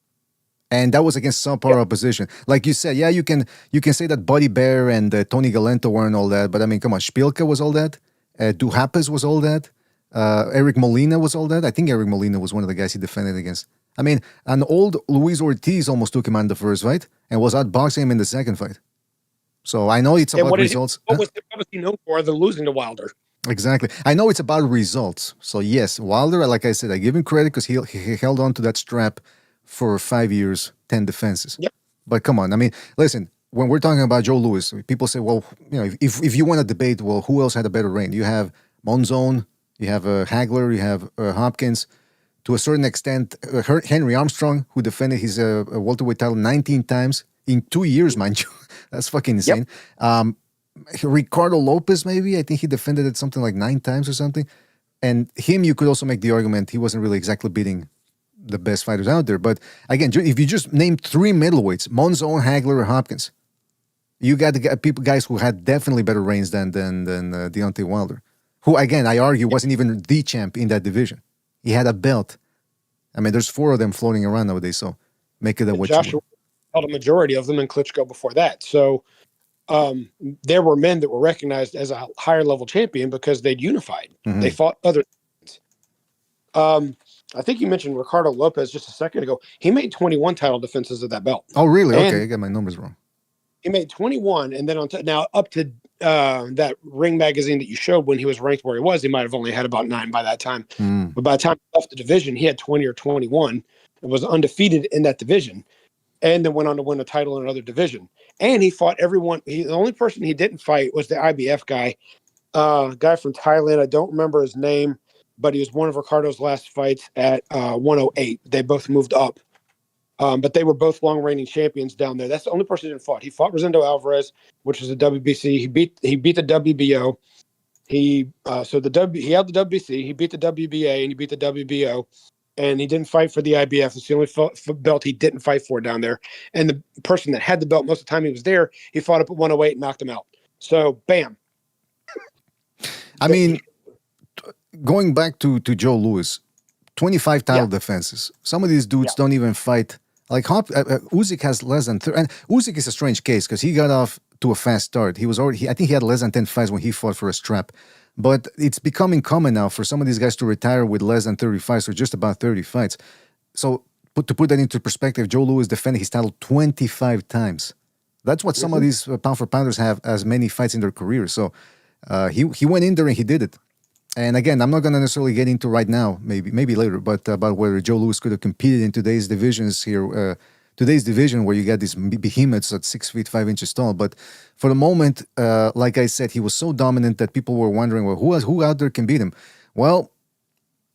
And that was against subpar opposition. Like you said, yeah, you can say that Buddy Bear and Tony Galento weren't all that, but I mean, come on, Spielka was all that. Duhapes was all that. Eric Molina was all that. I think Eric Molina was one of the guys he defended against. I mean, an old Luis Ortiz almost took him on the first fight and was outboxing him in the second fight. So I know it's about results. What was he known for? The losing to Wilder. Exactly. I know it's about results. So yes, Wilder, like I said, I give him credit because he held on to that strap for 5 years, 10 defenses. Yep. But come on, I mean, listen, when we're talking about Joe Louis, people say, well, you know, if you want to debate, well, who else had a better reign? You have Monzon, you have Hagler, you have Hopkins. To a certain extent, Henry Armstrong, who defended his welterweight title 19 times in 2 years, mind you. That's fucking insane. Yep. Ricardo Lopez, maybe. I think he defended it something like 9 times or something. And him, you could also make the argument he wasn't really exactly beating the best fighters out there. But again, if you just name 3 middleweights, Monzon, Hagler, or Hopkins, you got guys who had definitely better reigns than Deontay Wilder, who, again, I argue wasn't even the champ in that division. He had a belt. I mean, there's 4 of them floating around nowadays, so make it a what Joshua held a majority of them, and Klitschko before that. So there were men that were recognized as a higher level champion because they'd unified. Mm-hmm. They fought other things. I think you mentioned Ricardo Lopez just a second ago. He made 21 title defenses of that belt. Oh, really? Okay, I got my numbers wrong. He made 21, and then now up to that Ring magazine that you showed when he was ranked where he was, he might have only had about 9 by that time. But by the time he left the division, he had 20 or 21 and was undefeated in that division, and then went on to win a title in another division. And he fought everyone. The only person he didn't fight was the IBF guy from Thailand. I don't remember his name, but he was one of Ricardo's last fights at 108. They both moved up. But they were both long-reigning champions down there. That's the only person he didn't fight. He fought Rosendo Alvarez, which was a WBC. He beat the WBO. He held the WBC. He beat the WBA and he beat the WBO. And he didn't fight for the IBF. It's the only belt he didn't fight for down there. And the person that had the belt most of the time he was there, he fought up at 108 and knocked him out. So, bam. I mean, going back to Joe Louis, 25 title defenses. Some of these dudes don't even fight. Like Usyk has less than 30. And Usyk is a strange case because he got off to a fast start. He was already, I think he had less than 10 fights when he fought for a strap. But it's becoming common now for some of these guys to retire with less than 30 fights or just about 30 fights. So to put that into perspective, Joe Louis defended his title 25 times. That's what some of these pound for pounders have as many fights in their career. So he went in there and he did it. And again, I'm not going to necessarily get into right now, maybe later, but about whether Joe Louis could have competed in today's divisions here, today's division where you got these behemoths at 6 feet 5 inches tall. But for the moment, like I said, he was so dominant that people were wondering, well, who out there can beat him? Well,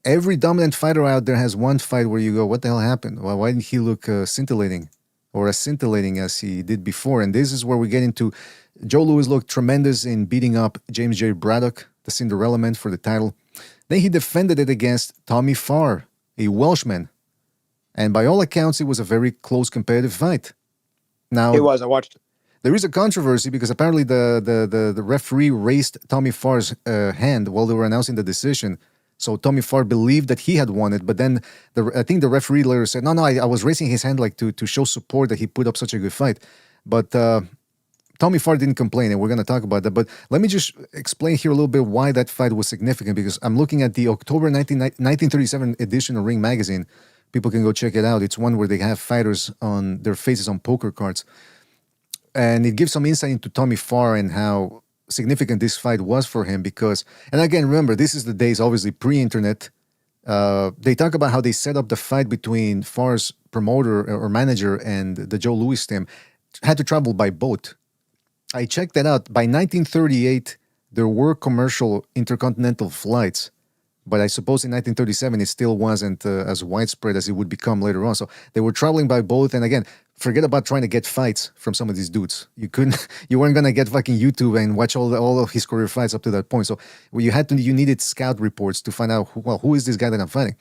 every dominant fighter out there has one fight where you go, what the hell happened? Well, why didn't he look scintillating or as scintillating as he did before? And this is where we get into Joe Louis looked tremendous in beating up James J. Braddock, the Cinderella man, for the title. Then he defended it against Tommy Farr, a Welshman. And by all accounts, it was a very close competitive fight. Now, it was. I watched it. There is a controversy because apparently the referee raised Tommy Farr's hand while they were announcing the decision. So Tommy Farr believed that he had won it, but then I think the referee later said, no, I was raising his hand like to show support that he put up such a good fight. But Tommy Farr didn't complain, and we're going to talk about that. But let me just explain here a little bit why that fight was significant, because I'm looking at the October 1937 edition of Ring magazine. People can go check it out. It's one where they have fighters on their faces on poker cards. And it gives some insight into Tommy Farr and how significant this fight was for him because, and again, remember, this is the days, obviously, pre-internet. They talk about how they set up the fight between Farr's promoter or manager and the Joe Louis team. Had to travel by boat. I checked that out. By 1938, there were commercial intercontinental flights, but I suppose in 1937 it still wasn't as widespread as it would become later on. So they were traveling by boat, and again, forget about trying to get fights from some of these dudes. You weren't gonna get fucking YouTube and watch all of his career fights up to that point. So you needed scout reports to find out who is this guy that I'm fighting.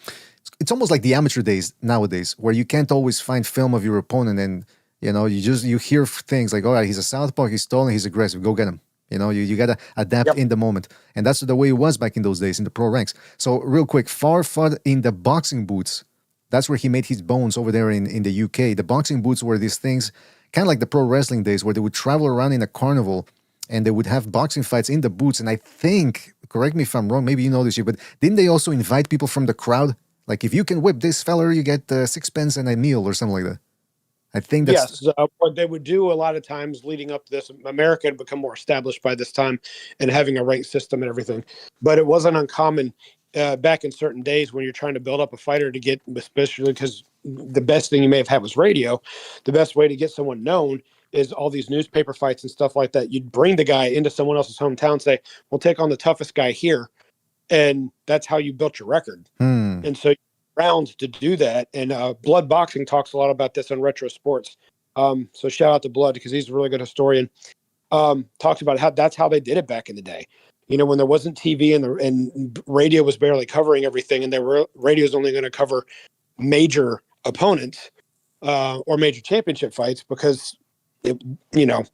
It's almost like the amateur days nowadays, where you can't always find film of your opponent, and you hear things like, all right, he's a southpaw, he's tall, and he's aggressive. Go get him. You gotta adapt in the moment, and that's the way it was back in those days in the pro ranks. So real quick, Farr fought in the boxing boots. That's where he made his bones over there in the UK. The boxing boots were these things, kind of like the pro wrestling days, where they would travel around in a carnival and they would have boxing fights in the boots. And I think, correct me if I'm wrong, maybe you know this shit, but didn't they also invite people from the crowd? Like, if you can whip this feller, you get 6 pence and a meal or something like that. I think that's... Yes, what they would do a lot of times leading up to this, America had become more established by this time and having a rank system and everything. But it wasn't uncommon back in certain days when you're trying to build up a fighter to get, especially because the best thing you may have had was radio, the best way to get someone known is all these newspaper fights and stuff like that. You'd bring the guy into someone else's hometown and say, we'll take on the toughest guy here. And that's how you built your record. And so rounds to do that, and Blood Boxing talks a lot about this on Retro Sports. So shout out to Blood because he's a really good historian. Talks about how that's how they did it back in the day. When there wasn't TV and radio was barely covering everything, and radio is only going to cover major opponents or major championship fights because the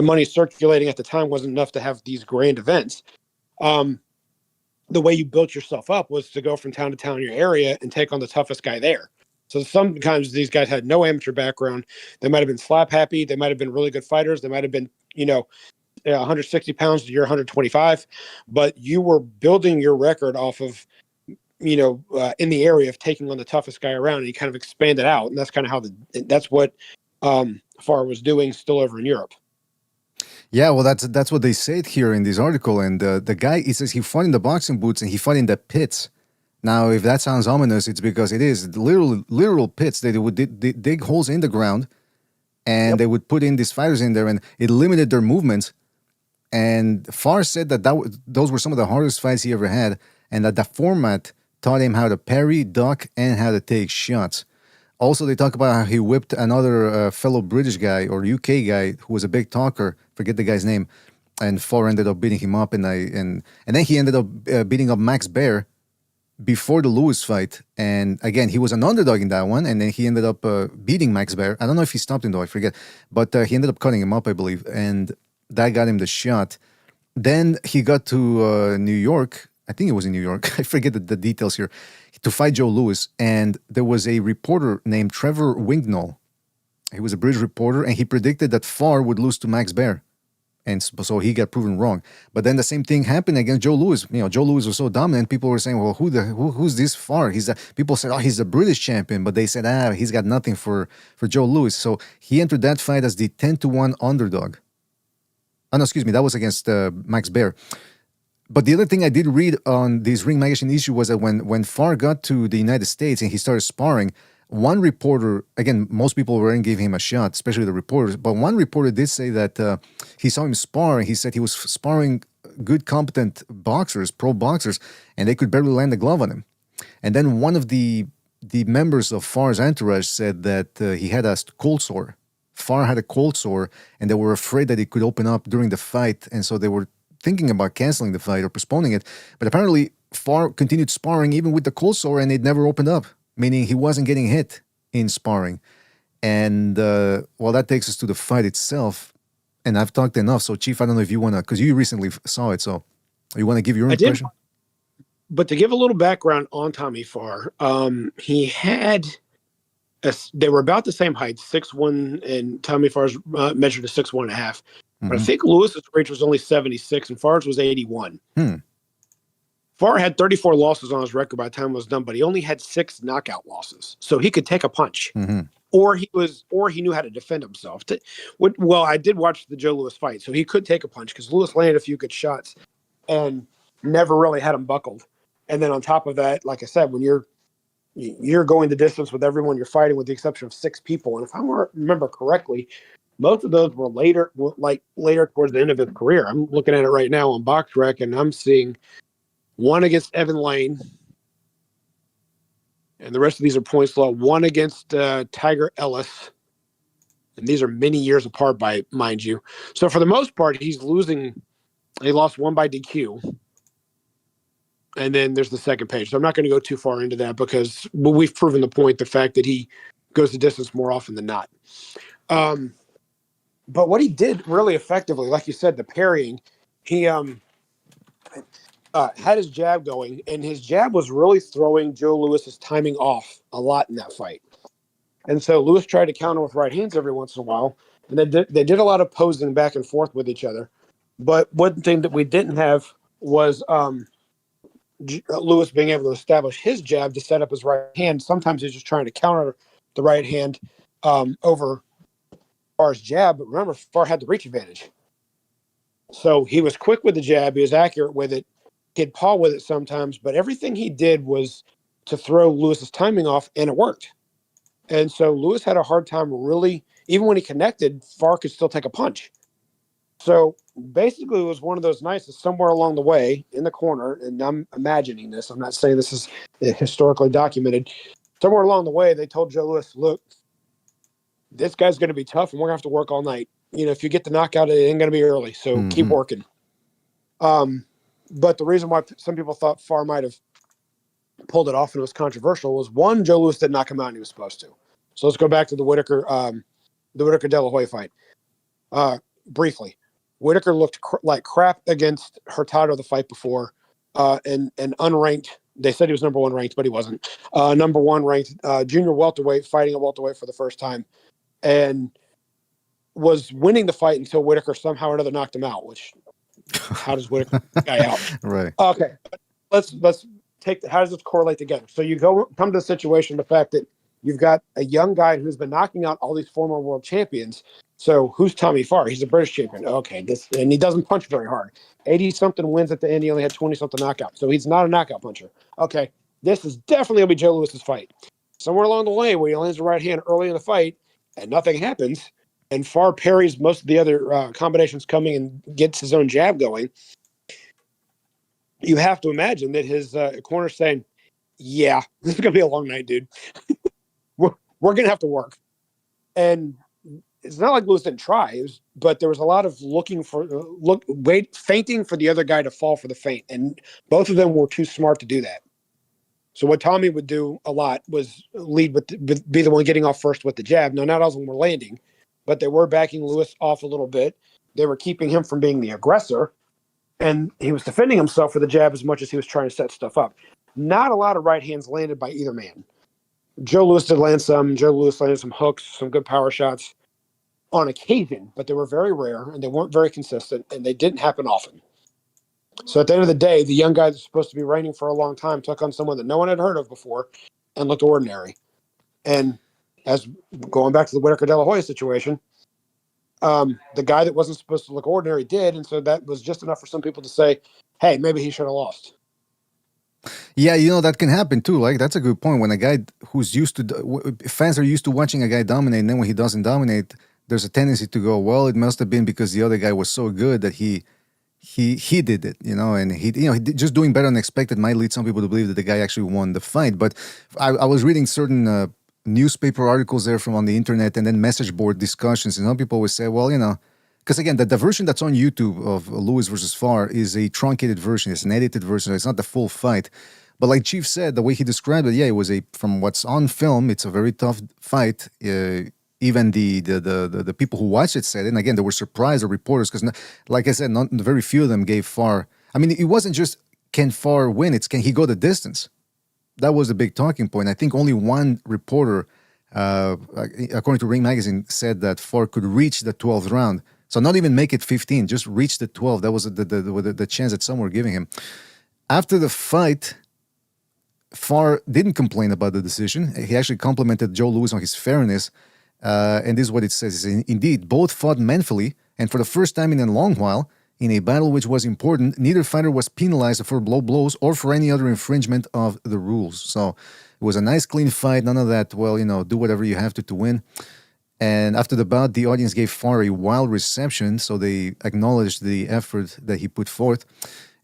money circulating at the time wasn't enough to have these grand events. The way you built yourself up was to go from town to town in your area and take on the toughest guy there. So sometimes these guys had no amateur background. They might have been slap happy. They might have been really good fighters. They might have been, 160 pounds to you're 125, but you were building your record off of, in the area of taking on the toughest guy around, and you kind of expanded out. And that's kind of that's what Farr was doing still over in Europe. Yeah, well, that's what they said here in this article. And the guy, he says he fought in the boxing boots and he fought in the pits. Now, if that sounds ominous, it's because it is literal pits. They would dig holes in the ground, and they would put in these fighters in there, and it limited their movements. And Farr said that those were some of the hardest fights he ever had, and that the format taught him how to parry, duck, and how to take shots. Also, they talk about how he whipped another fellow British guy or UK guy who was a big talker. Forget the guy's name. And Farr ended up beating him up, and then he ended up beating up Max Baer before the Lewis fight. And again, he was an underdog in that one, and then he ended up beating Max Baer. I don't know if he stopped him though, I forget. But he ended up cutting him up, I believe, and that got him the shot. Then he got to New York. I think it was in New York. I forget the details here. To fight Joe Louis, and there was a reporter named Trevor Wignall. He was a British reporter, and he predicted that Farr would lose to Max Baer, and so he got proven wrong. But then the same thing happened against Joe Louis. Joe Louis was so dominant. People were saying, "Well, who's this Farr?" People said, "Oh, he's a British champion," but they said, he's got nothing for Joe Louis. So he entered that fight as the 10-1 underdog. Oh no, excuse me, that was against Max Baer. But the other thing I did read on this Ring Magazine issue was that when Farr got to the United States and he started sparring, one reporter, again, most people weren't giving him a shot, especially the reporters, but one reporter did say that he saw him spar, and he said he was sparring good, competent boxers, pro boxers, and they could barely land a glove on him. And then one of the members of Farr's entourage said that he had a cold sore. Farr had a cold sore, and they were afraid that it could open up during the fight, and so they were thinking about canceling the fight or postponing it. But apparently Farr continued sparring even with the cold sore, and it never opened up, meaning he wasn't getting hit in sparring. And that takes us to the fight itself. And I've talked enough, so Chief, I don't know if you want to, because you recently saw it, so you want to give your impression? But to give a little background on Tommy Farr, he had they were about the same height, 6'1", and Tommy Farr's measured to 6'1.5". But I think Lewis's reach was only 76 and Farr's was 81. Farr had 34 losses on his record by the time it was done, but he only had 6 knockout losses. So he could take a punch. Or he knew how to defend himself. Well, I did watch the Joe Louis fight, so he could take a punch because Louis landed a few good shots and never really had him buckled. And then on top of that, like I said, when you're going the distance with everyone you're fighting, with the exception of 6 people, and if I remember correctly, most of those were later towards the end of his career. I'm looking at it right now on BoxRec, and I'm seeing one against Evan Lane, and the rest of these are points low. One against Tiger Ellis, and these are many years apart, mind you. So for the most part, he's losing. He lost one by DQ, and then there's the second page. So I'm not going to go too far into that because we've proven the fact that he goes the distance more often than not. But what he did really effectively, like you said, the parrying, he had his jab going, and his jab was really throwing Joe Louis's timing off a lot in that fight. And so Louis tried to counter with right hands every once in a while, and they did a lot of posing back and forth with each other. But one thing that we didn't have was Louis being able to establish his jab to set up his right hand. Sometimes he's just trying to counter the right hand over Farr's jab, but remember, Farr had the reach advantage. So he was quick with the jab, he was accurate with it, he'd paw with it sometimes, but everything he did was to throw Louis's timing off, and it worked. And so Louis had a hard time really, even when he connected, Farr could still take a punch. So basically it was one of those nights that somewhere along the way in the corner, and I'm imagining this, I'm not saying this is historically documented, somewhere along the way they told Joe Louis, look, this guy's going to be tough, and we're going to have to work all night. If you get the knockout, it ain't going to be early, so keep working. But the reason why some people thought Farr might have pulled it off and it was controversial was, one, Joe Louis didn't knock him out and he was supposed to. So let's go back to the Whitaker De La Hoya fight. Briefly, Whitaker looked like crap against Hurtado the fight before, and unranked. They said he was number 1 ranked, but he wasn't. Number 1 ranked junior welterweight, fighting a welterweight for the first time, and was winning the fight until Whitaker somehow or another knocked him out. Which, how does Whitaker knock the guy out? Right. Okay, let's take. How does this correlate together? So you come to the situation, the fact that you've got a young guy who's been knocking out all these former world champions. So who's Tommy Farr? He's a British champion. Okay, and he doesn't punch very hard. 80-something wins at the end. He only had 20-something knockouts. So he's not a knockout puncher. Okay, this is definitely going to be Joe Louis's fight. Somewhere along the way where he lands the right hand early in the fight and nothing happens, and Farr parries most of the other combinations coming and gets his own jab going, you have to imagine that his corner's saying, yeah, this is going to be a long night, dude. we're going to have to work. And it's not like Louis didn't try, but there was a lot of feinting for the other guy to fall for the feint, and both of them were too smart to do that. So what Tommy would do a lot was be the one getting off first with the jab. Now, not all of them were landing, but they were backing Louis off a little bit. They were keeping him from being the aggressor, and he was defending himself with the jab as much as he was trying to set stuff up. Not a lot of right hands landed by either man. Joe Louis did land some. Joe Louis landed some hooks, some good power shots on occasion, but they were very rare and they weren't very consistent, and they didn't happen often. So at the end of the day, the young guy that's supposed to be reigning for a long time took on someone that no one had heard of before and looked ordinary. And as going back to the Whitaker De La Hoya situation, the guy that wasn't supposed to look ordinary did, and so that was just enough for some people to say, hey, maybe he should have lost. Yeah, that can happen too. Like, that's a good point. When a guy who's fans are used to watching a guy dominate, and then when he doesn't dominate, there's a tendency to go, well, it must have been because the other guy was so good that he did it, and he just doing better than expected might lead some people to believe that the guy actually won the fight. But I was reading certain newspaper articles there from on the internet, and then message board discussions, and some people always say, well, because again, the version that's on YouTube of Louis versus Farr is a truncated version. It's an edited version. It's not the full fight. But like Chief said, the way he described it, yeah, it was from what's on film, it's a very tough fight. Even the people who watched it said it. And again, they were surprised, the reporters, because like I said, very few of them gave Farr. I mean, it wasn't just can Farr win, it's can he go the distance? That was a big talking point. I think only one reporter, according to Ring Magazine, said that Farr could reach the 12th round. So not even make it 15, just reach the 12. That was the chance that some were giving him. After the fight, Farr didn't complain about the decision. He actually complimented Joe Louis on his fairness. And this is what it says. Indeed, both fought manfully, and for the first time in a long while, In a battle which was important, neither fighter was penalized for blows or for any other infringement of the rules. So it was a nice, clean fight. None of that, well, do whatever you have to win. And after the bout, the audience gave Farr a wild reception, so they acknowledged the effort that he put forth.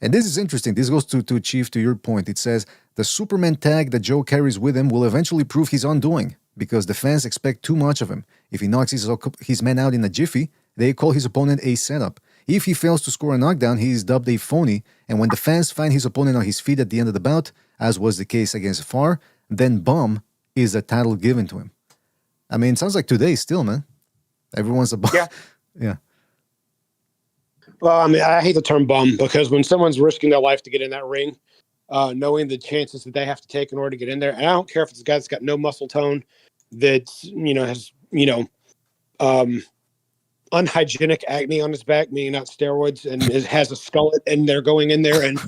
And this is interesting. This goes to Chief, to your point. It says, the Superman tag that Joe carries with him will eventually prove his undoing because the fans expect too much of him. If he knocks his men out in a jiffy, they call his opponent a setup. If he fails to score a knockdown, he is dubbed a phony. And when the fans find his opponent on his feet at the end of the bout, as was the case against Farr, then bum is the title given to him. I mean, it sounds like today still, man. Everyone's a bum. Yeah. Yeah. Well, I mean, I hate the term bum because when someone's risking their life to get in that ring, knowing the chances that they have to take in order to get in there, and I don't care if it's a guy that's got no muscle tone, that's, has, unhygienic acne on his back, meaning not steroids, and has a skullet, and they're going in there and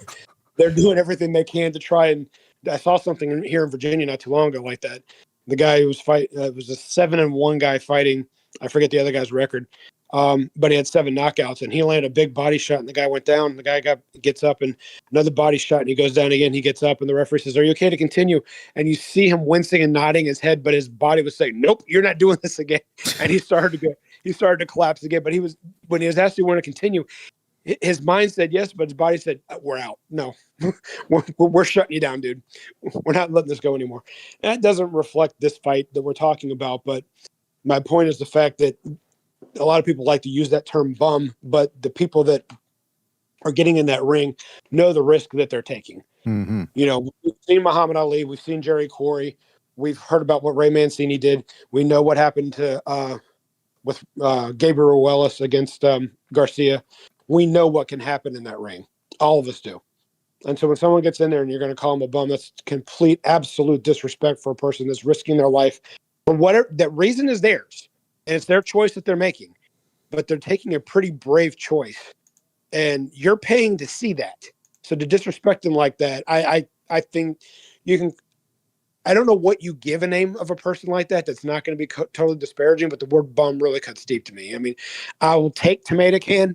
they're doing everything they can to try. And I saw something here in Virginia not too long ago like that. The guy who was it was a 7-1 guy fighting. I forget the other guy's record. But he had 7 knockouts, and he landed a big body shot, and the guy went down. The guy gets up, and another body shot, and he goes down again. He gets up, and the referee says, "Are you okay to continue?" And you see him wincing and nodding his head, but his body was saying, "Nope, you're not doing this again." And he started to collapse again. But when he was asked if he wanted to continue, his mind said yes, but his body said, "We're out. No, we're shutting you down, dude. We're not letting this go anymore." And that doesn't reflect this fight that we're talking about, but my point is the fact that a lot of people like to use that term bum, but the people that are getting in that ring know the risk that they're taking. Mm-hmm. We've seen Muhammad Ali, we've seen Jerry Corey, we've heard about what Ray Mancini did. We know what happened with Gabriel Ruelas against Garcia. We know what can happen in that ring. All of us do. And so when someone gets in there and you're going to call them a bum, that's complete, absolute disrespect for a person that's risking their life for whatever that reason is theirs. And it's their choice that they're making, but they're taking a pretty brave choice, and you're paying to see that. So to disrespect them like that, I think you can. I don't know what you give a name of a person like that that's not going to be totally disparaging, but the word bum really cuts deep to me. I mean, I will take tomato can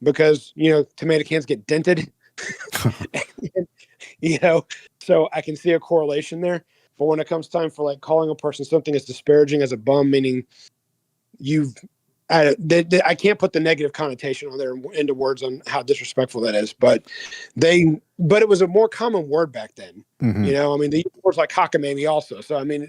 because tomato cans get dented, so I can see a correlation there. But when it comes time for calling a person something as disparaging as a bum, meaning I can't put the negative connotation on there into words on how disrespectful that is, but it was a more common word back then. Mm-hmm. I mean, they used words like cockamamie also. So, I mean,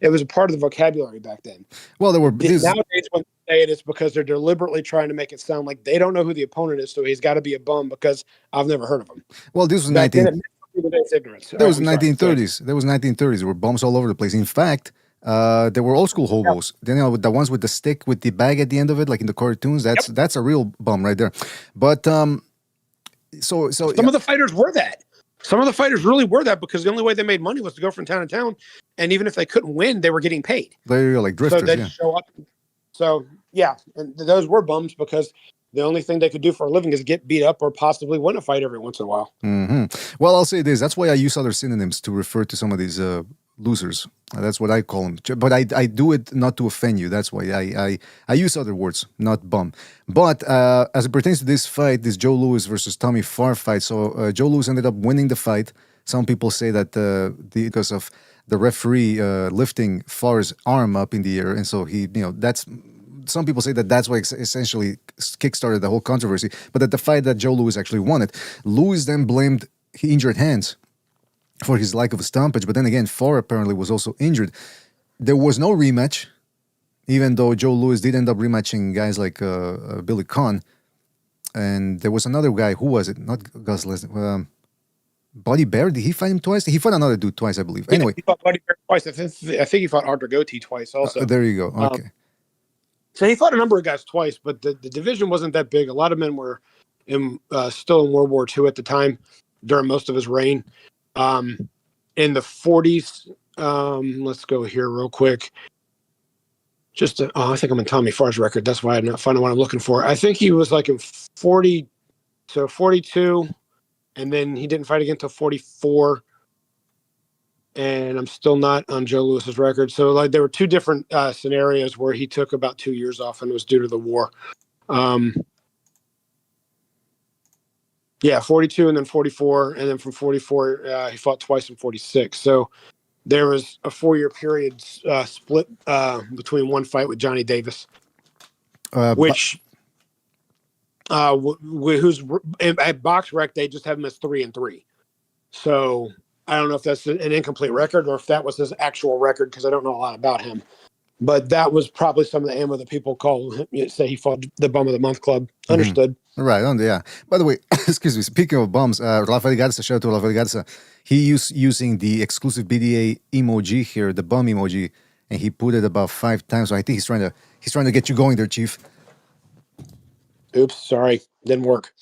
it was a part of the vocabulary back then. Well, nowadays when they say it, it's because they're deliberately trying to make it sound like they don't know who the opponent is. So he's got to be a bum because I've never heard of him. Well, this was ignorance. There was 1930s. There was 1930s. There were bums all over the place. In fact, there were old school hobos. Yeah. The ones with the stick with the bag at the end of it, like in the cartoons. That's a real bum right there. But so some of the fighters were that. Some of the fighters really were that because the only way they made money was to go from town to town, and even if they couldn't win, they were getting paid. There you go, like drifters. So they'd show up. So yeah, and those were bums because the only thing they could do for a living is get beat up or possibly win a fight every once in a while. Mm-hmm. Well, I'll say this. That's why I use other synonyms to refer to some of these losers. That's what I call them. But I do it not to offend you. That's why I use other words, not bum. But as it pertains to this fight, this Joe Louis versus Tommy Farr fight, so Joe Louis ended up winning the fight. Some people say that because of the referee lifting Farr's arm up in the air, and so he, that's... Some people say that that's what essentially kickstarted the whole controversy, but that the fight that Joe Louis actually won it. Louis then blamed his injured hands for his lack of a stompage, but then again, Farr apparently was also injured. There was no rematch, even though Joe Louis did end up rematching guys like Billy Conn, and there was another guy. Who was it? Not Gus Lesnar. Buddy Bear, did he fight him twice? He fought another dude twice, I believe. Anyway. He fought Buddy Bear twice. I think he fought Arthur Gotti twice also. There you go. Okay. So he fought a number of guys twice, but the division wasn't that big. A lot of men were still in World War II at the time during most of his reign. In the 40s, let's go here real quick. I think I'm in Tommy Farr's record. That's why I'm not finding what I'm looking for. I think he was like in 42, and then he didn't fight again until 44. And I'm still not on Joe Louis's record. So there were two different scenarios where he took about 2 years off, and it was due to the war. Yeah, 42 and then 44, and then from 44 he fought twice in 46. So there was a 4-year period split between one fight with Johnny Davis, which who's at BoxRec they just have him as 3-3. So I don't know if that's an incomplete record or if that was his actual record because I don't know a lot about him. But that was probably some of the ammo that people say he fought the Bum of the Month Club. Understood. Right on, yeah. By the way, excuse me. Speaking of bums, Rafael Garza, shout out to Rafael Garza. He using the exclusive BDA emoji here, the bum emoji, and he put it about 5 times. So I think he's trying to get you going there, Chief. Oops, sorry, didn't work.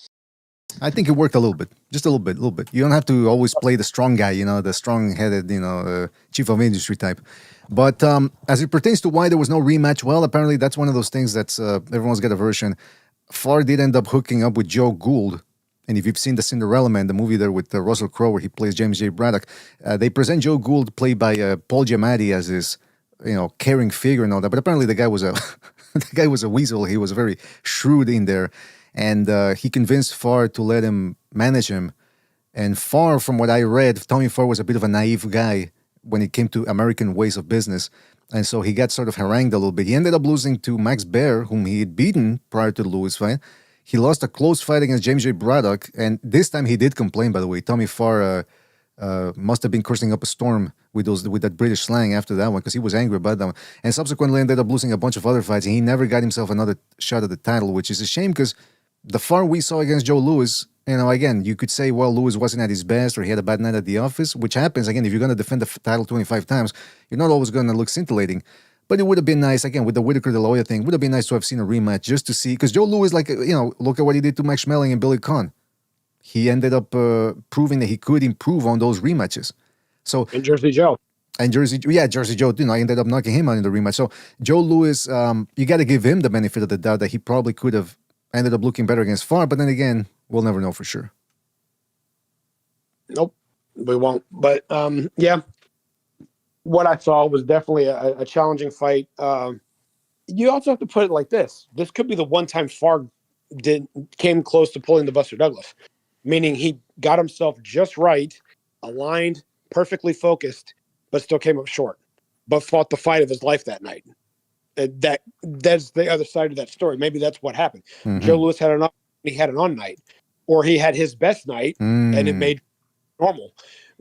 I think it worked a little bit, just a little bit. You don't have to always play the strong guy, the strong-headed, chief of industry type. But as it pertains to why there was no rematch, well, apparently that's one of those things that's everyone's got a version. Farr did end up hooking up with Joe Gould. And if you've seen the Cinderella Man, the movie there with Russell Crowe where he plays James J. Braddock, they present Joe Gould played by Paul Giamatti as this, caring figure and all that. But apparently the guy was a weasel. He was very shrewd in there. And he convinced Farr to let him manage him. And Farr, from what I read, Tommy Farr was a bit of a naive guy when it came to American ways of business. And so he got sort of harangued a little bit. He ended up losing to Max Baer, whom he had beaten prior to the Lewis fight. He lost a close fight against James J. Braddock. And this time he did complain, by the way. Tommy Farr must have been cursing up a storm with that British slang after that one because he was angry about that one. And subsequently ended up losing a bunch of other fights. And he never got himself another shot at the title, which is a shame because the Farr we saw against Joe Louis, again, you could say, well, Louis wasn't at his best or he had a bad night at the office, which happens. Again, if you're going to defend the title 25 times, you're not always going to look scintillating. But it would have been nice, again, with the Whitaker De La Hoya thing, would have been nice to have seen a rematch just to see, because Joe Louis, look at what he did to Max Schmeling and Billy Conn. He ended up proving that he could improve on those rematches. So And Jersey Joe. Jersey Joe, I ended up knocking him out in the rematch. So Joe Louis, you got to give him the benefit of the doubt that he probably could have ended up looking better against Farr, but then again, we'll never know for sure. Nope, we won't. But yeah, what I saw was definitely a challenging fight. You also have to put it like this: this could be the one time Farr came close to pulling the Buster Douglas, meaning he got himself just right, aligned, perfectly focused, but still came up short. But fought the fight of his life that night. That's the other side of that story. Maybe that's what happened. Mm-hmm. Joe Louis had an on night, or he had his best night, and it made normal.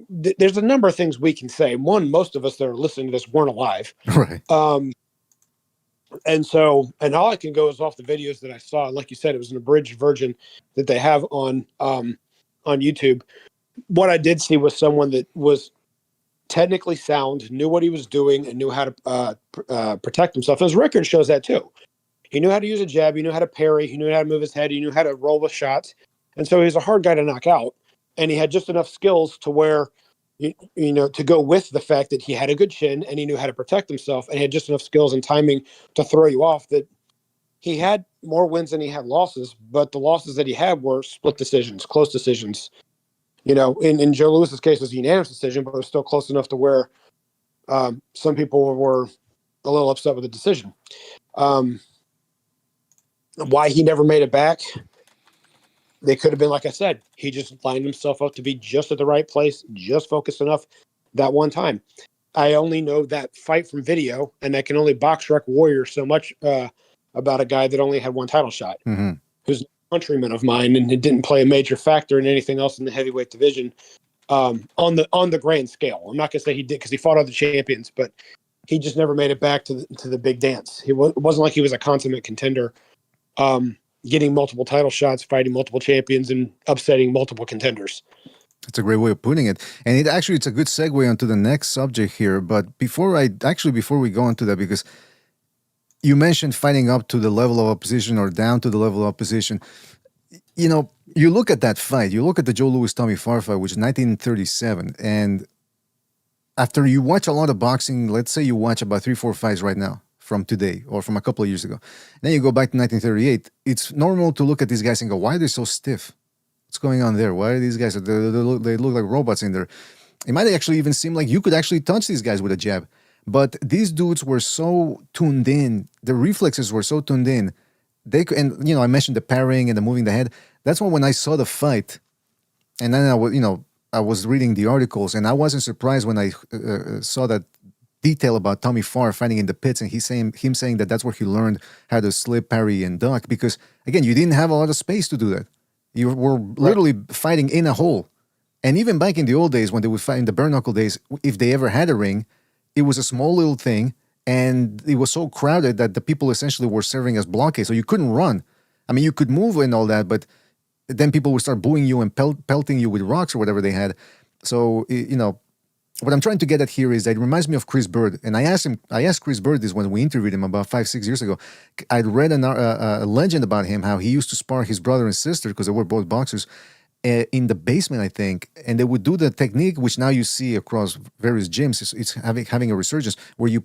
There's a number of things we can say. One, most of us that are listening to this weren't alive, right? And all I can go is off the videos that I saw. Like you said, it was an abridged version that they have on YouTube. What I did see was someone that was technically sound, knew what he was doing, and knew how to protect himself. His record shows that too. He knew how to use a jab. He knew how to parry. He knew how to move his head. He knew how to roll with shots. And so he's a hard guy to knock out. And he had just enough skills to where, to go with the fact that he had a good chin and he knew how to protect himself. And he had just enough skills and timing to throw you off that he had more wins than he had losses. But the losses that he had were split decisions, close decisions. In Joe Louis's case, it was a unanimous decision, but it was still close enough to where some people were a little upset with the decision. Why he never made it back? They could have been, like I said, he just lined himself up to be just at the right place, just focused enough that one time. I only know that fight from video, and I can only BoxRec warrior so much about a guy that only had one title shot, who's a countryman of mine, and it didn't play a major factor in anything else in the heavyweight division on the grand scale. I'm not going to say he did because he fought other champions, but he just never made it back to the big dance. It wasn't like he was a consummate contender. Getting multiple title shots, fighting multiple champions, and upsetting multiple contenders. That's a great way of putting it. And it's a good segue onto the next subject here. But before we go into that, because you mentioned fighting up to the level of opposition or down to the level of opposition. You look at that fight, you look at the Joe Louis-Tommy Farr fight, which is 1937. And after you watch a lot of boxing, let's say you watch about 3-4 fights right now, from today or from a couple of years ago. Then you go back to 1938. It's normal to look at these guys and go, why are they so stiff? What's going on there? Why are these guys, they look like robots in there? It might actually even seem like you could actually touch these guys with a jab. But these dudes were so tuned in. The reflexes were so tuned in. I mentioned the parrying and the moving the head. That's why when I saw the fight, And then I was reading the articles, and I wasn't surprised when I saw that detail about Tommy Farr fighting in the pits, and him saying that that's where he learned how to slip, parry, and duck. Because again, you didn't have a lot of space to do that. You were literally fighting in a hole. And even back in the old days, when they would fight in the bare knuckle days, if they ever had a ring, it was a small little thing, and it was so crowded that the people essentially were serving as blockades, so you couldn't run. I mean, you could move and all that, but then people would start booing you and pelting you with rocks or whatever they had. So, what I'm trying to get at here is that it reminds me of Chris Bird. And I asked Chris Bird this when we interviewed him about 5-6 years ago. I'd read a legend about him, how he used to spar his brother and sister, because they were both boxers, in the basement, I think. And they would do the technique, which now you see across various gyms. It's having a resurgence, where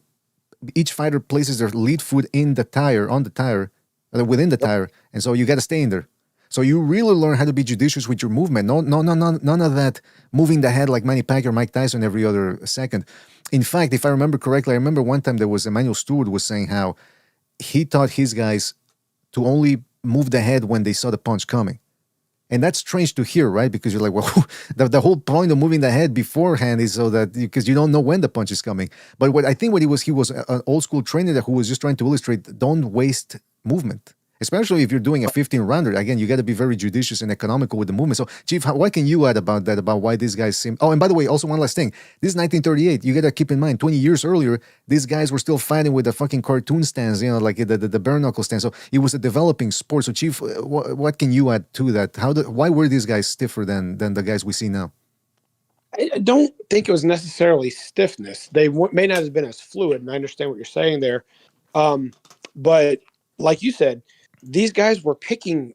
each fighter places their lead foot on the tire, within the tire. And so you got to stay in there. So you really learn how to be judicious with your movement. No, none of that moving the head like Manny Pacquiao or Mike Tyson every other second. In fact, if I remember correctly, I remember one time there was Emmanuel Stewart was saying how he taught his guys to only move the head when they saw the punch coming. And that's strange to hear, right? Because you're like, well, the whole point of moving the head beforehand is so that, because you don't know when the punch is coming. But he was an old school trainer who was just trying to illustrate, don't waste movement. Especially if you're doing a 15-rounder. Again, you got to be very judicious and economical with the movement. So, Chief, what can you add about that, about why these guys seem... Oh, and by the way, also one last thing. This is 1938. You got to keep in mind, 20 years earlier, these guys were still fighting with the fucking cartoon stands, like the bare knuckle stand. So it was a developing sport. So, Chief, what can you add to that? Why were these guys stiffer than the guys we see now? I don't think it was necessarily stiffness. They may not have been as fluid, and I understand what you're saying there. But like you said, these guys were catching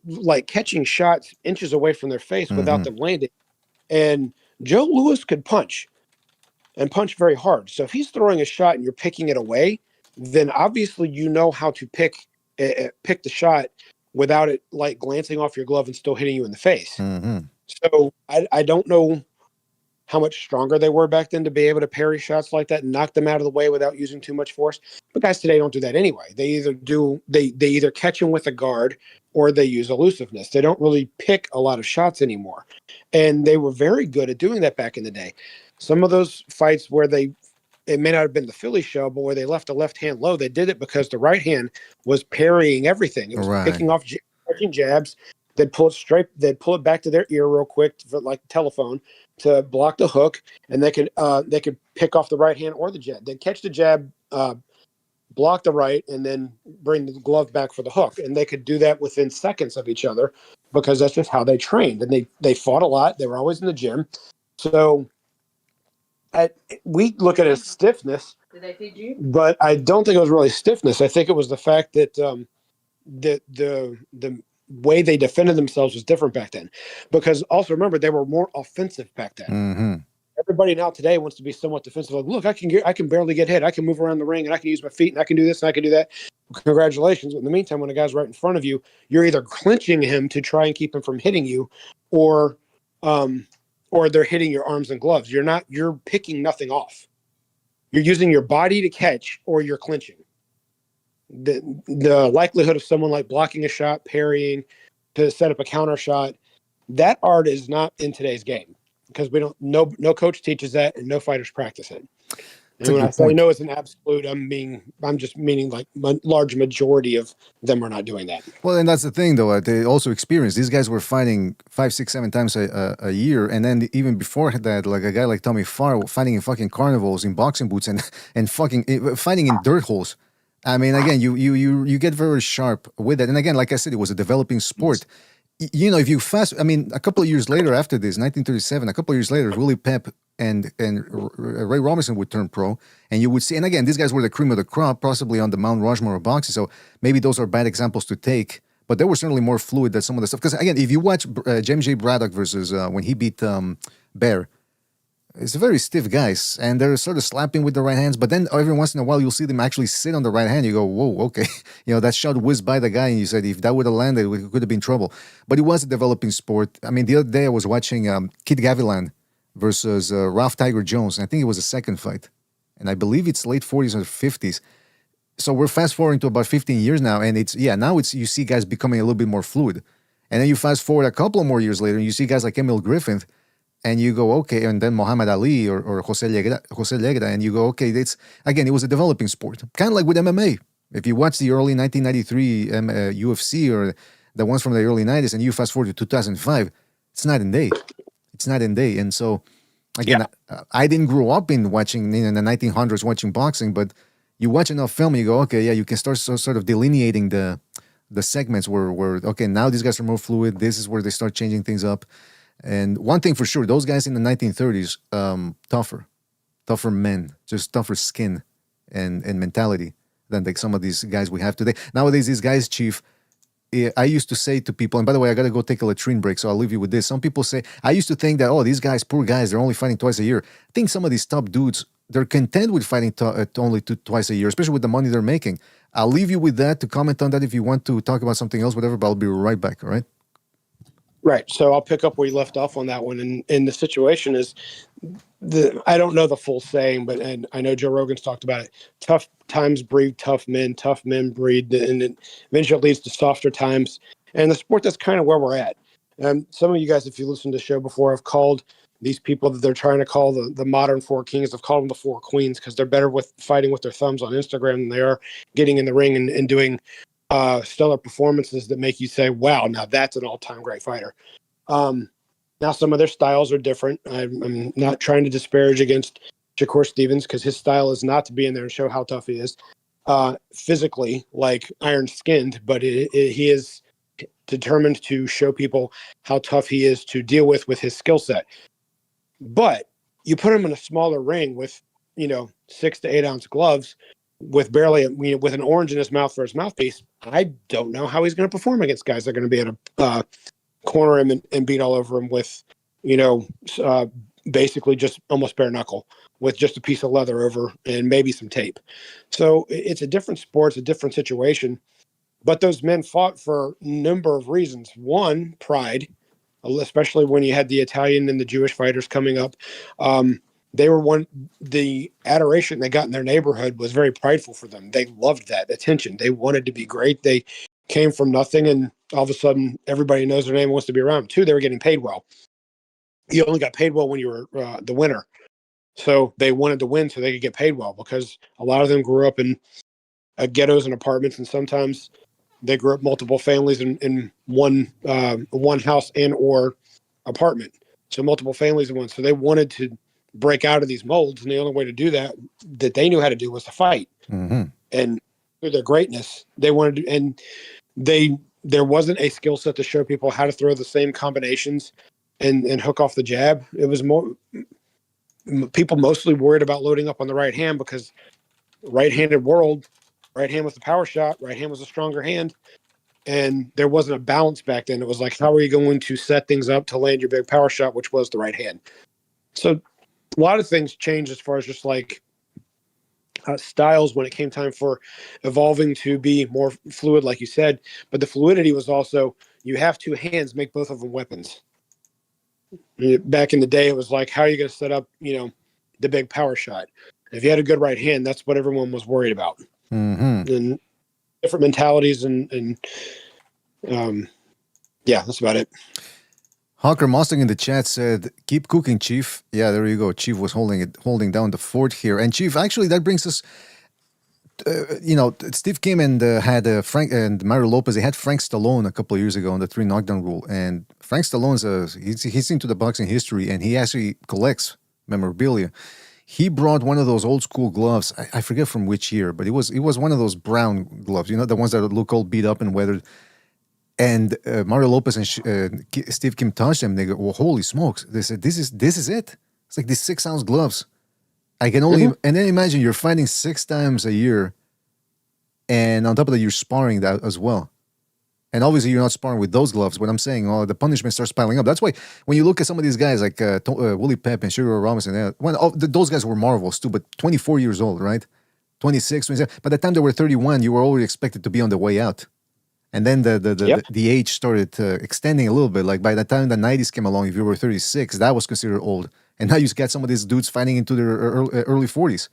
shots inches away from their face without them landing. And Joe Louis could punch very hard. So if he's throwing a shot and you're picking it away, then obviously you know how to pick the shot without it like glancing off your glove and still hitting you in the face. So I don't know how much stronger they were back then to be able to parry shots like that and knock them out of the way without using too much force. But guys today don't do that anyway. They either catch them with a guard or they use elusiveness. They don't really pick a lot of shots anymore. And they were very good at doing that back in the day. Some of those fights where it may not have been the Philly show, but where they left the left hand low, they did it because the right hand was parrying everything. It was picking off jabs. They'd pull it back to their ear real quick, like telephone, to block the hook, and they could pick off the right hand or the jab. They'd catch the jab, block the right, and then bring the glove back for the hook. And they could do that within seconds of each other because that's just how they trained. And they fought a lot. They were always in the gym. So we look at it as stiffness. Did they feed you? But I don't think it was really stiffness. I think it was the fact that the way they defended themselves was different back then, because also remember they were more offensive back then. Everybody now today wants to be somewhat defensive. Like, look, I can barely get hit. I can move around the ring and I can use my feet and I can do this and I can do that. Congratulations. But in the meantime, when a guy's right in front of you, you're either clinching him to try and keep him from hitting you, or they're hitting your arms and gloves. You're picking nothing off. You're using your body to catch, or you're clinching. The likelihood of someone like blocking a shot, parrying to set up a counter shot, that art is not in today's game, because no coach teaches that and no fighters practice it. And when I say no, it's an absolute. I'm just meaning like large majority of them are not doing that. Well, and that's the thing, though. They also experienced. These guys were fighting 5, 6, 7 times a year, and then even before that, like a guy like Tommy Farr fighting in fucking carnivals in boxing boots and fighting in dirt holes. I mean, again, you get very sharp with that. And again, like I said, it was a developing sport. If you a couple of years later after this, 1937, a couple of years later, Willie Pep and Ray Robinson would turn pro, and you would see, and again, these guys were the cream of the crop, possibly on the Mount Rushmore of boxing, so maybe those are bad examples to take, but they were certainly more fluid than some of the stuff. Because again, if you watch James J. Braddock versus when he beat Bear, it's very stiff guys, and they're sort of slapping with the right hands, but then every once in a while you'll see them actually sit on the right hand. You go, whoa, okay. That shot whizzed by the guy, and you said if that would have landed, we could have been in trouble. But it was a developing sport. I mean, the other day I was watching Kid Gavilan versus Ralph Tiger Jones, and I think it was a second fight. And I believe it's late 40s or 50s. So we're fast forwarding to about 15 years now, and you see guys becoming a little bit more fluid. And then you fast forward a couple of more years later, and you see guys like Emil Griffin, and you go, okay, and then Muhammad Ali or Jose Legra, and you go, okay, it was a developing sport. Kind of like with MMA. If you watch the early 1993 UFC or the ones from the early 90s, and you fast forward to 2005, it's night and day. It's night and day. And so, again, I didn't grow up in watching in the 1900s watching boxing, but you watch enough film, and you go, okay, yeah, you can start sort of delineating the segments where okay, now these guys are more fluid. This is where they start changing things up. And one thing for sure, those guys in the 1930s, tougher men, just tougher skin and mentality than like some of these guys we have today. Nowadays, these guys, Chief, I used to say to people, and by the way, I got to go take a latrine break, so I'll leave you with this. Some people say, I used to think that, oh, these guys, poor guys, they're only fighting twice a year. I think some of these top dudes, they're content with fighting only twice a year, especially with the money they're making. I'll leave you with that to comment on that if you want to talk about something else, whatever, but I'll be right back, all right? Right. So I'll pick up where you left off on that one. And the situation is, I don't know the full saying, but and I know Joe Rogan's talked about it. Tough times breed tough men breed, and it eventually leads to softer times. And the sport, that's kind of where we're at. Some of you guys, if you listened to the show before, have called these people that they're trying to call the modern four kings, have called them the four queens because they're better with fighting with their thumbs on Instagram than they are getting in the ring and doing stellar performances that make you say, wow, now that's an all-time great fighter. Now some of their styles are different. I'm not trying to disparage against Shakur Stevens because his style is not to be in there and show how tough he is physically, like iron-skinned, but he is determined to show people how tough he is to deal with his skill set. But you put him in a smaller ring with 6 to 8 ounce gloves with barely with an orange in his mouth for his mouthpiece. I don't know how he's going to perform against guys that are going to be able to corner him and beat all over him with basically just almost bare knuckle with just a piece of leather over and maybe some tape. So it's a different sport, it's a different situation. But those men fought for a number of reasons. One, pride, especially when you had the Italian and the Jewish fighters coming up. The adoration they got in their neighborhood was very prideful for them. They loved that attention. They wanted to be great. They came from nothing, and all of a sudden everybody knows their name and wants to be around them. Two, they were getting paid well. You only got paid well when you were the winner. So they wanted to win so they could get paid well, because a lot of them grew up in ghettos and apartments, and sometimes they grew up multiple families in one house and or apartment. So multiple families in one. So they wanted to break out of these molds, and the only way to do that they knew how to do was to fight. Mm-hmm. And through their greatness, they wanted to, and there wasn't a skill set to show people how to throw the same combinations and hook off the jab. It was more people mostly worried about loading up on the right hand, because right-handed world, right hand was the power shot, right hand was a stronger hand, and there wasn't a balance back then. It was like, how are you going to set things up to land your big power shot, which was the right hand? So a lot of things changed as far as just like styles when it came time for evolving to be more fluid, like you said. But the fluidity was also, you have two hands, make both of them weapons. Back in the day, it was like, how are you going to set up, the big power shot? If you had a good right hand, that's what everyone was worried about. Mm-hmm. And different mentalities and that's about it. Hawker Mustang in the chat said, keep cooking, Chief. Yeah, there you go. Chief was holding down the fort here. And Chief, actually, that brings us, Steve Kim and had Frank and Mario Lopez. They had Frank Stallone a couple of years ago on the 3 knockdown rule. And Frank Stallone's he's into the boxing history, and he actually collects memorabilia. He brought one of those old school gloves. I forget from which year, but it was one of those brown gloves, the ones that look all beat up and weathered. And Mario Lopez and Steve Kim touched them. They go, well, holy smokes. They said, this is it. It's like these 6 ounce gloves. I can only, and then imagine you're fighting 6 times a year. And on top of that, you're sparring that as well. And obviously you're not sparring with those gloves. But I'm saying, the punishment starts piling up. That's why when you look at some of these guys like Willie Pep and Sugar Robinson, those guys were marvels too, but 24 years old, right? 26, 27. By the time they were 31, you were already expected to be on the way out. And then the age started extending a little bit. Like by the time the 90s came along, if you were 36, that was considered old. And now you get some of these dudes fighting into their early 40s.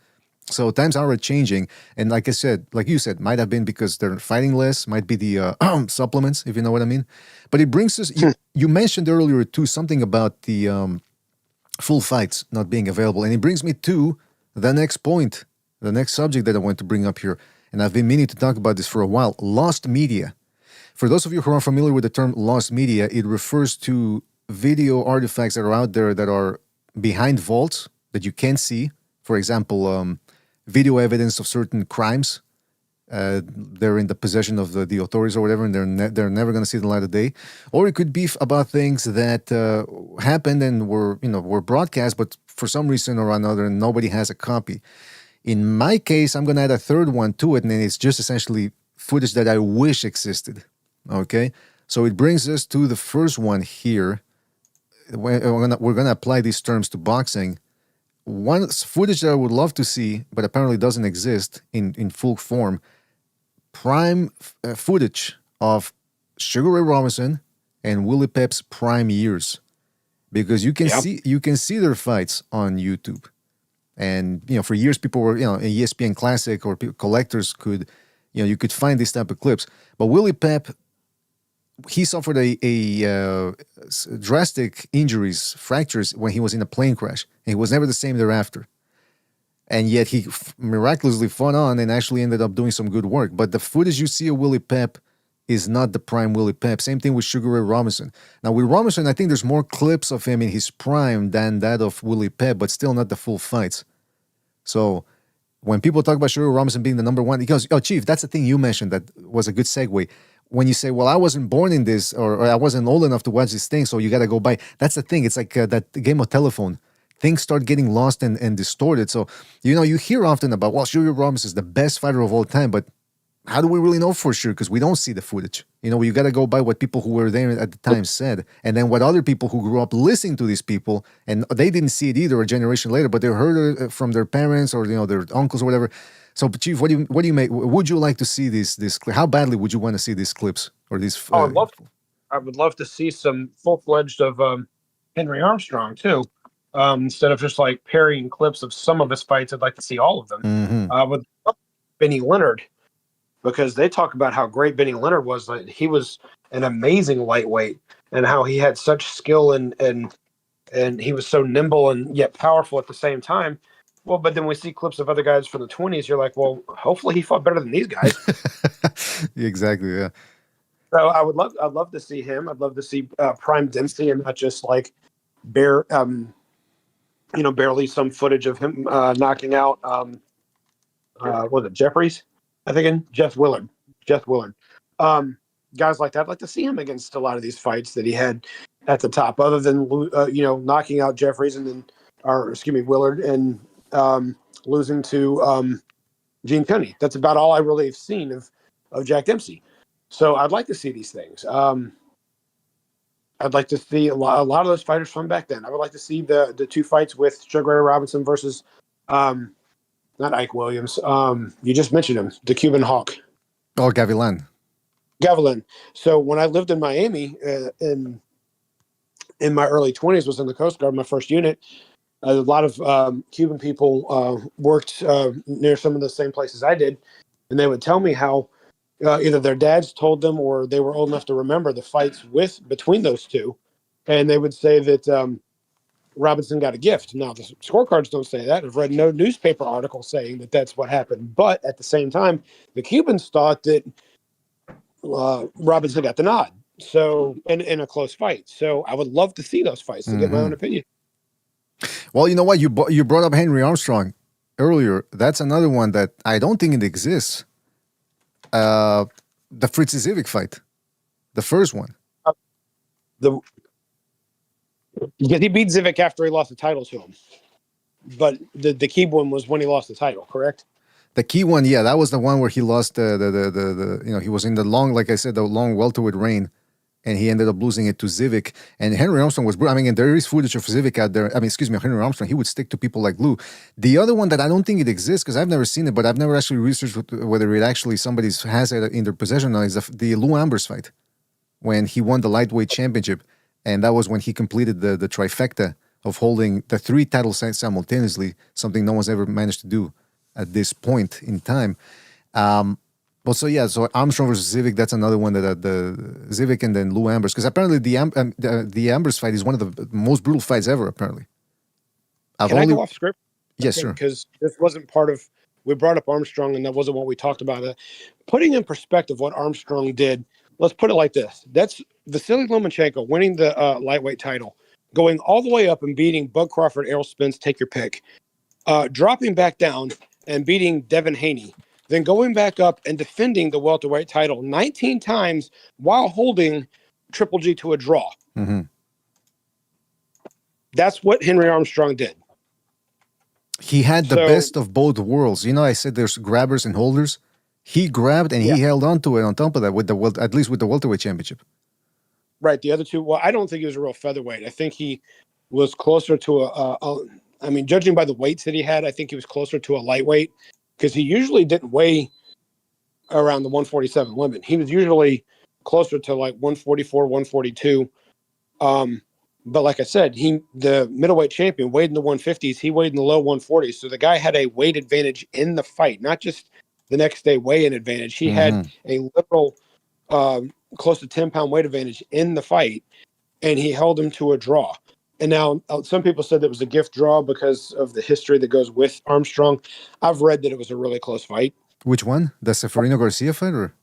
So times are changing, and like I said, like you said, might have been because they're fighting less, might be the supplements, if you know what I mean. But it brings us. You mentioned earlier too something about the full fights not being available, and it brings me to the next point, the next subject that I want to bring up here, and I've been meaning to talk about this for a while: lost media. For those of you who are familiar with the term lost media, it refers to video artifacts that are out there that are behind vaults that you can't see. For example, video evidence of certain crimes. They're in the possession of the authorities or whatever, and they're never going to see the light of day. Or it could be about things that happened and were broadcast, but for some reason or another, nobody has a copy. In my case, I'm going to add a third one to it, and it's just essentially footage that I wish existed. Okay, so it brings us to the first one here. We're gonna apply these terms to boxing. One footage that I would love to see, but apparently doesn't exist in full form. Prime footage of Sugar Ray Robinson and Willie Pep's prime years, because you can see their fights on YouTube, and for years people were ESPN Classic or collectors could you could find this type of clips. But Willie Pep, he suffered a drastic injuries, fractures when he was in a plane crash. And he was never the same thereafter. And yet he miraculously fought on and actually ended up doing some good work. But the footage you see of Willie Pep is not the prime Willie Pep. Same thing with Sugar Ray Robinson. Now with Robinson, I think there's more clips of him in his prime than that of Willie Pep, but still not the full fights. So when people talk about Sugar Ray Robinson being the number one, he goes, "Oh, Chief, that's the thing you mentioned that was a good segue." When you say, well, I wasn't born in this, or I wasn't old enough to watch this thing, so you got to go by. That's the thing. It's like that game of telephone. Things start getting lost and distorted. So, you hear often about, well, Sugar Ray Robinson is the best fighter of all time, but how do we really know for sure? Because we don't see the footage. You got to go by what people who were there at the time said, and then what other people who grew up listening to these people, and they didn't see it either a generation later, but they heard it from their parents or their uncles or whatever. So, Chief, what do you make? Would you like to see these? How badly would you want to see these clips or these? I would love to see some full fledged of Henry Armstrong too. Instead of just like parrying clips of some of his fights, I'd like to see all of them. Mm-hmm. With Benny Leonard, because they talk about how great Benny Leonard was. Like, he was an amazing lightweight, and how he had such skill and he was so nimble and yet powerful at the same time. Well, but then we see clips of other guys from the 20s. You're like, well, hopefully he fought better than these guys. Exactly, yeah. So I'd love to see him. I'd love to see Prime Dempsey, and not just like barely some footage of him knocking out was it Jeffries? I think in Jeff Willard. Guys like that. I'd like to see him against a lot of these fights that he had at the top, other than knocking out Jeffries Willard and losing to Gene Tunney. That's about all I really have seen of Jack Dempsey. So I'd like to see these things. I'd like to see a lot of those fighters from back then. I would like to see the two fights with Sugar Ray Robinson versus not Ike Williams. You just mentioned him, the Cuban Hawk. Oh, Gavilan. So when I lived in Miami in my early 20s, was in the Coast Guard, my first unit. A lot of Cuban people worked near some of the same places I did, and they would tell me how either their dads told them or they were old enough to remember the fights between those two, and they would say that Robinson got a gift. Now, the scorecards don't say that. I've read no newspaper article saying that that's what happened, but at the same time, the Cubans thought that Robinson got the nod. So, in a close fight. So, I would love to see those fights to get my own opinion. Well, you know what? You brought up Henry Armstrong earlier. That's another one that I don't think it exists. The Fritzy Civic fight, the first one. Because he beat Zivic after he lost the title to him. But the key one was when he lost the title, correct? The key one, yeah, that was the one where he lost the he was in the long, like I said, the long welterweight reign, and he ended up losing it to Zivic. And Henry Armstrong was, and there is footage of Zivic out there. Henry Armstrong, he would stick to people like glue. The other one that I don't think it exists, because I've never seen it, but I've never actually researched whether it actually somebody has it in their possession now, is the Lou Ambers fight, when he won the lightweight championship. And that was when he completed the trifecta of holding the 3 titles simultaneously, something no one's ever managed to do. at this point in time. But so Armstrong versus Zivic, that's another one that the Zivic and then Lou Ambers, because apparently the Ambers fight is one of the most brutal fights ever. Apparently, Can I go off script? Yes, sir. Because this wasn't part of. We brought up Armstrong, and that wasn't what we talked about. Putting in perspective what Armstrong did. Let's put it like this: that's Vasily Lomachenko winning the lightweight title, going all the way up and beating Bud Crawford, Errol Spence, take your pick, dropping back down and beating Devin Haney, then going back up and defending the welterweight title 19 times while holding Triple G to a draw. Mm-hmm. That's what Henry Armstrong did. He had the best of both worlds. You know, I said there's grabbers and holders. He grabbed and he held on to it on top of that with at least with the welterweight championship. Right. The other two, well, I don't think he was a real featherweight. I think he was closer to I mean, judging by the weights that he had, I think he was closer to a lightweight because he usually didn't weigh around the 147 limit. He was usually closer to like 144, 142. But like I said, the middleweight champion weighed in the 150s. He weighed in the low 140s. So the guy had a weight advantage in the fight, not just the next day weigh-in advantage. He had a literal close to 10-pound weight advantage in the fight, and he held him to a draw. And now some people said that was a gift draw because of the history that goes with Armstrong. I've read that it was a really close fight. Which one? The Seferino Garcia fight? Or?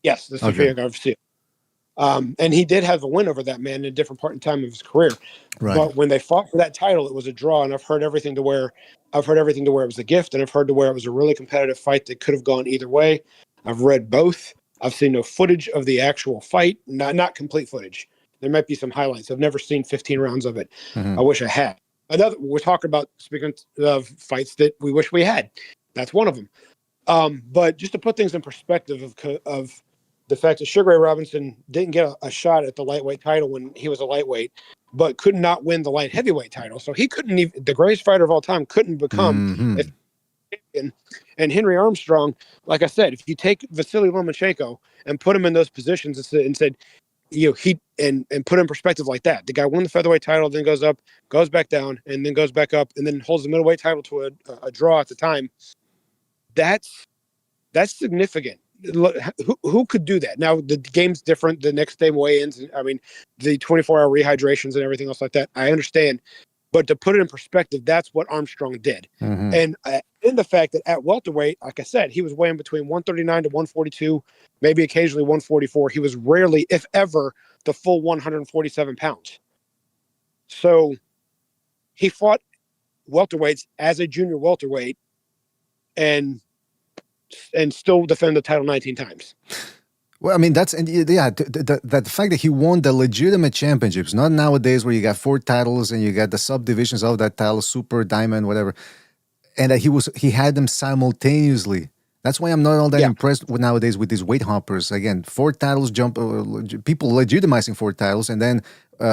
Yes, the Seferino Garcia. And he did have a win over that man in a different part in time of his career. Right. But when they fought for that title, it was a draw. And I've heard everything to where it was a gift, and I've heard to where it was a really competitive fight that could have gone either way. I've read both. I've seen no footage of the actual fight, not complete footage. There might be some highlights. I've never seen 15 rounds of it. I wish I had. We're talking about, speaking of fights that we wish we had. That's one of them. But just to put things in perspective of the fact that Sugar Ray Robinson didn't get a shot at the lightweight title when he was a lightweight, but could not win the light heavyweight title. So he couldn't even, the greatest fighter of all time couldn't become a champion. And Henry Armstrong, like I said, if you take Vasily Lomachenko and put him in those positions and said, and put in perspective like that, the guy won the featherweight title, then goes up, goes back down, and then goes back up, and then holds the middleweight title to a draw at the time. That's significant. Who could do that? Now the game's different. The next day weigh-ins, I mean, the 24-hour rehydrations and everything else like that. I understand, but to put it in perspective, that's what Armstrong did. And in the fact that at welterweight, like I said, he was weighing between 139 to 142, maybe occasionally 144. He was rarely, if ever, the full 147 pounds. So he fought welterweights as a junior welterweight and still defend the title 19 times. Well, I mean, the fact that he won the legitimate championships, not nowadays where you got 4 titles and you got the subdivisions of that title, super, diamond, whatever, and that he had them simultaneously. That's why I'm not all that impressed nowadays with these weight hoppers. Again, 4 titles, people legitimizing 4 titles, and then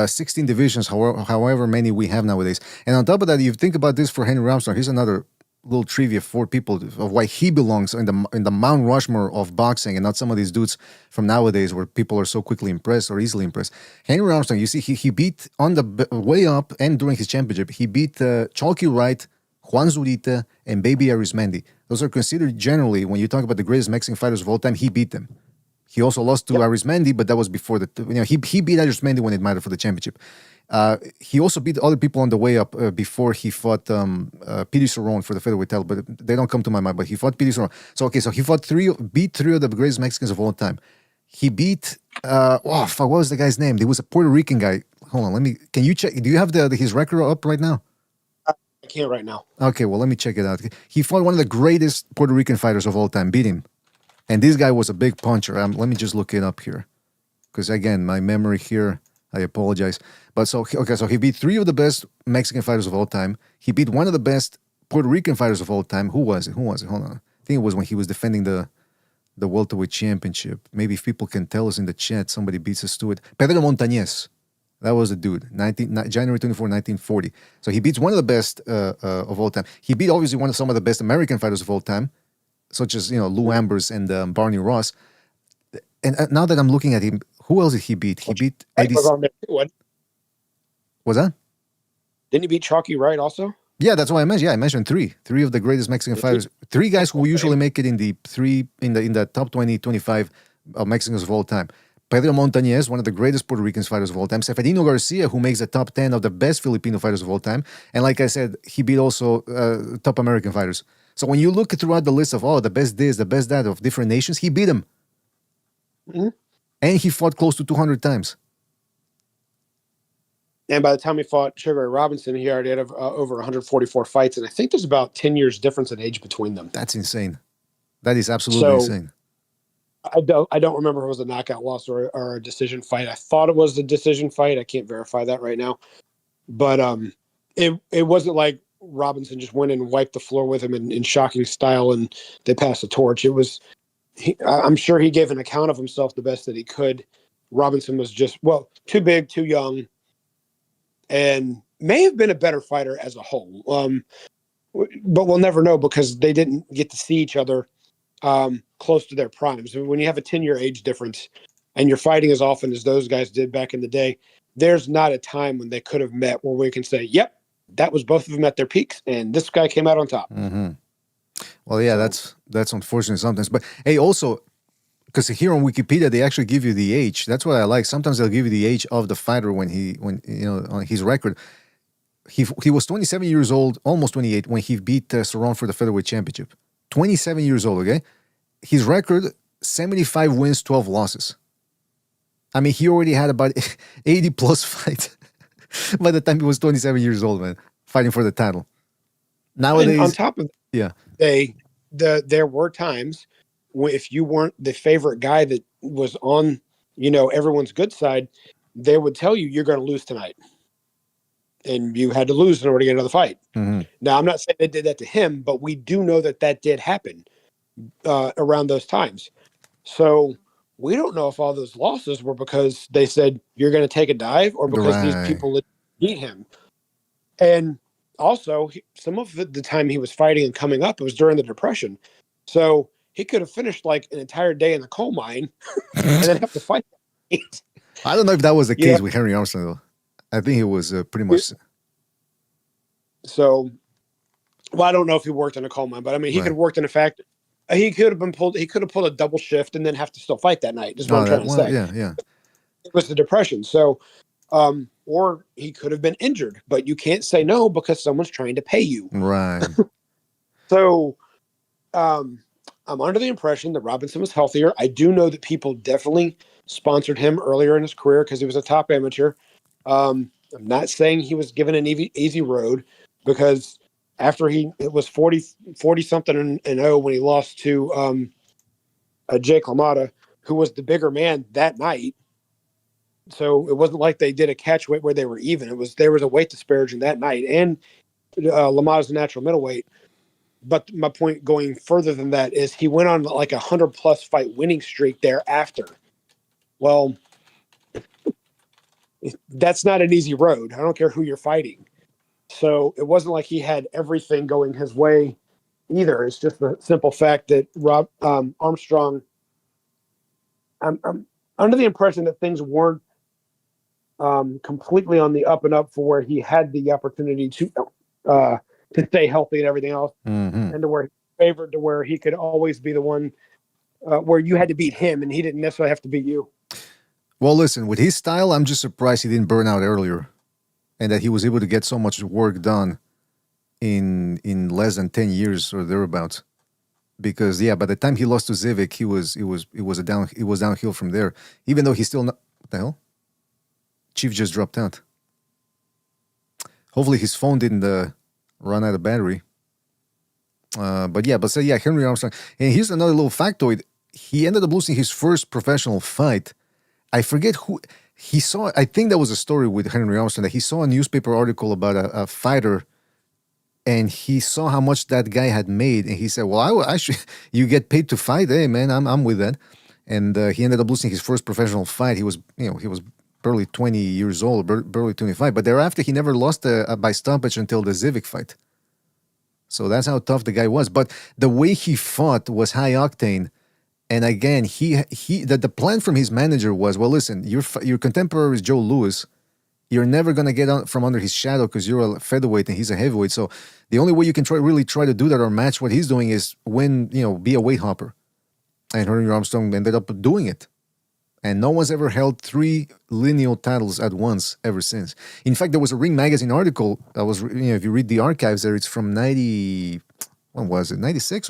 16 divisions, however many we have nowadays. And on top of that, you think about this for Henry Armstrong. Here's another little trivia for people of why he belongs in the Mount Rushmore of boxing, and not some of these dudes from nowadays where people are so quickly impressed or easily impressed. Henry Armstrong, you see, he beat on the way up and during his championship, he beat Chalky Wright, Juan Zurita, and Baby Arismendi. Those are considered generally, when you talk about the greatest Mexican fighters of all time, he beat them. He also lost to Arismendi, but that was before he beat Arismendi when it mattered for the championship. He also beat other people on the way up before he fought Pidi Cerrone for the featherweight title, but they don't come to my mind. But he fought Pidi Cerrone. So he beat 3 of the greatest Mexicans of all time. He beat what was the guy's name? There was a Puerto Rican guy. Hold on, can you check? Do you have his record up right now? I can't right now. Okay, well, let me check it out. He fought one of the greatest Puerto Rican fighters of all time, beat him. And this guy was a big puncher. Let me just look it up here. Because, again, my memory here, I apologize. But so he beat 3 of the best Mexican fighters of all time. He beat one of the best Puerto Rican fighters of all time. Who was it? Hold on. I think it was when he was defending the welterweight championship. Maybe if people can tell us in the chat, somebody beats us to it. Pedro Montañez. That was the dude. January 24, 1940. So he beats one of the best of all time. He beat, obviously, some of the best American fighters of all time, such as, Lou Ambers and Barney Ross. And now that I'm looking at him, who else did he beat? He beat Eddie. Was that? Didn't he beat Chalky Wright also? Yeah, that's why I mentioned. Yeah, I mentioned three of the greatest Mexican fighters. Three guys who usually make it in the top 20, 25 Mexicans of all time. Pedro Montañez, one of the greatest Puerto Rican fighters of all time. Seferino Garcia, who makes the top 10 of the best Filipino fighters of all time. And like I said, he beat also top American fighters. So when you look throughout the list of the best this, the best that of different nations, he beat them. Mm-hmm. And he fought close to 200 times. And by the time he fought Sugar Ray Robinson, he already had over 144 fights. And I think there's about 10 years difference in age between them. That's insane. That is absolutely insane. I don't remember if it was a knockout loss or a decision fight. I thought it was a decision fight. I can't verify that right now. But it wasn't like Robinson just went and wiped the floor with him in shocking style and they passed the torch. It was, I'm sure he gave an account of himself the best that he could. Robinson was just, too big, too young, and may have been a better fighter as a whole. But we'll never know because they didn't get to see each other close to their primes. When you have a 10-year age difference and you're fighting as often as those guys did back in the day, there's not a time when they could have met where we can say, yep, that was both of them at their peaks, and this guy came out on top. Mm-hmm. Well, yeah, that's unfortunate sometimes. But hey, also, because here on Wikipedia they actually give you the age. That's what I like. Sometimes they'll give you the age of the fighter when on his record. He was 27 years old, almost 28, when he beat Cerrone for the featherweight championship. 27 years old. Okay, his record: 75 wins, 12 losses. I mean, he already had about 80 plus fights by the time he was 27 years old, man, fighting for the title. Nowadays, and on top of that, there were times when if you weren't the favorite guy that was on, everyone's good side, they would tell you you're going to lose tonight, and you had to lose in order to get another fight. Mm-hmm. Now, I'm not saying they did that to him, but we do know that did happen around those times. So we don't know if all those losses were because they said you're going to take a dive or because these people beat him. And also, some of the time he was fighting and coming up, it was during the Depression. So he could have finished like an entire day in the coal mine and then have to fight. I don't know if that was the case with Henry Armstrong, though. I think it was pretty much. So, I don't know if he worked in a coal mine, but I mean, he could have worked in a factory. He could have pulled a double shift and then have to still fight that night. Is what I'm trying to say. Yeah. It was the Depression. So, or he could have been injured, but you can't say no because someone's trying to pay you. Right. So, I'm under the impression that Robinson was healthier. I do know that people definitely sponsored him earlier in his career because he was a top amateur. I'm not saying he was given an easy road because after it was 40 something and 0 when he lost to Jake LaMotta, who was the bigger man that night. So it wasn't like they did a catch weight where they were even. There was a weight disparaging that night, and LaMotta's a natural middleweight. But my point going further than that is he went on like 100+ fight winning streak thereafter. Well, that's not an easy road. I don't care who you're fighting. So it wasn't like he had everything going his way either. It's just the simple fact that Armstrong, I'm under the impression that things weren't completely on the up and up for where he had the opportunity to stay healthy and everything else, and to where he favored, to where he could always be the one where you had to beat him and he didn't necessarily have to beat you. Well, listen, with his style, I'm just surprised he didn't burn out earlier, and that he was able to get so much work done in less than 10 years or thereabouts. Because by the time he lost to Zivic, it was downhill from there. Even though he's still not. What the hell? Chief just dropped out. Hopefully his phone didn't run out of battery. Henry Armstrong. And here's another little factoid. He ended up losing his first professional fight. I forget who he saw. I think that was a story with Henry Armstrong that he saw a newspaper article about a fighter, and he saw how much that guy had made, and he said, "Well, I should. You get paid to fight, hey man, I'm with that." And he ended up losing his first professional fight. He was barely 20 years old, barely 25. But thereafter, he never lost by stoppage until the Zivic fight. So that's how tough the guy was. But the way he fought was high octane. And again, the plan from his manager was, well, listen, your contemporary is Joe Louis. You're never going to get out from under his shadow because you're a featherweight and he's a heavyweight. So the only way you can really try to do that or match what he's doing is be a weight hopper. And Henry Armstrong ended up doing it. And no one's ever held 3 lineal titles at once ever since. In fact, there was a Ring Magazine article. If you read the archives there, it's from 96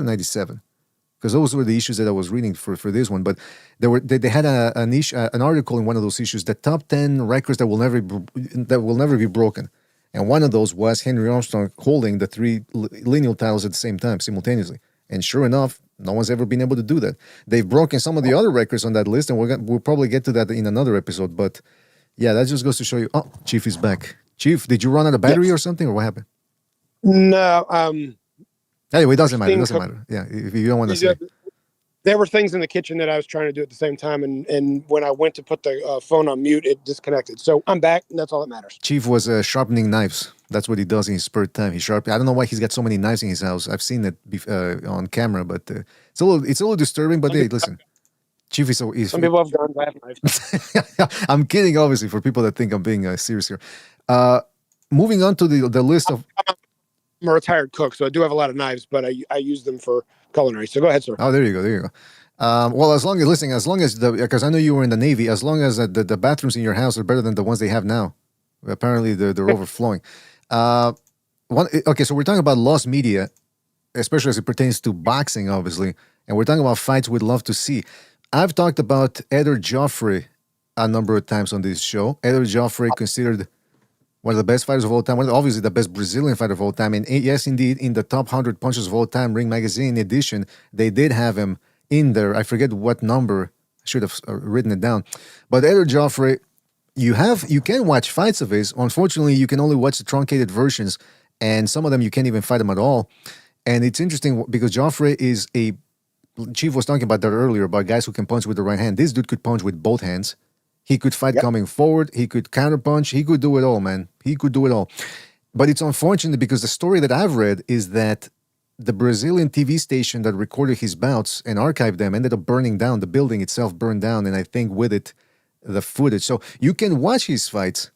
or 97? Because those were the issues that I was reading for this one. But they had an article in one of those issues, the top 10 records that will never be broken. And one of those was Henry Armstrong holding the 3 lineal titles at the same time, simultaneously. And sure enough, no one's ever been able to do that. They've broken some of the other records on that list, and we'll probably get to that in another episode. But yeah, that just goes to show you. Oh, Chief is back. Chief, did you run out of battery or something, or what happened? No. Anyway, it doesn't matter. It doesn't matter. Yeah, if you don't want to say. There were things in the kitchen that I was trying to do at the same time, and when I went to put the phone on mute, it disconnected. So I'm back, and that's all that matters. Chief was sharpening knives. That's what he does in his spare time. I don't know why he's got so many knives in his house. I've seen it on camera, but it's a little disturbing. But hey, listen, Chief is so. Some people have guns. I have knives. I'm kidding, obviously, for people that think I'm being serious here. Moving on to the list of. I'm a retired cook, so I do have a lot of knives, but I use them for culinary. So go ahead, sir. Oh, there you go. Well, because I know you were in the Navy, as long as the bathrooms in your house are better than the ones they have now. Apparently, they're overflowing. Okay, so we're talking about lost media, especially as it pertains to boxing, obviously, and we're talking about fights we'd love to see. I've talked about Eder Joffrey a number of times on this show. Eder Joffrey considered one of the best fighters of all time, obviously the best Brazilian fighter of all time. And yes, indeed, in the top 100 punches of all time, Ring Magazine edition, they did have him in there. I forget what number. I should have written it down. But Eder Joffrey, you can watch fights of his. Unfortunately, you can only watch the truncated versions, and some of them you can't even fight him at all. And it's interesting because Joffrey is Chief was talking about that earlier, about guys who can punch with the right hand. This dude could punch with both hands. He could fight coming forward. He could counterpunch. He could do it all, man. He could do it all. But it's unfortunate because the story that I've read is that the Brazilian TV station that recorded his bouts and archived them ended up burning down. The building itself burned down, and I think with it, the footage. So you can watch his fights,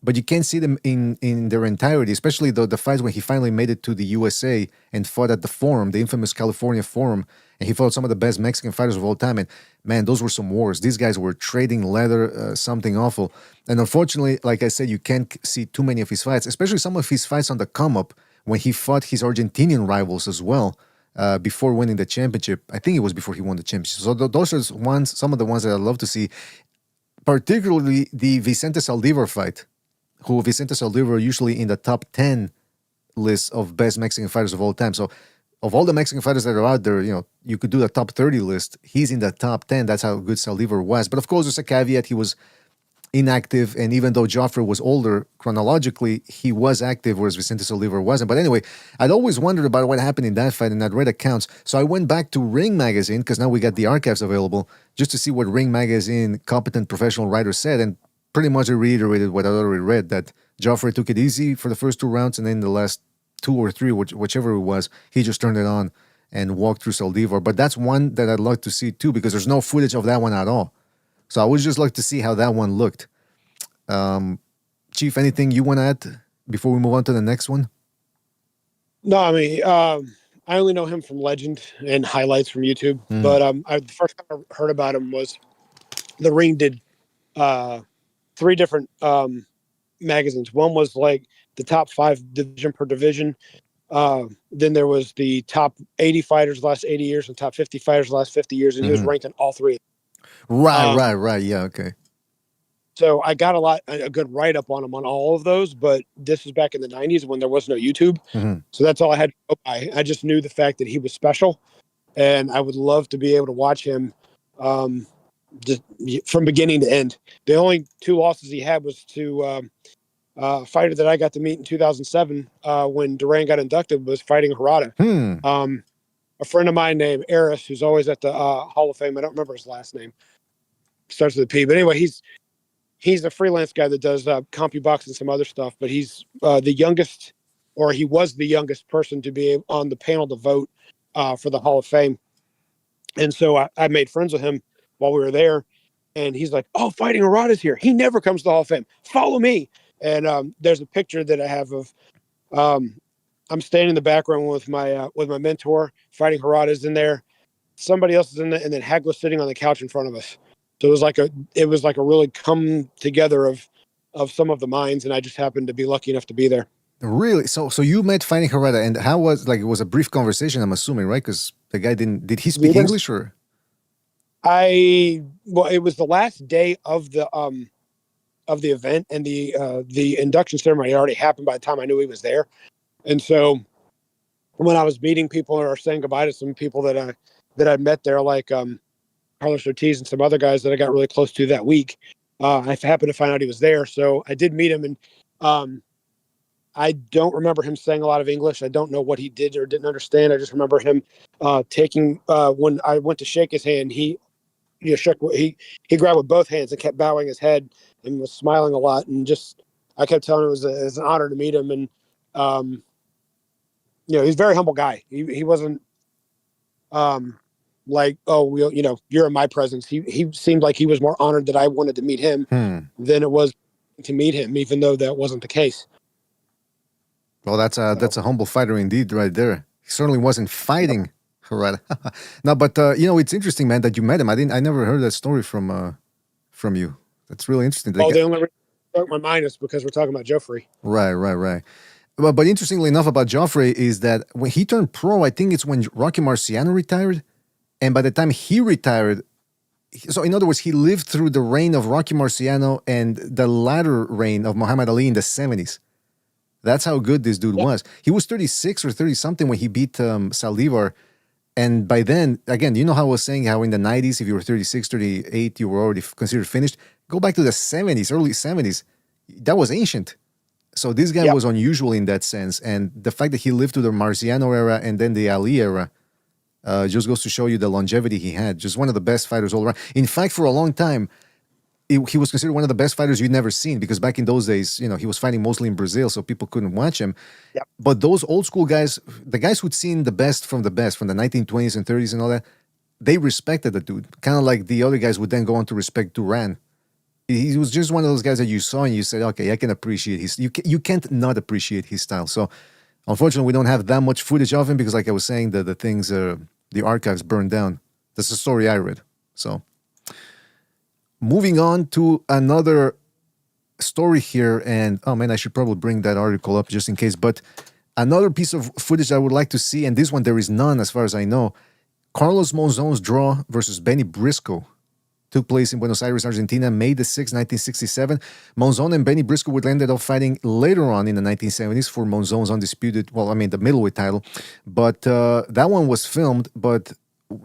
but you can't see them in their entirety, especially the fights when he finally made it to the USA and fought at the Forum, the infamous California Forum, and he fought some of the best Mexican fighters of all time. And man, those were some wars. These guys were trading leather, something awful. And unfortunately, like I said, you can't see too many of his fights, especially some of his fights on the come-up when he fought his Argentinian rivals as well before winning the championship. I think it was before he won the championship. So those are some of the ones that I'd love to see, particularly the Vicente Saldivar fight, who Vicente Saldivar usually in the top 10 list of best Mexican fighters of all time. So of all the Mexican fighters that are out there, you could do the top 30 list. He's in the top 10. That's how good Saldivar was. But of course, there's a caveat. He was inactive, and even though Joffrey was older chronologically, he was active, whereas Vicente Saldivar wasn't. But anyway, I'd always wondered about what happened in that fight, and I'd read accounts. So I went back to Ring Magazine, because now we got the archives available, just to see what Ring Magazine competent professional writers said, and pretty much I reiterated what I already read, that Joffrey took it easy for the first 2 rounds, and then the last 2 or 3, whichever it was, he just turned it on and walked through Saldivar. But that's one that I'd like to see too, because there's no footage of that one at all. So I would just like to see how that one looked. Chief, anything you want to add before we move on to the next one? No, I mean, I only know him from Legend and highlights from YouTube. But the first time I heard about him was the Ring did 3 different magazines. One was like the top 5 division per division. Then there was the top 80 fighters the last 80 years and top 50 fighters the last 50 years, and he was ranked in all 3. Right. Yeah, okay. So I got a good write-up on him on all of those, but this was back in the 90s when there was no YouTube. So that's all I had to go by. I just knew the fact that he was special, and I would love to be able to watch him just from beginning to end. The only 2 losses he had was to a fighter that I got to meet in 2007 when Duran got inducted, was fighting Harada. A friend of mine named Eris, who's always at the Hall of Fame. I don't remember his last name. Starts with a P. But anyway, he's a freelance guy that does CompuBox and some other stuff. But he's the youngest, or he was the youngest person to be on the panel to vote for the Hall of Fame. And so I made friends with him while we were there. And he's like, "Oh, Fighting Harada's here. He never comes to the Hall of Fame. Follow me." And there's a picture that I have of I'm standing in the background with my mentor fighting Haradas in there. Somebody else is in there, and then Hagler's sitting on the couch in front of us. So it was like a really come together of some of the minds, and I just happened to be lucky enough to be there. Really? So you met Fighting Harada, and how was, like, it was a brief conversation, I'm assuming, right? Because the guy did he speak English, or? Well, it was the last day of the event, and the induction ceremony had already happened by the time I knew he was there. And so when I was meeting people or saying goodbye to some people that I met there, like Carlos Ortiz and some other guys that I got really close to that week, I happened to find out he was there. So I did meet him, and I don't remember him saying a lot of English. I don't know what he did or didn't understand. I just remember him taking when I went to shake his hand, he grabbed with both hands and kept bowing his head and was smiling a lot. And just I kept telling him it was an honor to meet him. And he's a very humble guy. He wasn't like, oh, you're in my presence. He seemed like he was more honored that I wanted to meet him than it was to meet him, even though that wasn't the case. Well, that's a humble fighter indeed, right there. He certainly wasn't fighting Harada. No, but it's interesting, man, that you met him. I never heard that story from you. That's really interesting. The only reason I broke my mind is because we're talking about Joffrey. Right. But interestingly enough about Joffrey is that when he turned pro, I think it's when Rocky Marciano retired, and by the time he retired, so in other words, he lived through the reign of Rocky Marciano and the latter reign of Muhammad Ali in the 70s. That's how good this dude was. He was 36 or 30 something when he beat Saldivar. And by then, again, you know how I was saying how in the 90s, if you were 36, 38, you were already considered finished. Go back to the 70s, early 70s. That was ancient. So this guy was unusual in that sense. And the fact that he lived through the Marciano era and then the Ali era just goes to show you the longevity he had. Just one of the best fighters all around. In fact, for a long time, he was considered one of the best fighters you'd never seen, because back in those days, he was fighting mostly in Brazil, so people couldn't watch him. Yep. But those old school guys, the guys who'd seen the best from the 1920s and 30s and all that, they respected the dude. Kind of like the other guys would then go on to respect Duran. He was just one of those guys that you saw and you said, okay, I can appreciate his. You can't not appreciate his style. So unfortunately, we don't have that much footage of him because, like I was saying, the archives burned down. That's the story I read. So. Moving on to another story here, and oh man, I should probably bring that article up just in case, but another piece of footage I would like to see, and this one there is none as far as I know. Carlos Monzon's draw versus Benny Briscoe took place in Buenos Aires, Argentina, May the 6th, 1967. Monzon and Benny Briscoe would ended up fighting later on in the 1970s for Monzon's undisputed, the middleweight title, but that one was filmed, but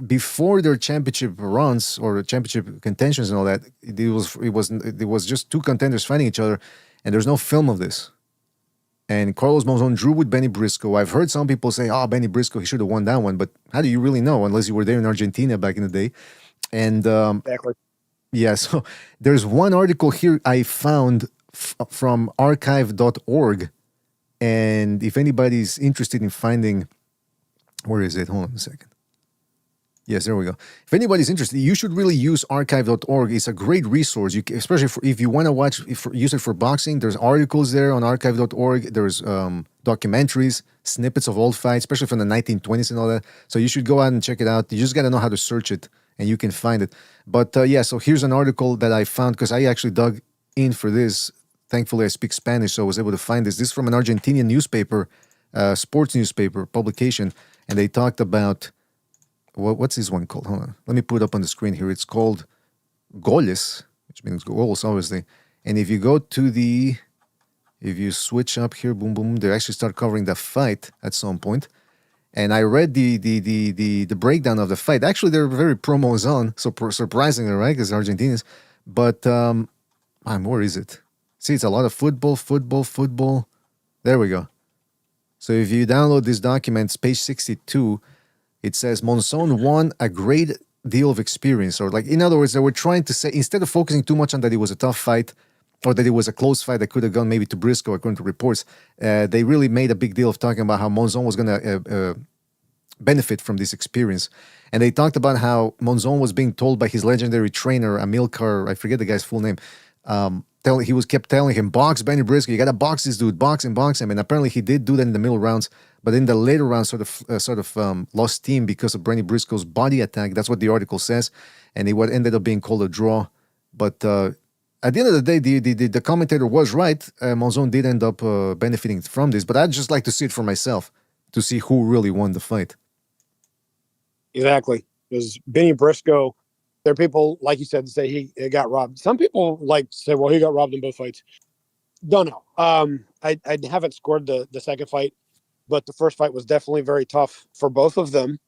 before their championship runs or championship contentions and all that, it was just two contenders fighting each other, and there's no film of this. And Carlos Monzon drew with Benny Briscoe. I've heard some people say, Benny Briscoe, he should have won that one, but how do you really know unless you were there in Argentina back in the day? And exactly. Yeah, so there's one article here I found from archive.org, and if anybody's interested in finding, where is it? Hold on a second. Yes, there we go. If anybody's interested, you should really use archive.org. It's a great resource, especially if you want to use it for boxing. There's articles there on archive.org. There's documentaries, snippets of old fights, especially from the 1920s and all that. So you should go out and check it out. You just got to know how to search it, and you can find it. But so here's an article that I found because I actually dug in for this. Thankfully, I speak Spanish, so I was able to find this. This is from an Argentinian newspaper, sports newspaper publication, and they talked about... What's this one called? Hold on. Let me put it up on the screen here. It's called Goles, which means goals, obviously. And if you go to if you switch up here, boom, boom, they actually start covering the fight at some point. And I read the breakdown of the fight. Actually, they're very pro-Monzon, so surprisingly, right? Because Argentinians. But, where is it? See, it's a lot of football. There we go. So if you download this document, it's page 62. It says Monzon won a great deal of experience, or in other words, they were trying to say, instead of focusing too much on that it was a tough fight or that it was a close fight that could have gone maybe to Briscoe, according to reports, they really made a big deal of talking about how Monzon was going to benefit from this experience. And they talked about how Monzon was being told by his legendary trainer, Amilcar, I forget the guy's full name, kept telling him, box Benny Briscoe. You got to box this dude, box him. And apparently he did do that in the middle rounds. But in the later rounds, sort of lost steam because of Benny Briscoe's body attack. That's what the article says, and it ended up being called a draw. But at the end of the day, the commentator was right. Monzon did end up benefiting from this, but I'd just like to see it for myself to see who really won the fight. Exactly, because Benny Briscoe, there are people like you said to say he got robbed. Some people like to say, well, he got robbed in both fights. Don't know. I haven't scored the second fight, but the first fight was definitely very tough for both of them,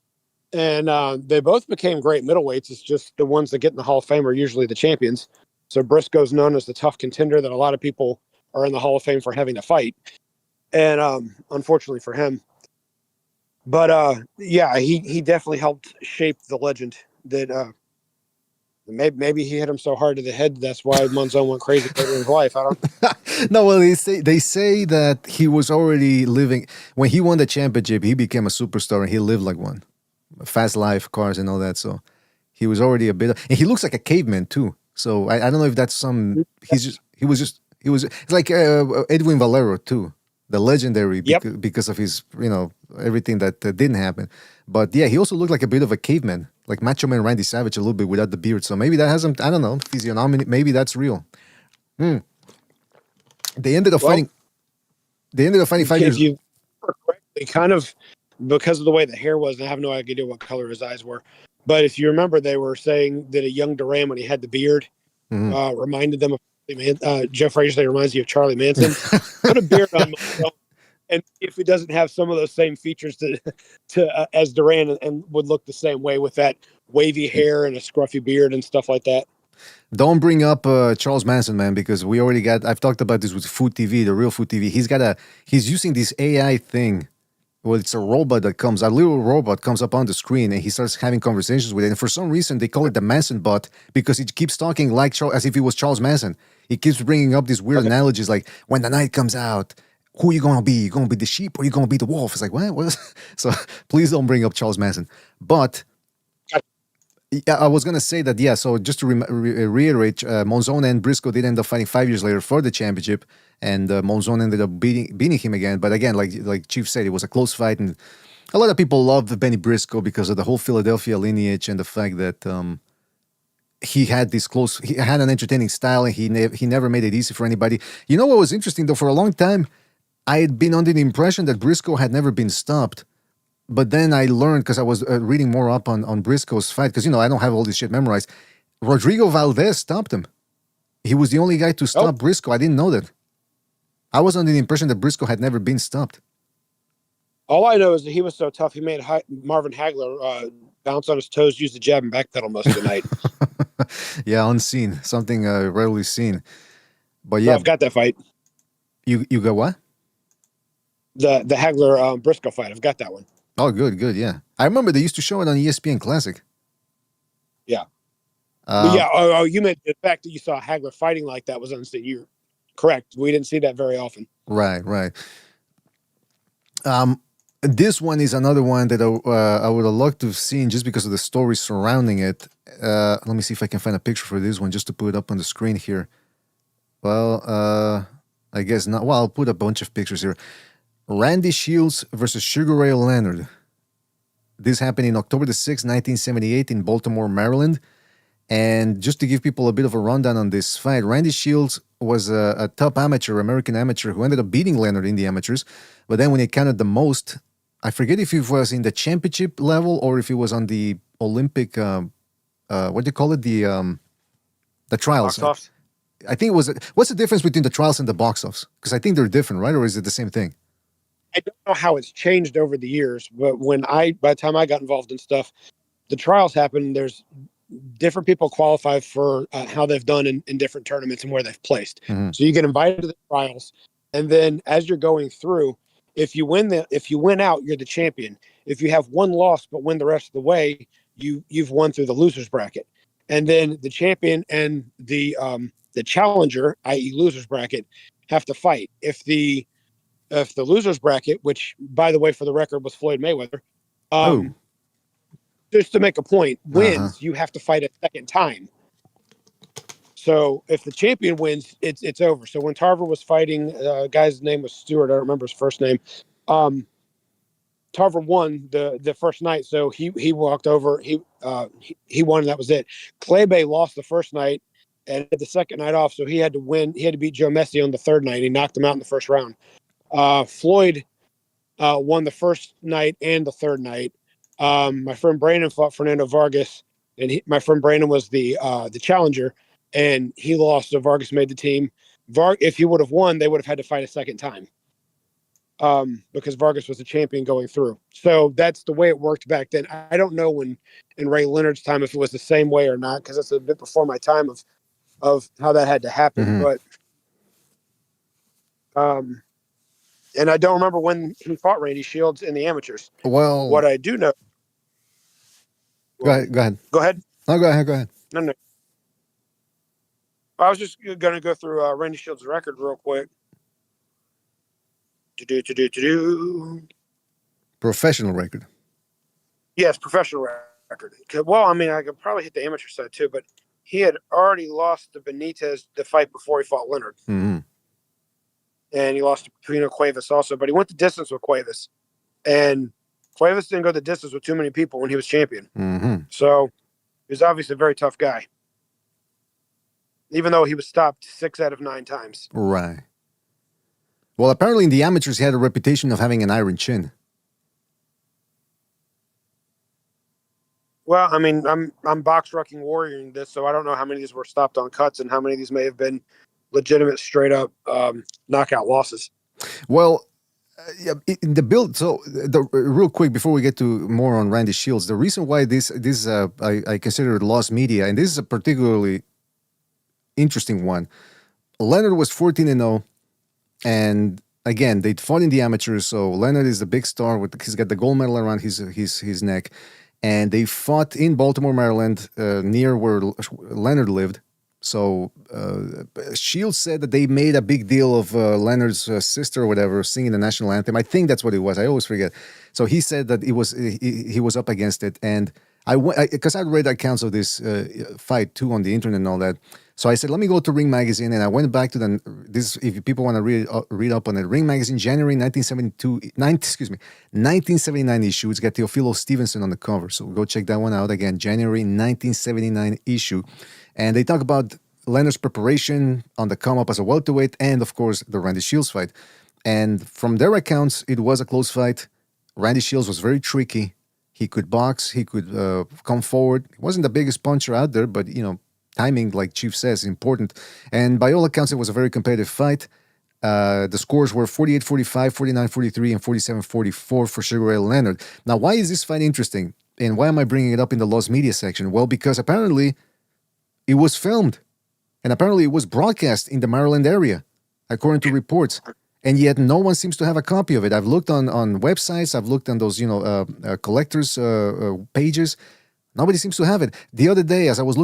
and they both became great middleweights. It's just the ones that get in the Hall of Fame are usually the champions. So Briscoe's known as the tough contender that a lot of people are in the Hall of Fame for having to fight. And unfortunately for him. But yeah, he definitely helped shape the legend that maybe he hit him so hard to the head. That's why Monzon went crazy later in his life. I don't. No, well, they say that he was already living when he won the championship. He became a superstar and he lived like one. Fast life, cars, and all that. So he was already a bit. And he looks like a caveman too. So I don't know if that's some. He was it's like Edwin Valero too, the legendary because of his everything that didn't happen. But yeah, he also looked like a bit of a caveman, like Macho Man Randy Savage a little bit without the beard. So maybe that has some, I don't know, physiognomy. Maybe that's real. They ended up fighting. They ended up fighting 5 years. If you correctly, kind of because of the way the hair was, and I have no idea what color his eyes were. But if you remember, they were saying that a young Duran, when he had the beard, reminded them of Jeff Frazier. Reminds you of Charlie Manson. Put a beard on myself, and if he doesn't have some of those same features to as Duran, and would look the same way with that wavy hair and a scruffy beard and stuff like that. Don't bring up Charles Manson, man, because we already got. I've talked about this with Food TV, the real Food TV. He's using this AI thing. Well, it's a robot a little robot comes up on the screen and he starts having conversations with it. And for some reason, they call it the Manson bot because it keeps talking like as if it was Charles Manson. He keeps bringing up these weird analogies like, when the night comes out, who are you going to be? You going to be the sheep or you going to be the wolf? It's like, what? So please don't bring up Charles Manson. But I was going to say that, yeah, so just to reiterate, Monzon and Briscoe did end up fighting 5 years later for the championship. And Monzon ended up beating him again. But again, like Chief said, it was a close fight. And a lot of people loved Benny Briscoe because of the whole Philadelphia lineage and the fact that he had an entertaining style and he never made it easy for anybody. You know what was interesting, though? For a long time, I had been under the impression that Briscoe had never been stopped. But then I learned, because I was reading more up on Briscoe's fight, because, I don't have all this shit memorized. Rodrigo Valdez stopped him. He was the only guy to stop Briscoe. I didn't know that. I was under the impression that Briscoe had never been stopped. All I know is that he was so tough, he made Marvin Hagler bounce on his toes, use the jab, and backpedal most of the night. Yeah, unseen. Something rarely seen. But yeah. I've got that fight. You got what? The Hagler Briscoe fight. I've got that one. Oh, good, yeah. I remember they used to show it on ESPN Classic. Yeah. Yeah, you meant the fact that you saw Hagler fighting like that was unseen. You're correct. We didn't see that very often. Right. This one is another one that I would have loved to have seen just because of the story surrounding it. Let me see if I can find a picture for this one just to put it up on the screen here. Well, I guess not. Well, I'll put a bunch of pictures here. Randy Shields versus Sugar Ray Leonard. This happened in October the 6th, 1978 in Baltimore, Maryland. And just to give people a bit of a rundown on this fight, Randy Shields was a top amateur, American amateur, who ended up beating Leonard in the amateurs. But then when it counted the most, I forget if it was in the championship level or if it was on the Olympic, what do you call it? The trials. I think it was, what's the difference between the trials and the box offs? Because I think they're different, right? Or is it the same thing? I don't know how it's changed over the years, but by the time I got involved in stuff, the trials happened. There's different people qualify for how they've done in different tournaments and where they've placed. Mm-hmm. So you get invited to the trials, and then as you're going through, if you win out, you're the champion. If you have one loss but win the rest of the way, you've won through the losers bracket. And then the champion and the challenger, i.e. losers bracket, have to fight. If the losers bracket, which by the way, for the record, was Floyd Mayweather, just to make a point, wins, you have to fight a second time. So if the champion wins, it's over. So when Tarver was fighting, guy's name was Stewart. I don't remember his first name. Tarver won the first night, so he walked over. He won, and that was it. Klebe lost the first night and had the second night off, so he had to win. He had to beat Joe Messi on the third night. He knocked him out in the first round. Floyd won the first night and the third night. My friend Brandon fought Fernando Vargas, and my friend Brandon was the challenger, and he lost. So Vargas made the team. If he would have won, they would have had to fight a second time. Because Vargas was the champion going through. So that's the way it worked back then. I don't know when in Ray Leonard's time if it was the same way or not, because that's a bit before my time of how that had to happen. Mm-hmm. But and I don't remember when he fought Randy Shields in the amateurs. Well, what I do know. Go ahead. Go ahead. No, go ahead. No. I was just going to go through Randy Shields' record real quick. Professional record. Yes, professional record. Well, I mean, I could probably hit the amateur side too, but he had already lost to Benitez the fight before he fought Leonard. Mm-hmm. And he lost to Pino Cuevas also, but he went the distance with Cuevas. And Cuevas didn't go the distance with too many people when he was champion. Mm-hmm. So he was obviously a very tough guy. Even though he was stopped 6 out of 9 times. Right. Well, apparently in the amateurs, he had a reputation of having an iron chin. Well, I mean, I'm box rucking warrioring this, so I don't know how many of these were stopped on cuts and how many of these may have been legitimate, straight up knockout losses. Well, in the build. So, real quick before we get to more on Randy Shields, the reason why this I consider it lost media, and this is a particularly interesting one. Leonard was 14-0. And again, they fought in the amateurs, so Leonard is the big star. He's got the gold medal around his neck, and they fought in Baltimore, Maryland, near where Leonard lived. So Shields said that they made a big deal of Leonard's sister or whatever singing the national anthem. I think that's what it was. I always forget. So he said that he was up against it, and because I'd read accounts of this fight too on the internet and all that. So I said, let me go to Ring Magazine, and I went back to this. If people want to read up on it, Ring Magazine, January 1979 issue. It's got Teofilo Stevenson on the cover, so go check that one out again. January 1979 issue, and they talk about Leonard's preparation on the come up as a welterweight, and of course the Randy Shields fight. And from their accounts, it was a close fight. Randy Shields was very tricky. He could box. He could come forward. He wasn't the biggest puncher out there, but timing, like Chief says, is important. And by all accounts, it was a very competitive fight. The scores were 48-45, 49-43, and 47-44 for Sugar Ray Leonard. Now, why is this fight interesting? And why am I bringing it up in the lost media section? Well, because apparently it was filmed. And apparently it was broadcast in the Maryland area, according to reports. And yet no one seems to have a copy of it. I've looked on websites. I've looked on those, collectors' pages. Nobody seems to have it. The other day, as I was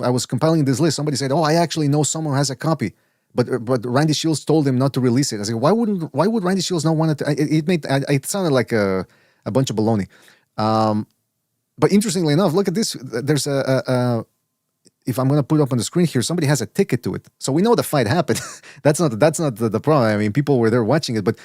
I was compiling this list, somebody said, I actually know someone who has a copy. But Randy Shields told him not to release it. I said, why would Randy Shields not want it? It sounded like a bunch of baloney. But interestingly enough, look at this. There's if I'm going to put up on the screen here, somebody has a ticket to it. So we know the fight happened. That's not the problem. I mean, people were there watching it. But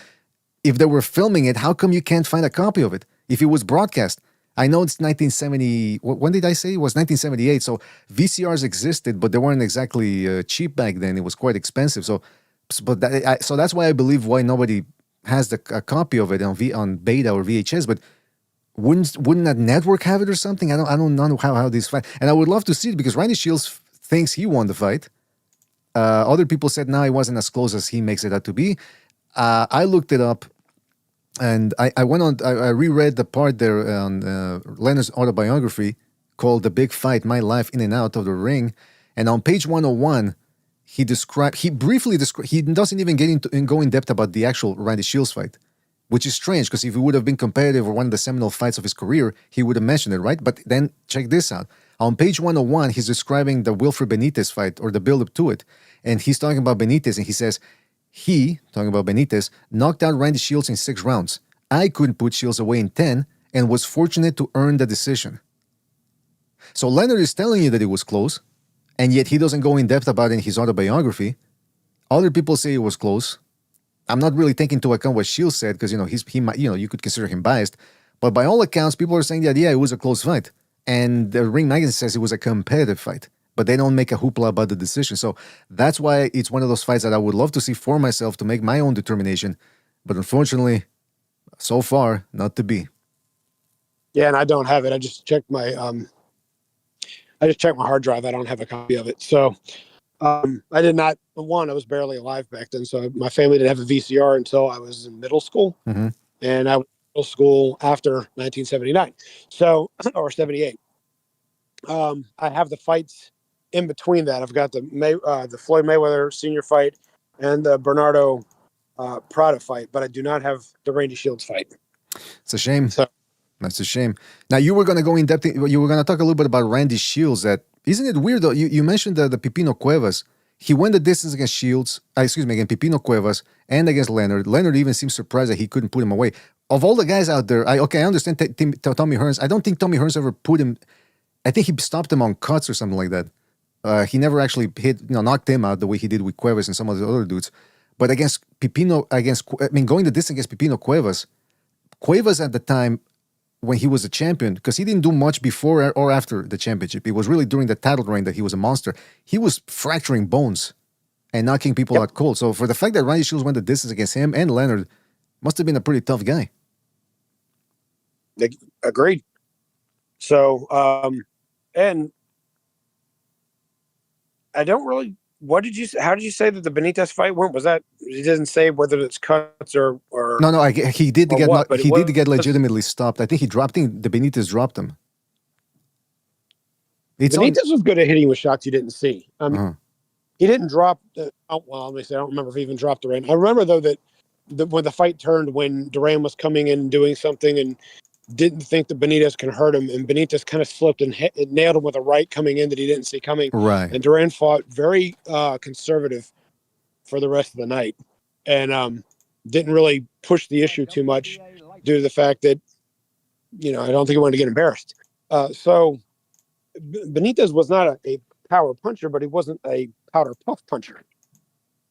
if they were filming it, how come you can't find a copy of it? If it was broadcast. I know it's 1970. When did I say? It was 1978. So VCRs existed, but they weren't exactly cheap back then. It was quite expensive. So that's why I believe why nobody has a copy of it on beta or VHS. But wouldn't that network have it or something? I don't know how this fight. And I would love to see it because Randy Shields thinks he won the fight. Other people said no, it wasn't as close as he makes it out to be. I looked it up. And I went on, I reread the part there on Leonard's autobiography called The Big Fight, My Life In and Out of the Ring. And on page 101, he briefly described, he doesn't even go in depth about the actual Randy Shields fight, which is strange because if it would have been competitive or one of the seminal fights of his career, he would have mentioned it, right? But then check this out. On page 101, he's describing the Wilfred Benitez fight or the build-up to it. And he's talking about Benitez and he says, he, talking about Benitez, knocked out Randy Shields in 6 rounds. I couldn't put Shields away in 10 and was fortunate to earn the decision. So Leonard is telling you that it was close, and yet he doesn't go in depth about it in his autobiography. Other people say it was close. I'm not really taking into account what Shields said because he might, you could consider him biased, but by all accounts, people are saying that it was a close fight, and the Ring magazine says it was a competitive fight, but they don't make a hoopla about the decision. So that's why it's one of those fights that I would love to see for myself to make my own determination, but unfortunately, so far, not to be. Yeah, and I don't have it. I just checked my hard drive. I don't have a copy of it. So I did not. One, I was barely alive back then, so my family didn't have a VCR until I was in middle school, and I was in middle school after 1979, so or 78. I have the fights in between that. I've got the Floyd Mayweather Senior fight and the Bernardo Prada fight, but I do not have the Randy Shields fight. It's a shame. So, that's a shame. Now, you were going to go in depth. You were going to talk a little bit about Randy Shields. Isn't it weird, though? You mentioned the Pipino Cuevas. He went the distance against Shields, against Pipino Cuevas, and against Leonard. Leonard even seemed surprised that he couldn't put him away. Of all the guys out there, I understand Tommy Hearns. I don't think Tommy Hearns ever put him. I think he stopped him on cuts or something like that. He never actually knocked him out the way he did with Cuevas and some of the other dudes. But against Pipino, going the distance against Pipino Cuevas at the time, when he was a champion, because he didn't do much before or after the championship. It was really during the title reign that he was a monster. He was fracturing bones and knocking people out cold. So for the fact that Randy Shields went the distance against him and Leonard, must have been a pretty tough guy. Agreed. So, and I don't really. How did you say that the Benitez fight went? Was that he didn't say whether it's cuts or no? He did get he did get legitimately stopped. I think the Benitez dropped him. Benitez was good at hitting with shots you didn't see. He didn't drop. Let me say I don't remember if he even dropped Duran. I remember though that when the fight turned, when Duran was coming in and doing something and didn't think that Benitez can hurt him, and Benitez kind of slipped and nailed him with a right coming in that he didn't see coming. Right. And Duran fought very conservative for the rest of the night, and didn't really push the issue too much due to the fact that I don't think he wanted to get embarrassed. So Benitez was not a power puncher, but he wasn't a powder puff puncher.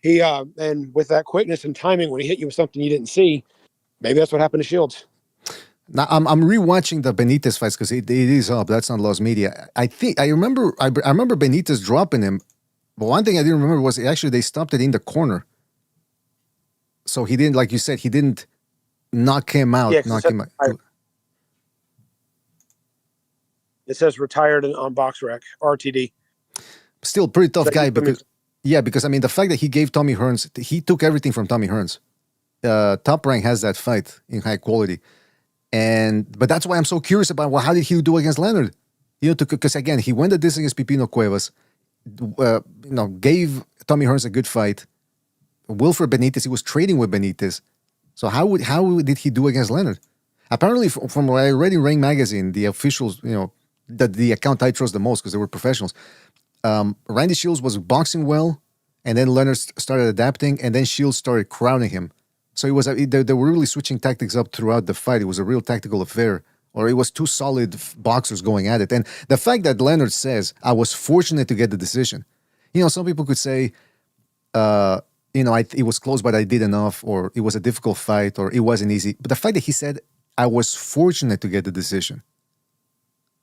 He and with that quickness and timing, when he hit you with something you didn't see, maybe that's what happened to Shields. Now I'm rewatching the Benitez fights because it is up. That's on Lost Media. I remember Benitez dropping him, but one thing I didn't remember was actually they stopped it in the corner. So he didn't, like you said, he didn't knock him out. It says retired on BoxRec, RTD. Still pretty tough guy because the fact that he gave Tommy Hearns, he took everything from Tommy Hearns. Top Rank has that fight in high quality. But that's why I'm so curious about how did he do against Leonard? Because again, he went the distance against Pipino Cuevas, gave Tommy Hearns a good fight. Wilfred Benitez, he was trading with Benitez. So how did he do against Leonard? Apparently, from what I read in Ring magazine, the officials, the account I trust the most because they were professionals. Randy Shields was boxing well, and then Leonard started adapting, and then Shields started crowding him. So they were really switching tactics up throughout the fight. It was a real tactical affair, or it was two solid boxers going at it. And the fact that Leonard says, I was fortunate to get the decision. Some people could say, it was close, but I did enough, or it was a difficult fight, or it wasn't easy. But the fact that he said, I was fortunate to get the decision,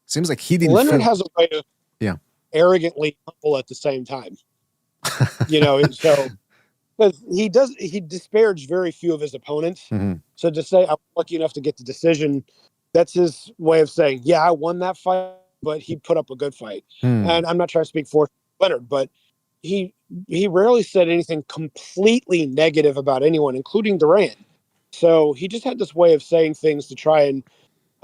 seems like he didn't Leonard has a way of arrogantly humble at the same time. So... But he disparaged very few of his opponents. Mm-hmm. So to say I'm lucky enough to get the decision, that's his way of saying, yeah, I won that fight, but he put up a good fight. And I'm not trying to speak for Leonard, but he rarely said anything completely negative about anyone, including Duran. So he just had this way of saying things to try and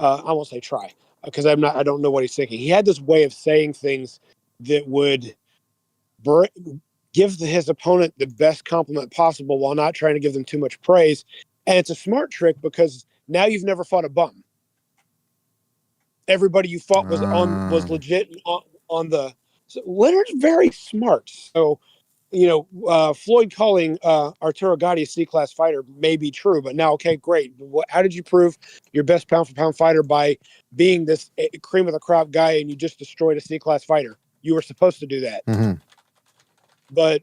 I won't say try because I don't know what he's thinking. He had this way of saying things that would give his opponent the best compliment possible while not trying to give them too much praise. And it's a smart trick because now you've never fought a bum. Everybody you fought was legit on the. So Leonard's very smart. So, Floyd calling Arturo Gatti a C-class fighter may be true, but now, okay, great. How did you prove your best pound-for-pound fighter by being this cream of the crop guy and you just destroyed a C-class fighter? you were supposed to do that. Mm-hmm. But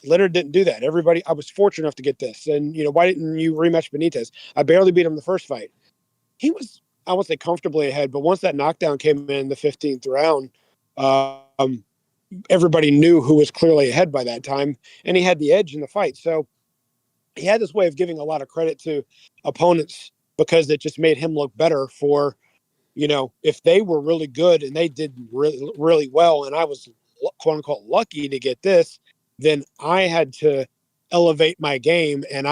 Leonard didn't do that. I was fortunate enough to get this. And, why didn't you rematch Benitez? I barely beat him the first fight. He was, I won't say comfortably ahead, but once that knockdown came in the 15th round, everybody knew who was clearly ahead by that time, and he had the edge in the fight. So he had this way of giving a lot of credit to opponents because it just made him look better for, if they were really good and they did really, really well, and I was quote unquote lucky to get this, then I had to elevate my game. And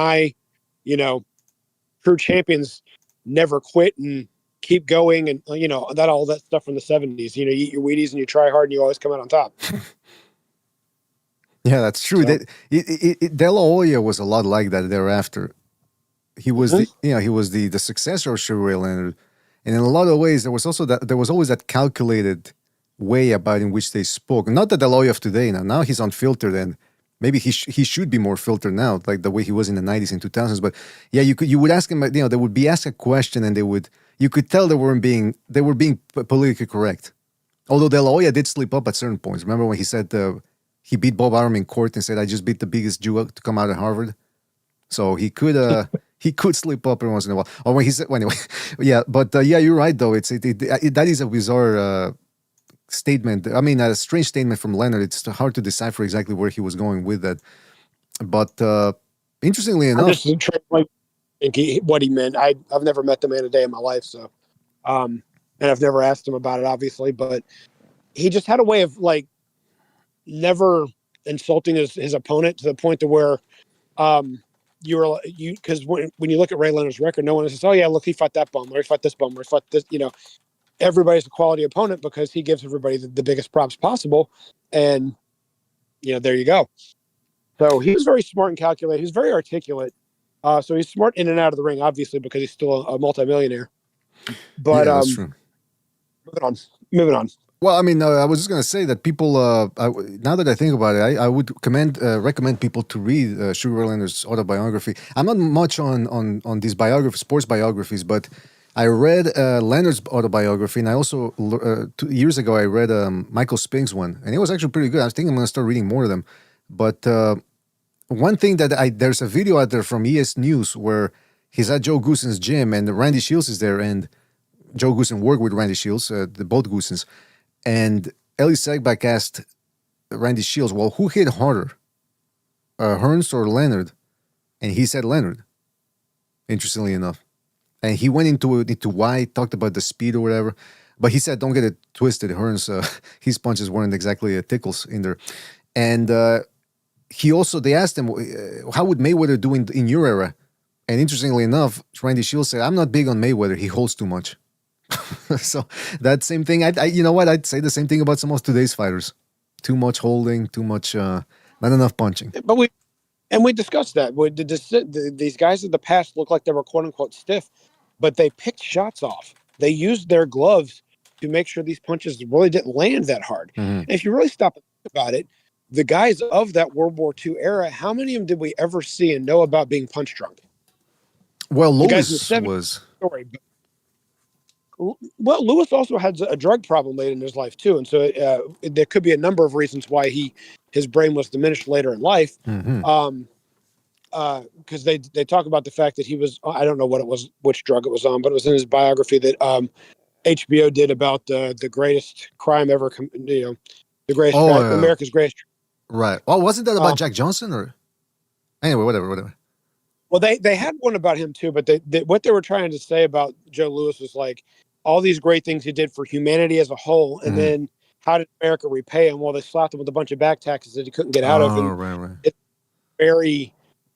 true champions never quit and keep going. And, all that stuff from the 70s, you eat your Wheaties and you try hard and you always come out on top. Yeah, that's true. So, De La Hoya was a lot like that thereafter. He was he was the successor of Sugar Leonard. And in a lot of ways, there was always that calculated way about in which they spoke. Not the De La Hoya of today. Now he's unfiltered, and maybe he should be more filtered now, like the way he was in the 90s and 2000s. But yeah, you would ask him, they would be asked a question, and you could tell they were being politically correct. Although De La Hoya did slip up at certain points. Remember when he said he beat Bob Arum in court and said, "I just beat the biggest Jew to come out of Harvard." So he could he could slip up every once in a while. Or when he said, well, anyway, yeah. But yeah, you're right though. That is a bizarre statement. I mean, a strange statement from Leonard. It's hard to decipher exactly where he was going with that. But interestingly enough, I just think what he meant. I've never met the man a day in my life, so and I've never asked him about it, obviously. But he just had a way of never insulting his opponent to the point to where because when you look at Ray Leonard's record, no one says, "Oh yeah, look, he fought that bum, or he fought this bum, or he fought this." Everybody's a quality opponent because he gives everybody the biggest props possible, and there you go. So he was very smart and calculated. He was very articulate. So he's smart in and out of the ring, obviously, because he's still a multimillionaire. But yeah, that's true. Moving on. Well, I mean, I was just going to say that people, now that I think about it, I would recommend people to read Sugar Leonard's autobiography. I'm not much on these sports biographies, but I read Leonard's autobiography, and I also, 2 years ago, I read Michael Spink's one, and it was actually pretty good. I think I'm going to start reading more of them. But one thing there's a video out there from ES News where he's at Joe Goosen's gym, and Randy Shields is there, and Joe Goosen worked with Randy Shields, both Goosens. And Ellie Segbach asked Randy Shields, well, who hit harder, Hearns or Leonard? And he said Leonard, interestingly enough. And he went into why, talked about the speed or whatever. But he said, don't get it twisted, Hearns, his punches weren't exactly tickles in there. And they asked him, how would Mayweather do in your era? And interestingly enough, Randy Shields said, I'm not big on Mayweather, he holds too much. So that same thing, you know what? I'd say the same thing about some of today's fighters. Too much holding, too much, not enough punching. But we discussed that. These guys of the past look like they were quote unquote stiff, but they picked shots off. They used their gloves to make sure these punches really didn't land that hard. Mm-hmm. And if you really stop and think about it, the guys of that World War II era, how many of them did we ever see and know about being punch drunk? Well, Lewis was. Story, but, well, Lewis also had a drug problem late in his life too, and so there could be a number of reasons why his brain was diminished later in life. Mm-hmm. Because they talk about the fact that he was, I don't know what it was, which drug it was on, but it was in his biography that HBO did about the greatest crime ever, the greatest America's greatest. Right. Oh, wasn't that about Jack Johnson or? Anyway, whatever. Well, they had one about him too, but what they were trying to say about Joe Louis was like all these great things he did for humanity as a whole, and then how did America repay him? Well, they slapped him with a bunch of back taxes that he couldn't get out of. And right. It's very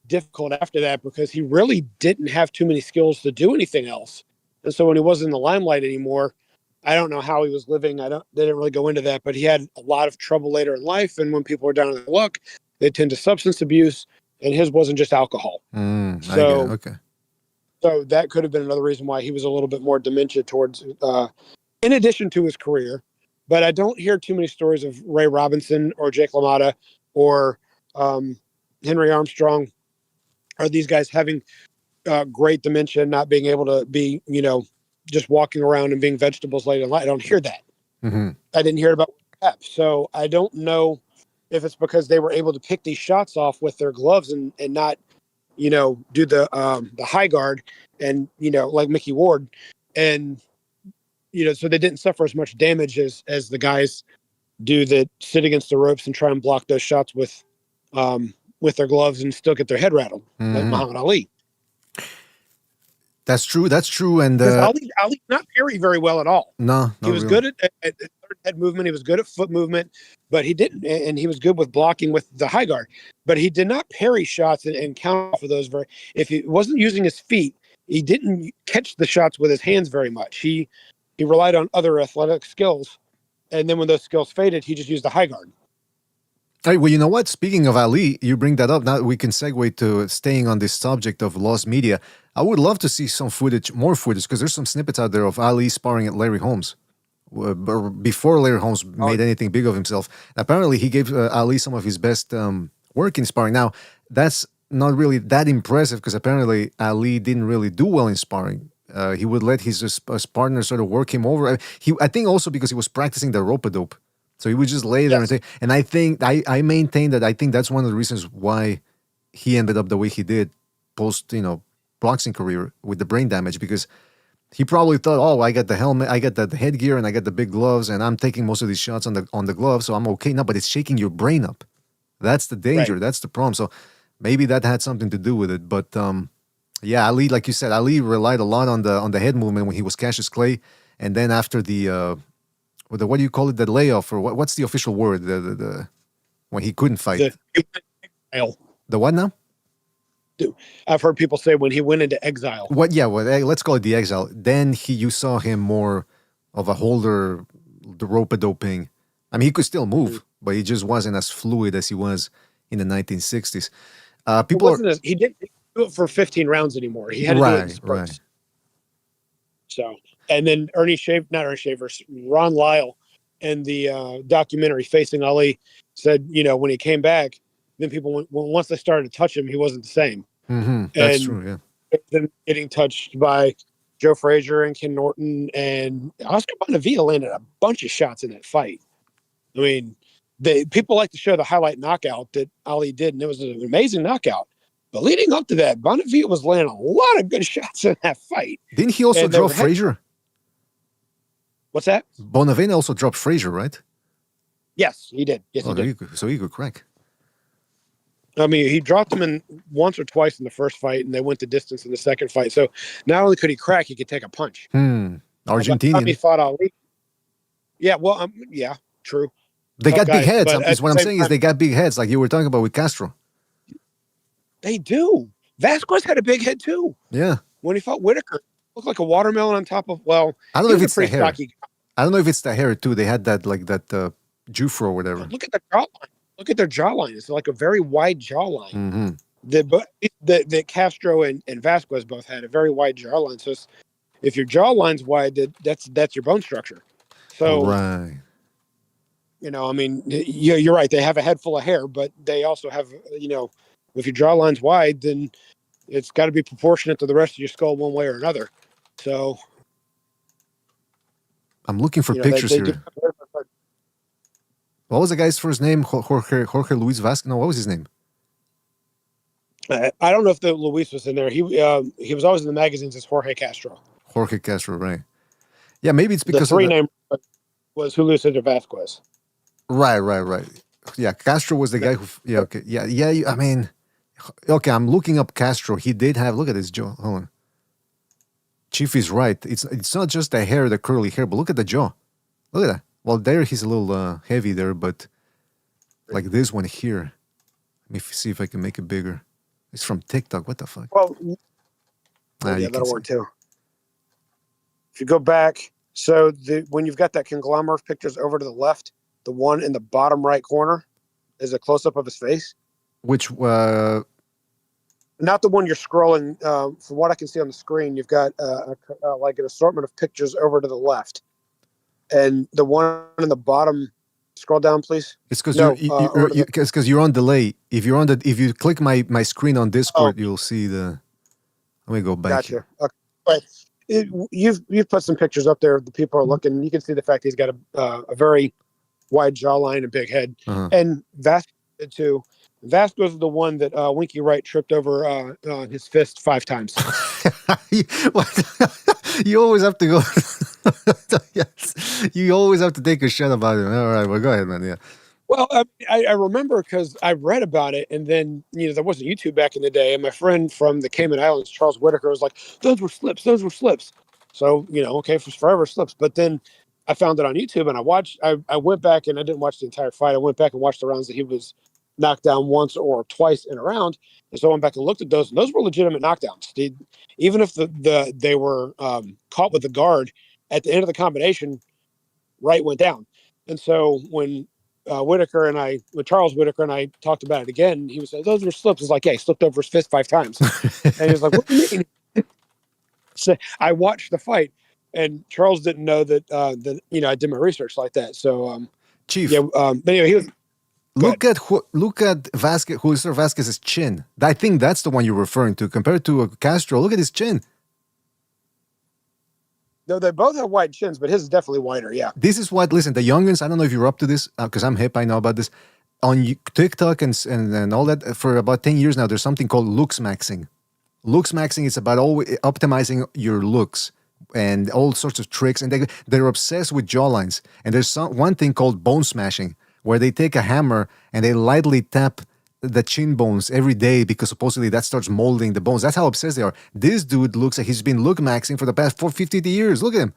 difficult after that because he really didn't have too many skills to do anything else. And so when he wasn't in the limelight anymore, I don't know how he was living. They didn't really go into that, but he had a lot of trouble later in life. And when people were down on their luck, they tend to substance abuse, and his wasn't just alcohol. Okay. So that could have been another reason why he was a little bit more dementia towards, in addition to his career. But I don't hear too many stories of Ray Robinson or Jake LaMotta or Henry Armstrong, or these guys having great dementia, not being able to be, just walking around and being vegetables late in life. I don't hear that. Mm-hmm. I didn't hear about rep. So I don't know if it's because they were able to pick these shots off with their gloves and not, do the high guard and, like Mickey Ward. And, so they didn't suffer as much damage as the guys do that sit against the ropes and try and block those shots with their gloves and still get their head rattled, like Muhammad Ali. That's true. That's true. And Ali not parry very well at all. No, he was really. good at head movement. He was good at foot movement, but he didn't. And he was good with blocking with the high guard. But he did not parry shots and counter for those very. If he wasn't using his feet, he didn't catch the shots with his hands very much. He relied on other athletic skills, and then when those skills faded, he just used the high guard. All right, well, you know what? Speaking of Ali, you bring that up. Now we can segue to staying on this subject of lost media. I would love to see some footage, more footage, because there's some snippets out there of Ali sparring at Larry Holmes. Before Larry Holmes made anything big of himself. Apparently, he gave Ali some of his best work in sparring. Now, that's not really that impressive because apparently Ali didn't really do well in sparring. He would let his partner sort of work him over. I think also because he was practicing the rope-a-dope. So he would just lay there and say, and I think, I maintain that I think that's one of the reasons why he ended up the way he did post, boxing career with the brain damage, because he probably thought, oh, I got the helmet, I got the headgear, and I got the big gloves, and I'm taking most of these shots on the gloves, so I'm okay. No, but it's shaking your brain up. That's the danger. Right. That's the problem. So maybe that had something to do with it. But yeah, Ali, like you said, Ali relied a lot on the head movement when he was Cassius Clay, and then after the what do you call it? The layoff, or what's the official word? The when he couldn't fight. The what now? I've heard people say when he went into exile. What? Yeah, well, let's call it the exile. Then you saw him more of a holder, the rope-a-doping. I mean, he could still move, but he just wasn't as fluid as he was in the 1960s. He didn't do it for 15 rounds anymore. He had to do it in spurts. Right. So, and then Ron Lyle in the documentary Facing Ali said, when he came back, then people, once they started to touch him, he wasn't the same. Mm-hmm. That's true, yeah. Then getting touched by Joe Frazier and Ken Norton, and Oscar Bonavia landed a bunch of shots in that fight. I mean, people like to show the highlight knockout that Ali did, and it was an amazing knockout. But leading up to that, Bonavia was landing a lot of good shots in that fight. Didn't he also drop Frazier? What's that? Bonavena also dropped Frazier, right? Yes, he did. Yes, he did. So he could crack. I mean, he dropped him in once or twice in the first fight, and they went the distance in the second fight. So not only could he crack, he could take a punch. Argentinian. Tommy fought Ali. Yeah, well, yeah, true. They got big heads. Is what I'm saying is they got big heads, like you were talking about with Castro. They do. Vasquez had a big head too. Yeah. When he fought Whitaker, looked like a watermelon on top of. Well, I don't know if it's the hair. I don't know if it's the hair too. They had that Jufro or whatever. Look at the jawline. Look at their jawline. It's like a very wide jawline. Mm-hmm. The Castro and Vasquez both had a very wide jawline. So if your jawline's wide, that's your bone structure. So right. I mean, you're right. They have a head full of hair, but they also have, if your jawline's wide, then it's got to be proportionate to the rest of your skull one way or another. So I'm looking for pictures here. What was the guy's first name? Jorge Luis Vasquez? No, what was his name? I don't know if the Luis was in there. He was always in the magazines as Jorge Castro. Jorge Castro, right? Yeah, maybe it's because the name was Julio Cesar Vasquez. Right. Yeah, Castro was the guy who. Yeah, okay, yeah. I mean, okay, I'm looking up Castro. He did have. Look at his jaw. Hold on. Chief is right. It's not just the hair, the curly hair, but look at the jaw. Look at that. Well, there he's a little heavy there, but like this one here. Let me see if I can make it bigger. It's from TikTok. What the fuck? Well, yeah, that'll work too. If you go back, so when you've got that conglomerate pictures over to the left, the one in the bottom right corner is a close-up of his face. Which, not the one you're scrolling. From what I can see on the screen, you've got like an assortment of pictures over to the left. And the one in the bottom, scroll down, please. It's because you're on delay. If you click my screen on Discord, you'll see the. Let me go back. Gotcha. Here. Okay. But you've put some pictures up there. The people are looking. You can see the fact he's got a very wide jawline and big head. Uh-huh. And Vasquez did too. Vasquez is the one that Winky Wright tripped over his fist 5 times. You always have to go. Yes, you always have to take a shot about it. All right, well, go ahead, man. Yeah. Well, I remember because I read about it, and then there wasn't YouTube back in the day, and my friend from the Cayman Islands, Charles Whitaker, was like, "Those were slips. Those were slips." So okay, for forever slips. But then I found it on YouTube, and I watched. I went back, and I didn't watch the entire fight. I went back and watched the rounds that he was knocked down once or twice in a round, and so I went back and looked at those, and those were legitimate knockdowns. Even if they were caught with the guard at the end of the combination, Wright went down, and so when Charles Whitaker and I talked about it again, he was like, "Those were slips." It's like, "Yeah, he slipped over his fist 5 times," and he was like, "What do you mean?" So I watched the fight, and Charles didn't know that I did my research like that. So Chief, but anyway, he was. Look at Vasquez, Julio Vasquez's chin. I think that's the one you're referring to. Compared to Castro, look at his chin. No, they both have wide chins, but his is definitely wider. Yeah. This is what. Listen, the youngins. I don't know if you're up to this because I'm hip. I know about this on TikTok and all that for about 10 years now. There's something called looks maxing. Looks maxing is about always optimizing your looks and all sorts of tricks, and they're obsessed with jawlines. And there's one thing called bone smashing, where they take a hammer and they lightly tap the chin bones every day because supposedly that starts molding the bones. That's how obsessed they are. This dude looks like he's been look maxing for the past 50 years. Look at him.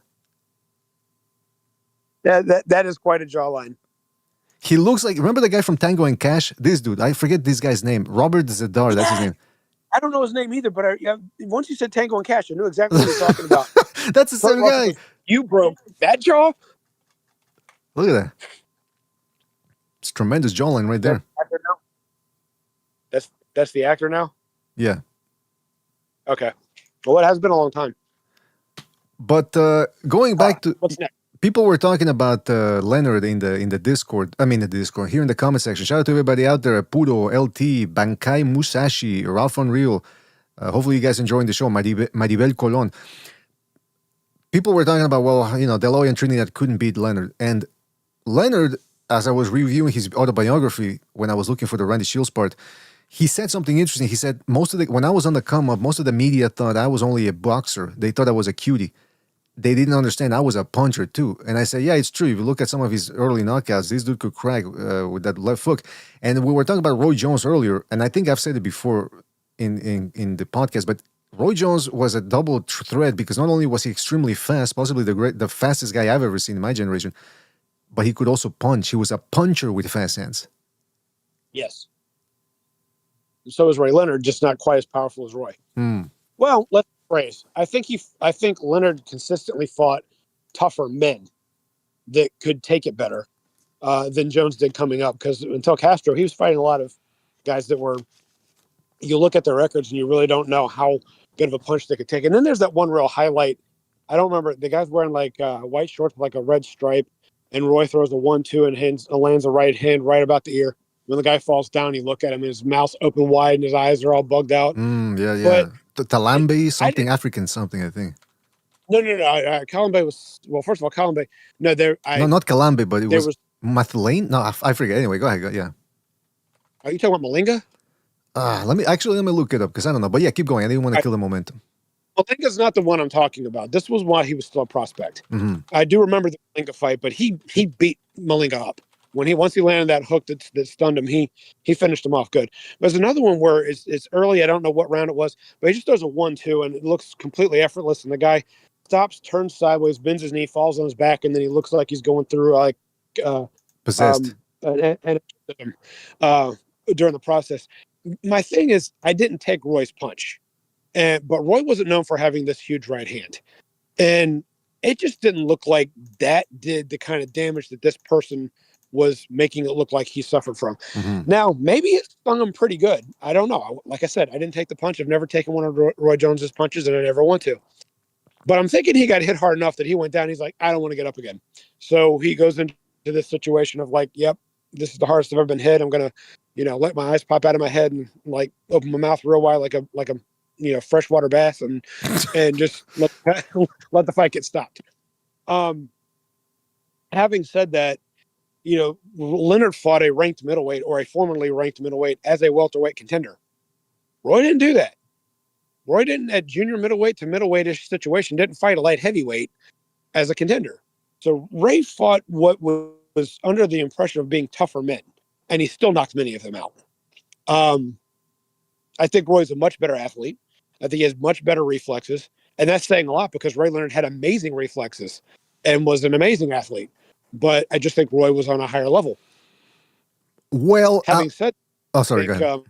That is quite a jawline. He looks like, remember the guy from Tango and Cash? This dude, I forget this guy's name. Robert Zadar, that's his name. I don't know his name either, but once you said Tango and Cash, I knew exactly what you're talking about. That's the same guy. You broke that jaw? Look at that. It's tremendous jawline right there. That's the actor now? Yeah. Okay. Well, it has been a long time. But going back to what's next? People were talking about Leonard in the Discord. I mean, the Discord here in the comment section. Shout out to everybody out there: Puro, LT, Bankai Musashi, Ralph Unreal. Hopefully, you guys enjoying the show. Maribel Colon. People were talking about, well, Deloy and Trinidad couldn't beat Leonard, and Leonard, as I was reviewing his autobiography when I was looking for the Randy Shields part, he said something interesting. He said when I was on the come up, most of the media thought I was only a boxer. They thought I was a cutie. They didn't understand I was a puncher too. And I said, yeah, it's true. If you look at some of his early knockouts, this dude could crack with that left hook. And we were talking about Roy Jones earlier, and I think I've said it before in the podcast, but Roy Jones was a double threat because not only was he extremely fast, possibly the fastest guy I've ever seen in my generation, but he could also punch. He was a puncher with fast hands. Yes. So is Roy Leonard, just not quite as powerful as Roy. Well, let's phrase. I think Leonard consistently fought tougher men that could take it better than Jones did coming up. Because until Castro, he was fighting a lot of guys that were. You look at their records and you really don't know how good of a punch they could take. And then there's that one real highlight. I don't remember. The guy's wearing like white shorts with like a red stripe, and Roy throws a 1-2 and lands a right hand right about the ear. When the guy falls down, you look at him, his mouth's open wide and his eyes are all bugged out. Yeah. Talambe, something African, something, I think. No. Kalambe was, well, first of all, Kalambe. No, no, not Kalambe, but it was Mathlane? No, I forget. Anyway, go ahead. Yeah. Are you talking about Malinga? Let me look it up because I don't know. But yeah, keep going. I didn't want to kill the momentum. Malinga's not the one I'm talking about. This was why he was still a prospect. Mm-hmm. I do remember the Malinga fight, but he beat Malinga up. Once he landed that hook that stunned him, he finished him off good. There's another one where it's early. I don't know what round it was, but he just does a 1-2 and it looks completely effortless. And the guy stops, turns sideways, bends his knee, falls on his back, and then he looks like he's going through like possessed. And during the process. My thing is, I didn't take Roy's punch, but Roy wasn't known for having this huge right hand, and it just didn't look like that did the kind of damage that this person was making it look like he suffered from. Mm-hmm. Now, maybe it stung him pretty good. I don't know. Like I said, I didn't take the punch. I've never taken one of Roy Jones's punches, and I never want to. But I'm thinking he got hit hard enough that he went down. He's like, I don't want to get up again. So he goes into this situation of like, yep, this is the hardest I've ever been hit. I'm going to, let my eyes pop out of my head and like open my mouth real wide like a freshwater bass and just let the fight get stopped. Having said that, Leonard fought a ranked middleweight or a formerly ranked middleweight as a welterweight contender. Roy didn't do that. Roy didn't, at junior middleweight to middleweight-ish situation, didn't fight a light heavyweight as a contender. So Ray fought what was under the impression of being tougher men, and he still knocked many of them out. I think Roy's a much better athlete. I think he has much better reflexes, and that's saying a lot because Ray Leonard had amazing reflexes and was an amazing athlete. But I just think Roy was on a higher level. Well, having said, go ahead.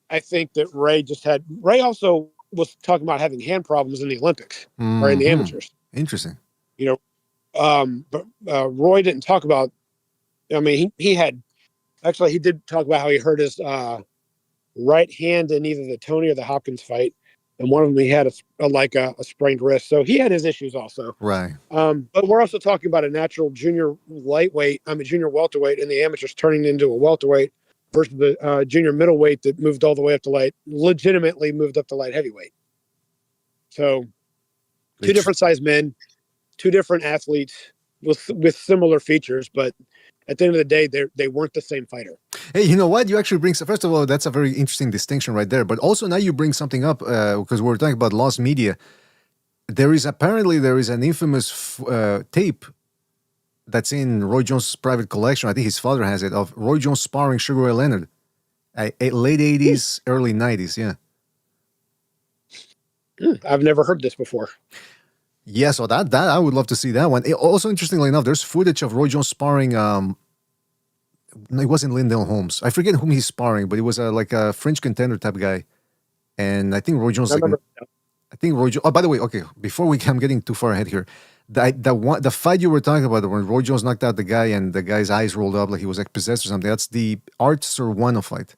I think that Ray also was talking about having hand problems in the Olympics or in the amateurs. Interesting. But Roy didn't talk about. I mean, he did talk about how he hurt his right hand in either the Tony or the Hopkins fight, and one of them he had a sprained wrist. So he had his issues also. Right. But we're also talking about a natural junior welterweight in the amateurs turning into a welterweight versus the junior middleweight that moved all the way up to legitimately moved up to light heavyweight. So two different sized men, two different athletes with similar features, but at the end of the day, they weren't the same fighter. Hey, you know what? You actually bring, first of all, that's a very interesting distinction right there. But also now you bring something up because we're talking about lost media. There is an infamous tape that's in Roy Jones' private collection. I think his father has it, of Roy Jones sparring Sugar Ray Leonard. Late 80s, early 90s, yeah. I've never heard this before. Yeah, so that I would love to see that one. Also, interestingly enough, there's footage of Roy Jones sparring. It wasn't Lindell Holmes. I forget whom he's sparring, but it was like a French contender type guy. And I think Roy Jones. Oh, by the way, okay. Before I'm getting too far ahead here. The fight you were talking about when Roy Jones knocked out the guy and the guy's eyes rolled up like he was like possessed or something. That's the Art Serwano fight.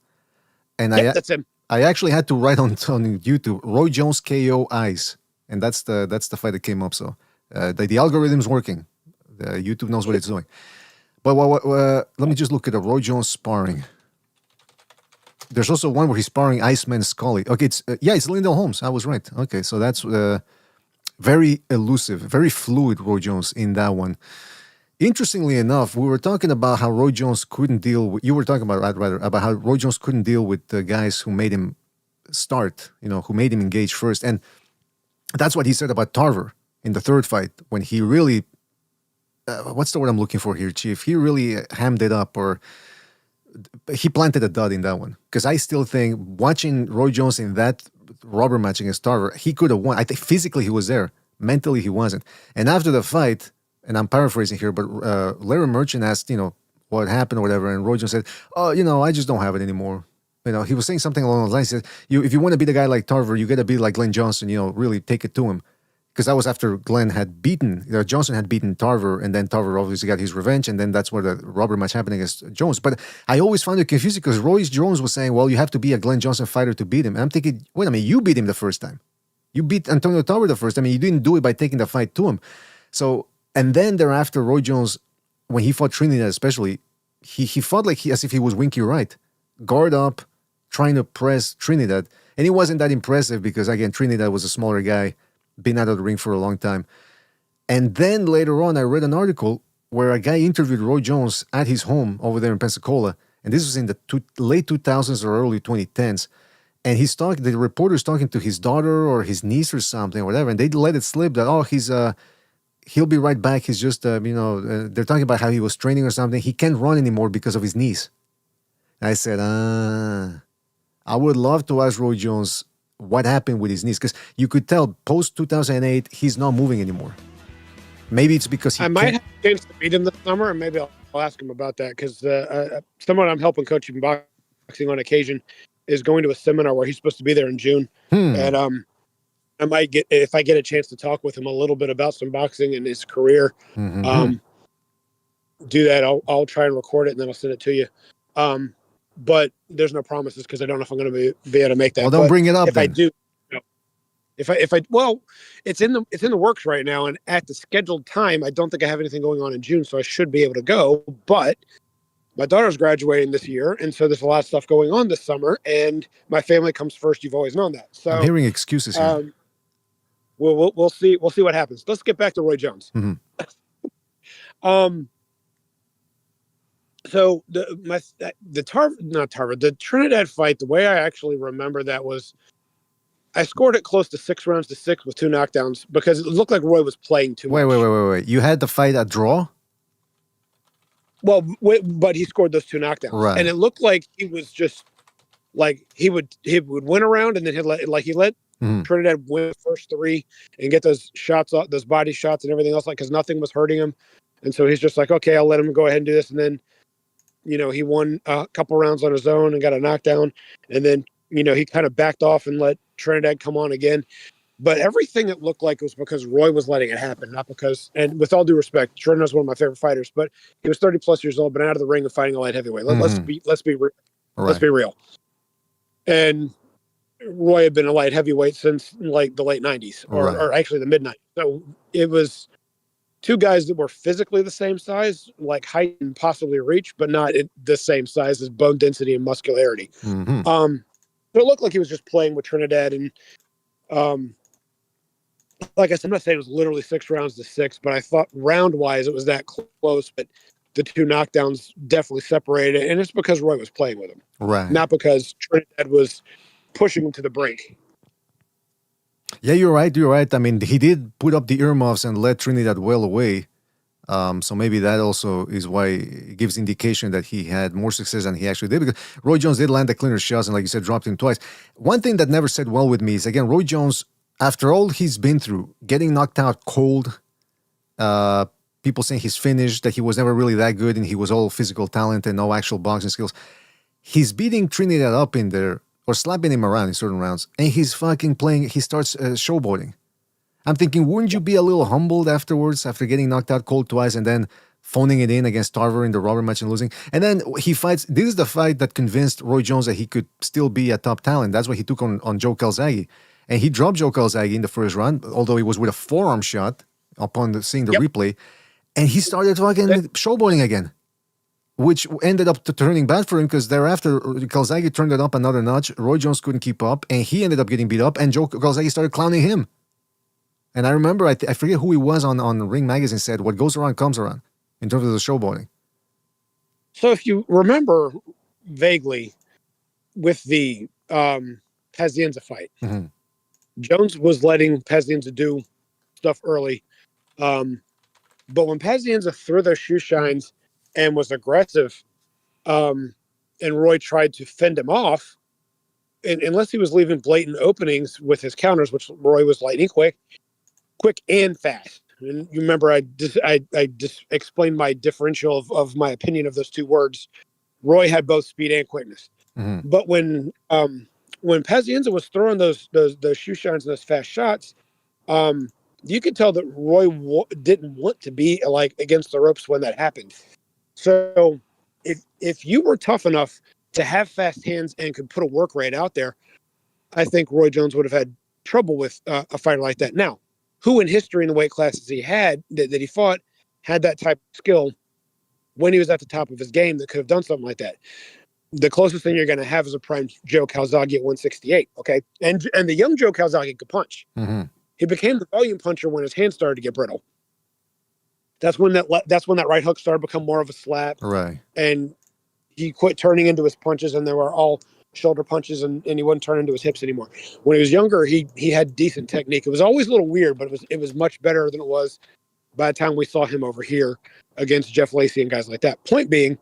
And that's him. I actually had to write on YouTube Roy Jones KO eyes. And that's the fight that came up. So the algorithm's working. YouTube knows what it's doing. But let me just look at the Roy Jones sparring. There's also one where he's sparring Iceman Scully. Okay, it's Lindell Holmes. I was right. Okay, so that's very elusive, very fluid Roy Jones in that one. Interestingly enough, we were talking about how Roy Jones couldn't deal with. You were talking about about how Roy Jones couldn't deal with the guys who made him start. Who made him engage first and. That's what he said about Tarver in the third fight when he really, what's the word I'm looking for here, Chief? He really hammed it up or he planted a dud in that one. Because I still think watching Roy Jones in that rubber match against Tarver, he could have won. I think physically he was there. Mentally he wasn't. And after the fight, and I'm paraphrasing here, but Larry Merchant asked, what happened or whatever. And Roy Jones said, I just don't have it anymore. He was saying something along those lines. He said, if you want to be the guy like Tarver, you got to be like Glenn Johnson, really take it to him. Because that was after Glenn had beaten, Johnson had beaten Tarver, and then Tarver obviously got his revenge, and then that's where the rubber match happened against Jones. But I always found it confusing because Roy Jones was saying, well, you have to be a Glenn Johnson fighter to beat him. And I'm thinking, wait a minute, you beat him the first time. You beat Antonio Tarver the first time, and you didn't do it by taking the fight to him. So, and then thereafter, Roy Jones, when he fought Trinidad especially, he fought like as if he was Winky Wright. Guard up, trying to press Trinidad. And it wasn't that impressive because, again, Trinidad was a smaller guy, been out of the ring for a long time. And then later on, I read an article where a guy interviewed Roy Jones at his home over there in Pensacola. And this was in the late 2000s or early 2010s. And the reporter's talking to his daughter or his niece or something or whatever. And they let it slip that, he'll be right back. He's just, they're talking about how he was training or something. He can't run anymore because of his knees. I said, I would love to ask Roy Jones what happened with his knees because you could tell post 2008 he's not moving anymore. Maybe it's because I might have a chance to meet him this summer, and maybe I'll ask him about that because someone I'm helping coaching boxing on occasion is going to a seminar where he's supposed to be there in June, and I might if I get a chance to talk with him a little bit about some boxing and his career. Do that. I'll try and record it and then I'll send it to you. But there's no promises because I don't know if I'm going to be able to make that. Well, don't bring it up. If then. I do, it's in the works right now, and at the scheduled time, I don't think I have anything going on in June, so I should be able to go. But my daughter's graduating this year, and so there's a lot of stuff going on this summer, and my family comes first. You've always known that. So I'm hearing excuses here. We'll see what happens. Let's get back to Roy Jones. So the Trinidad fight, the way I actually remember that was I scored it close to 6 rounds to 6 with 2 knockdowns because it looked like Roy was playing too much. Wait. You had the fight at draw? Well, but he scored those 2 knockdowns, Right. and it looked like he was just like he would win a round, and then he let Trinidad win the first 3 and get those shots off, those body shots and everything else, like because nothing was hurting him, and so he's just like, okay, I'll let him go ahead and do this, and then he won a couple rounds on his own and got a knockdown, and then he kind of backed off and let Trinidad come on again. But everything it looked like was because Roy was letting it happen, not because, and with all due respect, Trinidad's one of my favorite fighters, but he was 30 plus years old, been out of the ring and fighting a light heavyweight. Let's be real. Right. Let's be real. And Roy had been a light heavyweight since like the late 90s or actually the mid 90s. So it was 2 guys that were physically the same size, like height and possibly reach, but not the same size as bone density and muscularity. So it looked like he was just playing with Trinidad, and like I said, I'm not saying it was literally 6 rounds to 6, but I thought round wise it was that close, but the 2 knockdowns definitely separated, and it's because Roy was playing with him, Right. not because Trinidad was pushing him to the brink. Yeah, you're right. I mean, he did put up the earmuffs and let Trinidad well away. So maybe that also is why it gives indication that he had more success than he actually did, because Roy Jones did land the cleaner shots and, like you said, dropped him twice. One thing that never sat well with me is, again, Roy Jones, after all he's been through, getting knocked out cold, people saying he's finished, that he was never really that good and he was all physical talent and no actual boxing skills. He's beating Trinidad up in there or slapping him around in certain rounds, and he's fucking playing, he starts showboating. I'm thinking, wouldn't you be a little humbled afterwards after getting knocked out cold twice and then phoning it in against Tarver in the rubber match and losing? And then he fights. This is the fight that convinced Roy Jones that he could still be a top talent. That's why he took on Joe Calzaghe. And he dropped Joe Calzaghe in the first round, although it was with a forearm shot upon seeing the replay. And he started fucking showboating again, which ended up turning bad for him because thereafter Calzaghe turned it up another notch. Roy Jones couldn't keep up and he ended up getting beat up, and Joe Calzaghe started clowning him. And I remember, I forget who he was on Ring Magazine, said, what goes around comes around in terms of the showboating. So if you remember vaguely with the Pazienza fight, Jones was letting Pazienza do stuff early. But when Pazienza threw those shoe shines and was aggressive, and Roy tried to fend him off, and unless he was leaving blatant openings with his counters, which Roy was lightning quick and fast. And you remember I just explained my differential of my opinion of those 2 words. Roy had both speed and quickness. But when Pazienza was throwing those shoe shines and those fast shots, you could tell that Roy didn't want to be like against the ropes when that happened. So if you were tough enough to have fast hands and could put a work rate out there, I think Roy Jones would have had trouble with a fighter like that. Now, who in history in the weight classes he had that he fought had that type of skill when he was at the top of his game that could have done something like that? The closest thing you're going to have is a prime Joe Calzaghe at 168. Okay. And the young Joe Calzaghe could punch. He became the volume puncher when his hands started to get brittle. That's when that right hook started to become more of a slap. Right. And he quit turning into his punches, and they were all shoulder punches, and he wouldn't turn into his hips anymore. When he was younger, he had decent technique. It was always a little weird, but it was much better than it was by the time we saw him over here against Jeff Lacey and guys like that. Point being,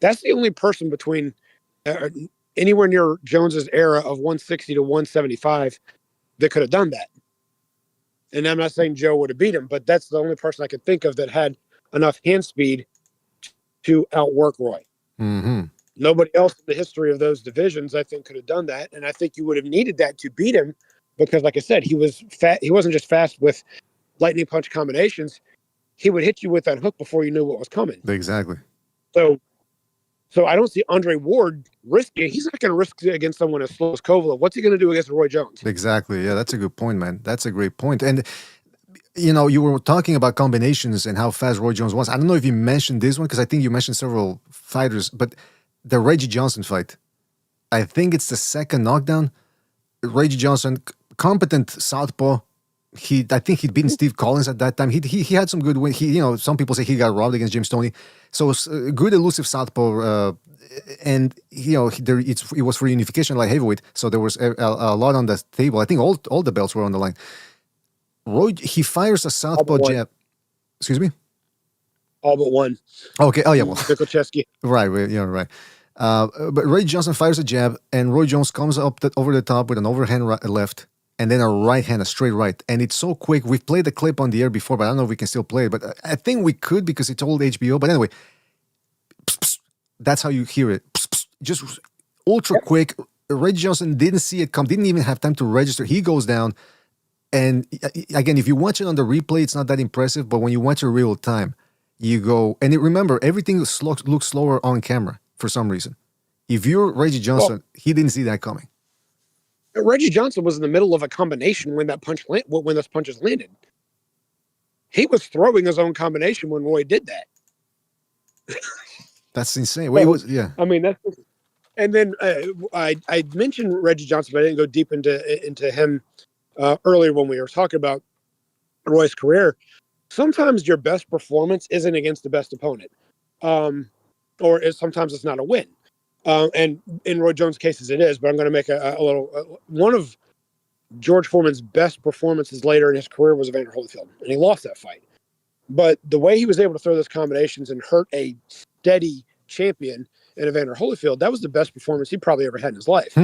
that's the only person between anywhere near Jones's era of 160 to 175 that could have done that. And I'm not saying Joe would have beat him, but that's the only person I could think of that had enough hand speed to outwork Roy. Nobody else in the history of those divisions, I think, could have done that. And I think you would have needed that to beat him because, like I said, he was fat. He wasn't just fast with lightning punch combinations. He would hit you with that hook before you knew what was coming. Exactly. So I don't see Andre Ward risking. He's not going to risk it against someone as slow as Kovalev. What's he going to do against Roy Jones? Exactly. Yeah, that's a good point, man. That's a great point. And, you were talking about combinations and how fast Roy Jones was. I don't know if you mentioned this one because I think you mentioned several fighters, but the Reggie Johnson fight, I think it's the second knockdown. Reggie Johnson, competent southpaw, I think he'd beaten Steve Collins at that time. He had some good win. Some people say he got robbed against James Toney. So it was a good elusive southpaw, and it was for unification like heavyweight. So there was a lot on the table. I think all the belts were on the line. He fires a southpaw jab. Excuse me. All but one. Okay. Oh yeah. Well, Mikucheski. right. Yeah. Right. But Ray Johnson fires a jab, and Roy Jones comes up over the top with an overhand left, and then a right hand, a straight right. And it's so quick. We've played the clip on the air before, but I don't know if we can still play it. But I think we could because it's old HBO. But anyway, that's how you hear it. Just ultra quick. Ray Johnson didn't see it come, didn't even have time to register. He goes down. And again, if you watch it on the replay, it's not that impressive. But when you watch it real time, you go, and remember, everything looks slower on camera for some reason. If you're Reggie Johnson, he didn't see that coming. Reggie Johnson was in the middle of a combination when those punches landed. He was throwing his own combination when Roy did that. That's insane. Well, I mean, that's. And then I mentioned Reggie Johnson, but I didn't go deep into him earlier when we were talking about Roy's career. Sometimes your best performance isn't against the best opponent, sometimes it's not a win. And in Roy Jones' cases, it is. But I'm going to make a little one of George Foreman's best performances later in his career was Evander Holyfield, and he lost that fight. But the way he was able to throw those combinations and hurt a steady champion in Evander Holyfield, that was the best performance he probably ever had in his life.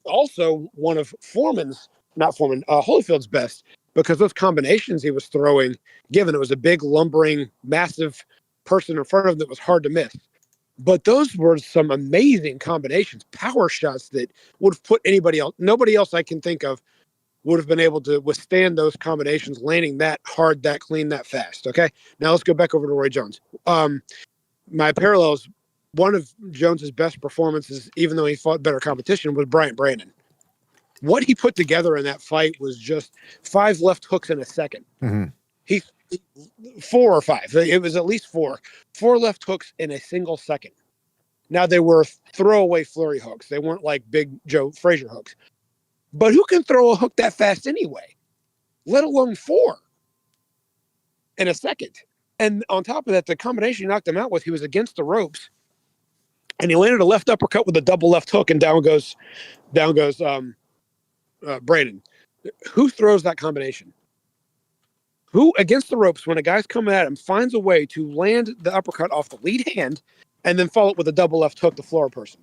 Also one of Holyfield's best, because those combinations he was throwing, given it was a big, lumbering, massive person in front of him that was hard to miss. But those were some amazing combinations, power shots that would have put nobody else I can think of would have been able to withstand those combinations, landing that hard, that clean, that fast. Okay, now let's go back over to Roy Jones. My parallels, one of Jones's best performances, even though he fought better competition, was Bryant Brandon. What he put together in that fight was just 5 left hooks in a second. Mm-hmm. He 4 or 5. It was at least 4 left hooks in a single second. Now they were throwaway flurry hooks. They weren't like big Joe Frazier hooks. But who can throw a hook that fast anyway? Let alone 4 in a second. And on top of that, the combination he knocked him out with, he was against the ropes, and he landed a left uppercut with a double left hook, and down goes Brandon. Who throws that combination? Who against the ropes, when a guy's coming at him, finds a way to land the uppercut off the lead hand and then follow it with a double left hook to floor a person?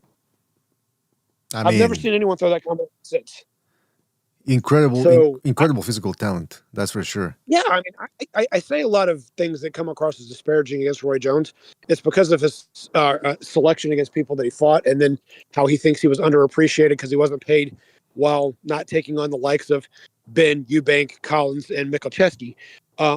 I've never seen anyone throw that combination since. Incredible physical talent, that's for sure. Yeah, I mean, I say a lot of things that come across as disparaging against Roy Jones. It's because of his selection against people that he fought, and then how he thinks he was underappreciated because he wasn't paid while not taking on the likes of Ben Eubank, Collins, and Mikucheski,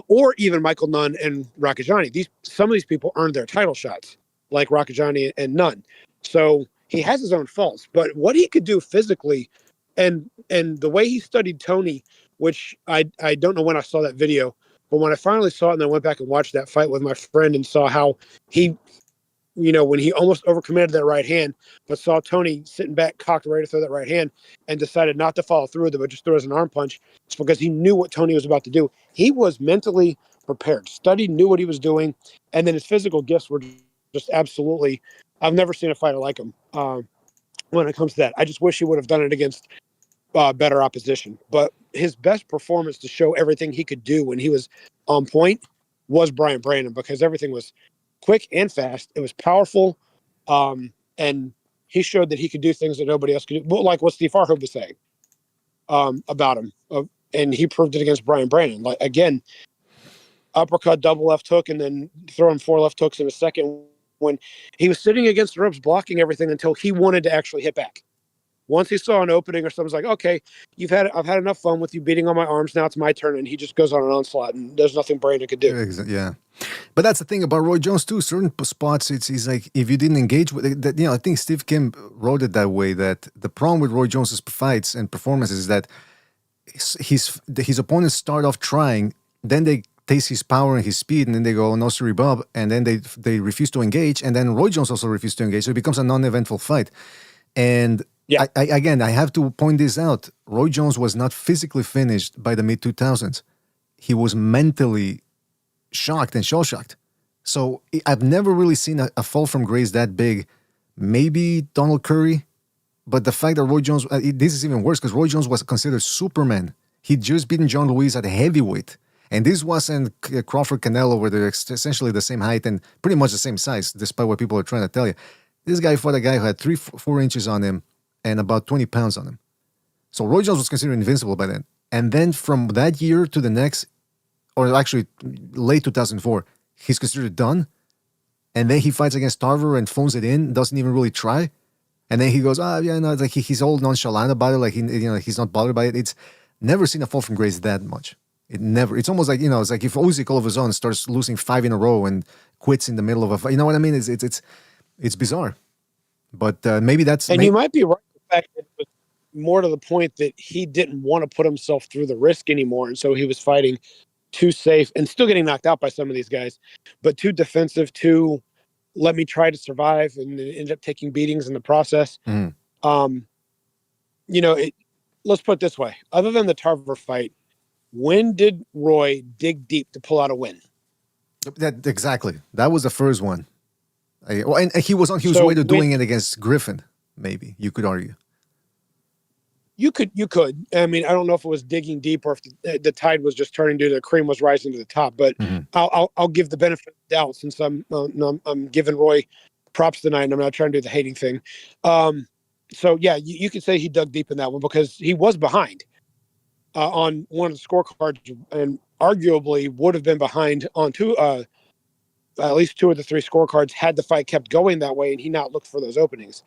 or even Michael Nunn and Rakajani. Some of these people earned their title shots, like Rakajani and Nunn. So he has his own faults, but what he could do physically, and the way he studied Tony, which I don't know when I saw that video, but when I finally saw it and I went back and watched that fight with my friend and saw how he, when he almost overcommanded that right hand, but saw Tony sitting back, cocked ready to throw that right hand, and decided not to follow through with it, but just throw it as an arm punch. It's because he knew what Tony was about to do. He was mentally prepared, studied, knew what he was doing, and then his physical gifts were just absolutely. I've never seen a fighter like him when it comes to that. I just wish he would have done it against better opposition. But his best performance to show everything he could do when he was on point was Bryant Brandon, because everything was quick and fast. It was powerful. And he showed that he could do things that nobody else could do. Like what Steve Farr was saying about him. And he proved it against Bryant Brandon. Like, again, uppercut, double left hook, and then throwing 4 left hooks in a second when he was sitting against the ropes, blocking everything until he wanted to actually hit back. Once he saw an opening or something's like, okay, I've had enough fun with you beating on my arms. Now it's my turn. And he just goes on an onslaught, and there's nothing Brandon could do. Yeah. But that's the thing about Roy Jones too. Certain spots, he's like, if you didn't engage with it, I think Steve Kim wrote it that way, that the problem with Roy Jones's fights and performances is that his opponents start off trying, then they taste his power and his speed, and then they go, no, sorry, Bob, and then they refuse to engage, and then Roy Jones also refused to engage, so it becomes a non-eventful fight. And Yeah. I have to point this out. Roy Jones was not physically finished by the mid 2000s. He was mentally shocked and shell shocked. So I've never really seen a fall from grace that big. Maybe Donald Curry, but the fact that Roy Jones, this is even worse because Roy Jones was considered Superman. He'd just beaten John Lewis at heavyweight. And this wasn't Crawford Canelo, where they're essentially the same height and pretty much the same size, despite what people are trying to tell you. This guy fought a guy who had 4 inches on him and about 20 pounds on him. So Roy Jones was considered invincible by then. And then from that year to the next, or actually late 2004, he's considered done. And then he fights against Tarver and phones it in, doesn't even really try. And then he goes, it's like he's all nonchalant about it, like he's not bothered by it. It's never seen a fall from grace that much. It's almost like, it's like if Usyk all of a sudden starts losing 5 in a row and quits in the middle of a fight. You know what I mean? It's bizarre. But maybe that's... And you might be right. The fact that it was more to the point that he didn't want to put himself through the risk anymore. And so he was fighting too safe and still getting knocked out by some of these guys, but too defensive, too let me try to survive, and end up taking beatings in the process. Mm. Let's put it this way. Other than the Tarver fight, when did Roy dig deep to pull out a win? Exactly. That was the first one. And he was on his way to doing it against Griffin, maybe, you could argue. You could. I mean, I don't know if it was digging deep or if the tide was just turning due to the cream was rising to the top. But I'll give the benefit of the doubt, since I'm giving Roy props tonight, and I'm not trying to do the hating thing. So yeah, you could say he dug deep in that one because he was behind on one of the scorecards, and arguably would have been behind on at least 2 of the 3 scorecards had the fight kept going that way, and he not looked for those openings.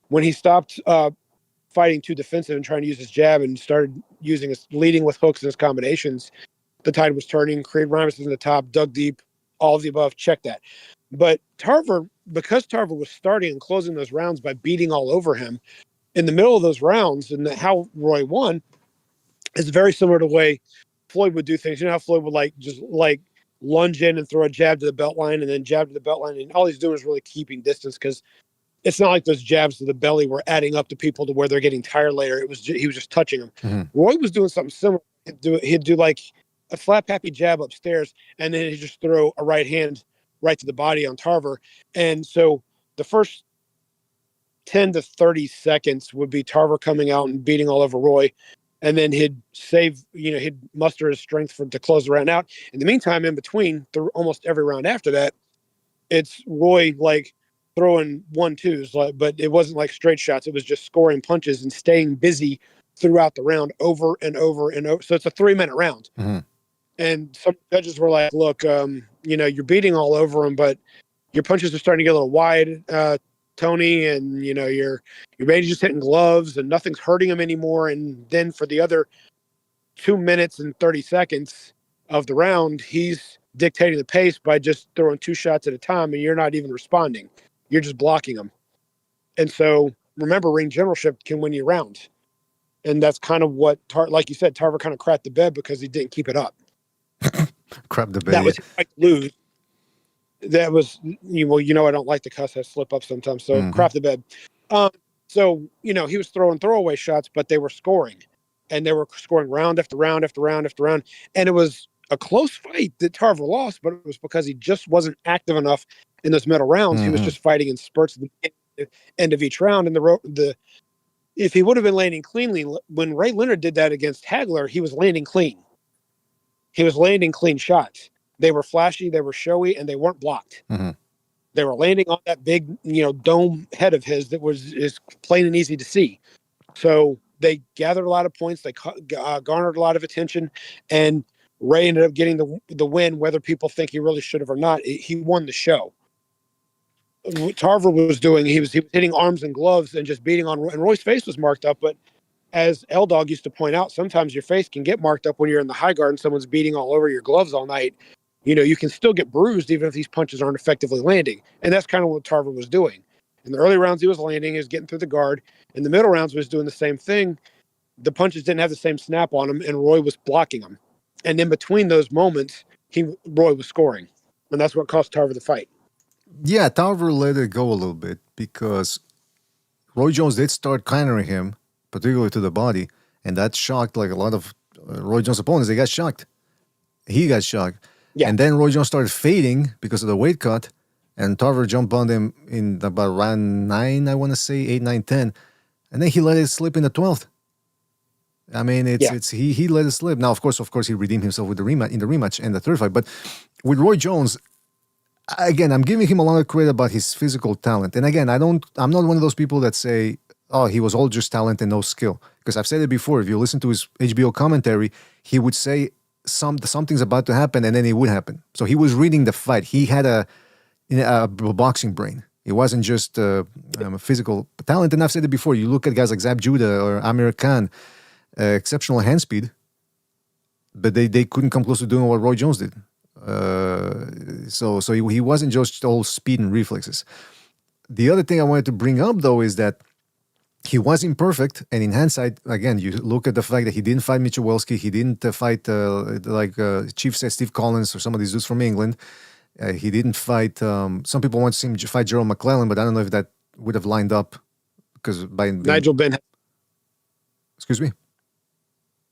When he stopped fighting too defensive and trying to use his jab and started leading with hooks and his combinations, the tide was turning. Creed Ramos was in the top, dug deep, all of the above, check that. But because Tarver was starting and closing those rounds by beating all over him in the middle of those rounds, and how Roy won is very similar to the way Floyd would do things. You know how Floyd would just lunge in and throw a jab to the belt line and then jab to the belt line, and all he's doing is really keeping distance, because it's not like those jabs to the belly were adding up to people to where they're getting tired later. He was just touching them. Mm-hmm. Roy was doing something similar. He'd do like a flat pappy jab upstairs, and then he'd just throw a right hand right to the body on Tarver. And so the first 10 to 30 seconds would be Tarver coming out and beating all over Roy. And then he'd muster his strength to close the round out. In the meantime, in between, through almost every round after that, it's Roy throwing 1-2s, but it wasn't like straight shots. It was just scoring punches and staying busy throughout the round over and over and over. So it's a 3-minute round. Mm-hmm. And some judges were like, look, you're beating all over him, but your punches are starting to get a little wide, Tony, and you're maybe just hitting gloves and nothing's hurting him anymore. And then for the other 2 minutes and 30 seconds of the round, he's dictating the pace by just throwing 2 shots at a time, and you're not even responding. You're just blocking them. And so remember, ring generalship can win you rounds. And that's kind of what, like you said, Tarver kind of crapped the bed because he didn't keep it up. Crap the bed. That was like lose. That was, I don't like to cuss. I slip up sometimes. So crap the bed. So, he was throwing throwaway shots, but they were scoring. And they were scoring round after round after round after round. And it was a close fight that Tarver lost, but it was because he just wasn't active enough in those middle rounds. He was just fighting in spurts at the end of each round. And if he would have been landing cleanly, when Ray Leonard did that against Hagler, he was landing clean. He was landing clean shots. They were flashy, they were showy, and they weren't blocked. Mm-hmm. They were landing on that big, dome head of his that is plain and easy to see. So they gathered a lot of points. They garnered a lot of attention, and Ray ended up getting the win, whether people think he really should have or not. He won the show. What Tarver was doing, he was hitting arms and gloves and just beating on, and Roy's face was marked up, but as L-Dog used to point out, sometimes your face can get marked up when you're in the high guard and someone's beating all over your gloves all night. You can still get bruised even if these punches aren't effectively landing. And that's kind of what Tarver was doing. In the early rounds, he was landing, he was getting through the guard. In the middle rounds, he was doing the same thing. The punches didn't have the same snap on them, and Roy was blocking them. And in between those moments, Roy was scoring. And that's what cost Tarver the fight. Yeah, Tarver let it go a little bit because Roy Jones did start countering him, particularly to the body, and that shocked like a lot of Roy Jones' opponents. They got shocked. He got shocked. Yeah. And then Roy Jones started fading because of the weight cut, and Tarver jumped on him in about round 9, I want to say, 8, 9, 10. And then he let it slip in the 12th. I mean, he let it slip. Now, of course, he redeemed himself with the rematch and the third fight. But with Roy Jones, again, I'm giving him a lot of credit about his physical talent. And again, I'm not one of those people that say, oh, he was all just talent and no skill. Because I've said it before, if you listen to his HBO commentary, he would say something's about to happen and then it would happen. So he was reading the fight. He had a boxing brain. It wasn't just a physical talent. And I've said it before, you look at guys like Zab Judah or Amir Khan, exceptional hand speed, but they couldn't come close to doing what Roy Jones did. So he wasn't just all speed and reflexes. The other thing I wanted to bring up, though, is that he was imperfect, and in hindsight, again, you look at the fact that he didn't fight Mitchell Welski, he didn't fight Chief said Steve Collins or some of these dudes from England. He didn't fight. Some people want to see him fight Gerald McClellan, but I don't know if that would have lined up because Nigel Benn. Excuse me.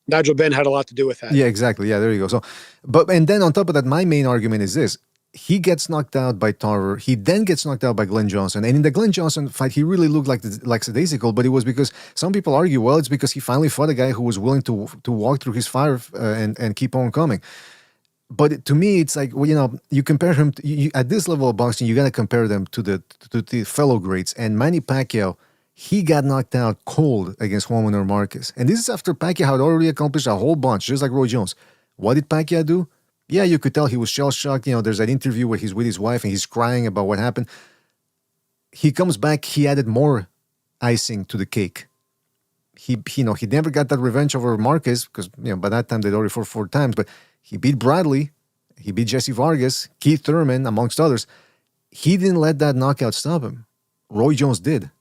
Nigel Benn had a lot to do with that. Yeah, exactly. Yeah, there you go. So, and then on top of that, my main argument is this. He gets knocked out by Tarver. He then gets knocked out by Glenn Johnson. And in the Glenn Johnson fight, he really looked like lackadaisical, but it was because some people argue, well, it's because he finally fought a guy who was willing to walk through his fire and keep on coming. But to me, it's like, well, you compare him at this level of boxing, you got to compare them to the fellow greats. And Manny Pacquiao, he got knocked out cold against Juan Manuel Marquez. And this is after Pacquiao had already accomplished a whole bunch, just like Roy Jones. What did Pacquiao do? Yeah, you could tell he was shell-shocked. There's that interview where he's with his wife and he's crying about what happened. He comes back, he added more icing to the cake. He never got that revenge over Marquez because, by that time they'd already fought 4 times, but he beat Bradley, he beat Jesse Vargas, Keith Thurman, amongst others. He didn't let that knockout stop him. Roy Jones did.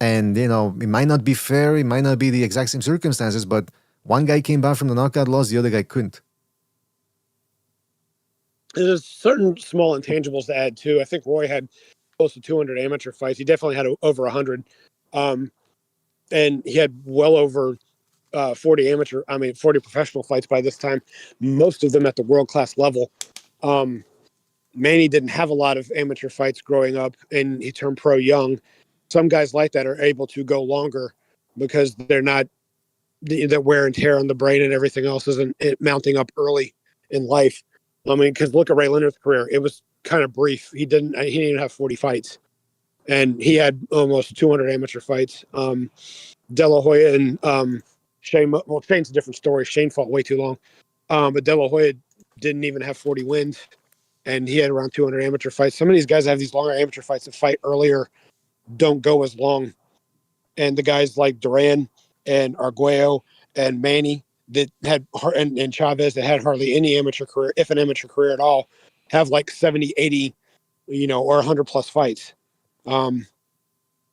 And, it might not be fair, it might not be the exact same circumstances, but one guy came back from the knockout loss, the other guy couldn't. There's certain small intangibles to add, too. I think Roy had close to 200 amateur fights. He definitely had over 100. And he had well over 40 professional fights by this time, most of them at the world-class level. Manny didn't have a lot of amateur fights growing up, and he turned pro young. Some guys like that are able to go longer because they're not the wear and tear on the brain and everything else isn't mounting up early in life. I mean, because look at Ray Leonard's career; it was kind of brief. He didn't even have 40 fights, and he had almost 200 amateur fights. De La Hoya and Shane. Well, Shane's a different story. Shane fought way too long, but De La Hoya didn't even have 40 wins, and he had around 200 amateur fights. Some of these guys have these longer amateur fights that fight earlier don't go as long. And the guys like Duran and Arguello and Manny that had, and Chavez that had hardly any amateur career, if an amateur career at all, have like 70, 80, or 100 plus fights. I'm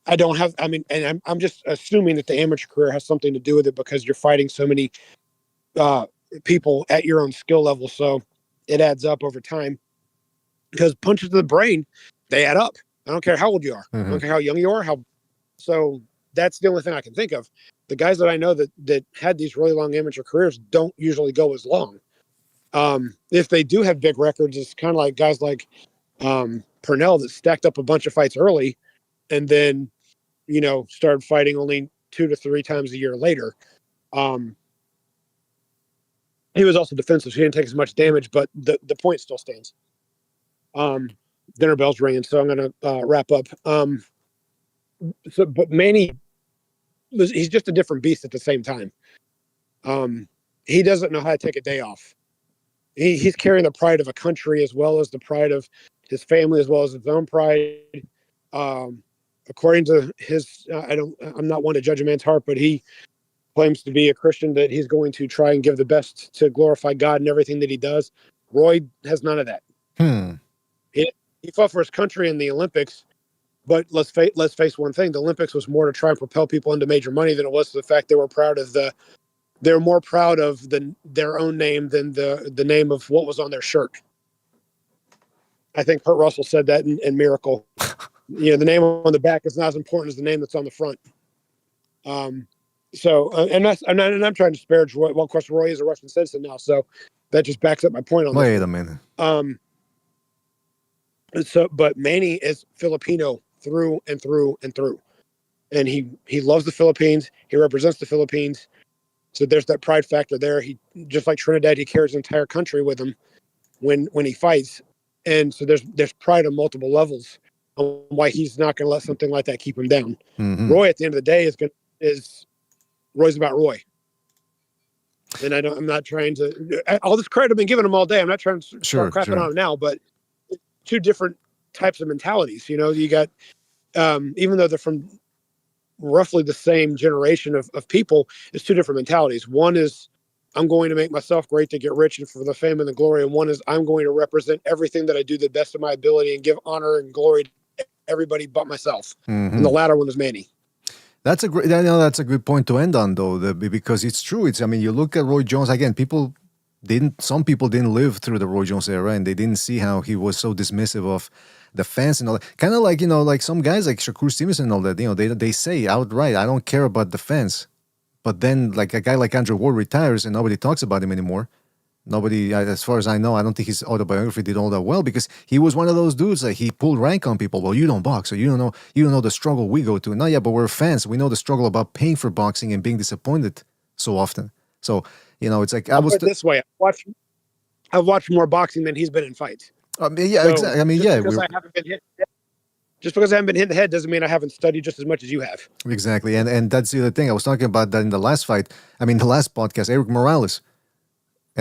just assuming that the amateur career has something to do with it because you're fighting so many people at your own skill level. So it adds up over time because punches to the brain, they add up. I don't care how old you are. I don't care how young you are. So that's the only thing I can think of. The guys that I know that had these really long amateur careers don't usually go as long. If they do have big records, it's kind of like guys like Pernell that stacked up a bunch of fights early and then, started fighting only 2 to 3 times a year later. He was also defensive, so he didn't take as much damage, but the point still stands. Dinner bell's ringing, so I'm going to wrap up. But Manny, he's just a different beast at the same time. He doesn't know how to take a day off. He's carrying the pride of a country as well as the pride of his family, as well as his own pride. According to his, I'm not one to judge a man's heart, but he claims to be a Christian, that he's going to try and give the best to glorify God in everything that he does. Roy has none of that. He fought for his country in the Olympics, but let's face one thing: the Olympics was more to try and propel people into major money than it was the fact they were proud of they're more proud of their own name than the name of what was on their shirt. I think Kurt Russell said that in Miracle. The name on the back is not as important as the name that's on the front. I'm not trying to disparage Roy. Well, of course, Roy is a Russian citizen now, so that just backs up my point on Wait this. a minute. But Manny is Filipino through and through and through, and he loves the Philippines. He represents the Philippines, so there's that pride factor there. He, just like Trinidad, he carries the entire country with him when he fights, and so there's pride on multiple levels on why he's not going to let something like that keep him down. Mm-hmm. Roy, at the end of the day, is Roy's about Roy. And I'm not trying to, all this credit I've been giving him all day. I'm not trying to start crapping on him now, but two different types of mentalities. You got, even though they're from roughly the same generation of people, it's two different mentalities. One is, I'm going to make myself great to get rich and for the fame and the glory. And one is, I'm going to represent everything that I do the best of my ability and give honor and glory to everybody but myself. Mm-hmm. And the latter one is Manny. That's a good point to end on, though, because it's true. You look at Roy Jones again. Some people didn't live through the Roy Jones era, and they didn't see how he was so dismissive of the fans and all that. Kind of like like some guys like Shakur Stevenson and all that. They say outright, "I don't care about the fans," but then like a guy like Andrew Ward retires, and nobody talks about him anymore. Nobody, as far as I know, I don't think his autobiography did all that well because he was one of those dudes that he pulled rank on people. Well, you don't box, so you don't know the struggle we go to. No, yeah, but we're fans. We know the struggle about paying for boxing and being disappointed so often. So it's like I'll put it this way: I've watched more boxing than he's been in fights. Exactly. Just because I haven't been hit in the head doesn't mean I haven't studied just as much as you have. Exactly, and that's the other thing. I was talking about that in the last fight. The last podcast, Eric Morales.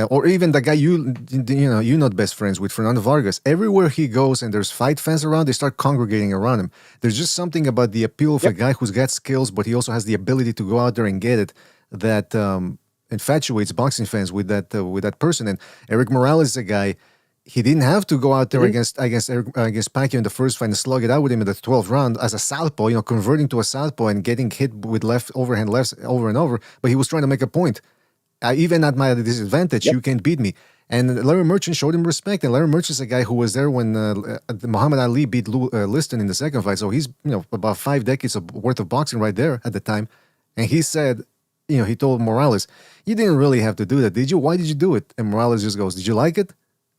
Or even the guy you're not best friends with, Fernando Vargas. Everywhere he goes and there's fight fans around, they start congregating around him. There's just something about the appeal of a guy who's got skills, but he also has the ability to go out there and get it that infatuates boxing fans with that person. And Eric Morales is a guy. He didn't have to go out there against Pacquiao in the first fight and slug it out with him in the 12th round as a southpaw, converting to a southpaw and getting hit with overhand lefts over and over. But he was trying to make a point. Even at my disadvantage, you can beat me. And Larry Merchant showed him respect. And Larry Merchant's a guy who was there when Muhammad Ali beat Liston in the second fight. So he's about 5 decades worth of boxing right there at the time. And he said, he told Morales, "You didn't really have to do that, did you? Why did you do it?" And Morales just goes, "Did you like it?"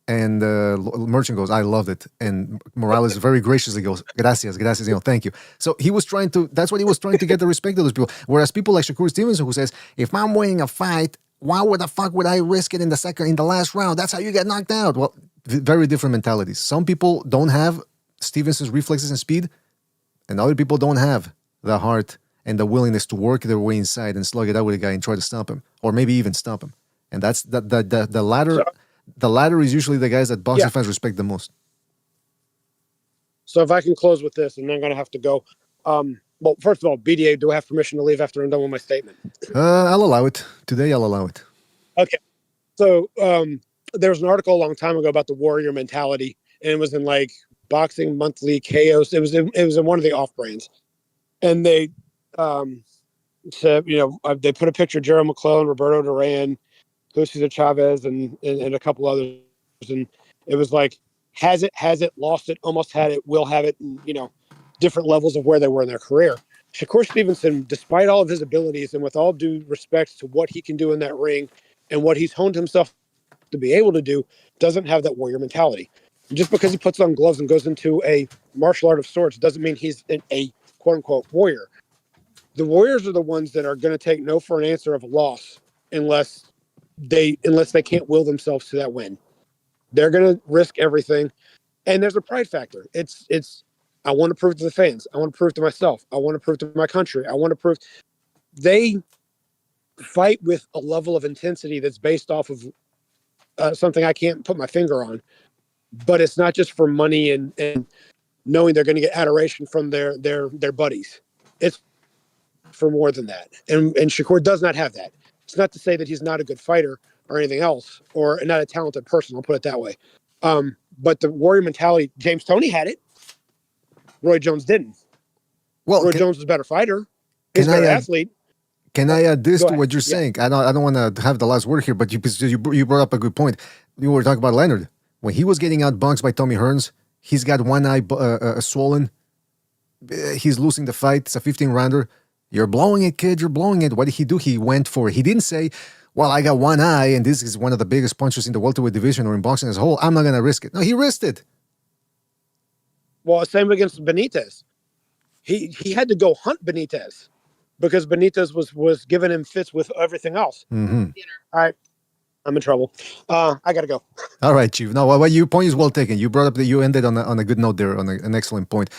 And Merchant goes, "I loved it." And Morales very graciously goes, "Gracias, thank you." So that's what he was trying to get the respect of those people. Whereas people like Shakur Stevenson, who says, "If I'm winning a fight, why the fuck would I risk it in the last round? That's how you get knocked out." Well, very different mentalities. Some people don't have Stevenson's reflexes and speed, and other people don't have the heart and the willingness to work their way inside and slug it out with a guy and try to stop him, or maybe even stop him. And that's the latter. The latter is usually the guys that boxing fans respect the most. So if I can close with this, and I'm going to have to go. Well, first of all, BDA, do I have permission to leave after I'm done with my statement? I'll allow it. Today, I'll allow it. Okay. So there was an article a long time ago about the warrior mentality, and it was in like Boxing Monthly, Chaos. It was in one of the off brands, and they said, they put a picture of Gerald McClellan, Roberto Duran, Jose Chavez, and a couple others, and it was like, has it, lost it, almost had it, will have it, and, different levels of where they were in their career. Shakur Stevenson, despite all of his abilities and with all due respect to what he can do in that ring and what he's honed himself to be able to do, doesn't have that warrior mentality. And just because he puts on gloves and goes into a martial art of sorts doesn't mean he's a quote unquote warrior. The warriors are the ones that are going to take no for an answer of a loss unless they can't will themselves to that win. They're going to risk everything. And there's a pride factor. It's I want to prove to the fans. I want to prove to myself. I want to prove to my country. I want to prove. They fight with a level of intensity that's based off of something I can't put my finger on. But it's not just for money and knowing they're going to get adoration from their buddies. It's for more than that. And Shakur does not have that. It's not to say that he's not a good fighter or anything else, or not a talented person. I'll put it that way. But the warrior mentality, James Toney had it. Roy Jones didn't. Well, Roy Jones was a better fighter. He's a better athlete. Can I add this to what you're saying? I don't want to have the last word here, but you brought up a good point. You were talking about Leonard. When he was getting outboxed by Tommy Hearns, he's got one eye swollen. He's losing the fight. It's a 15-rounder. You're blowing it, kid. You're blowing it. What did he do? He went for it. He didn't say, well, I got one eye, and this is one of the biggest punchers in the welterweight division or in boxing as a whole. I'm not going to risk it. No, he risked it. Well, same against Benitez. He had to go hunt Benitez because Benitez was giving him fits with everything else. Mm-hmm. All right. I'm in trouble. I got to go. All right, Chief. No, well, your point is well taken. You brought up that you ended on a good note there, on an excellent point.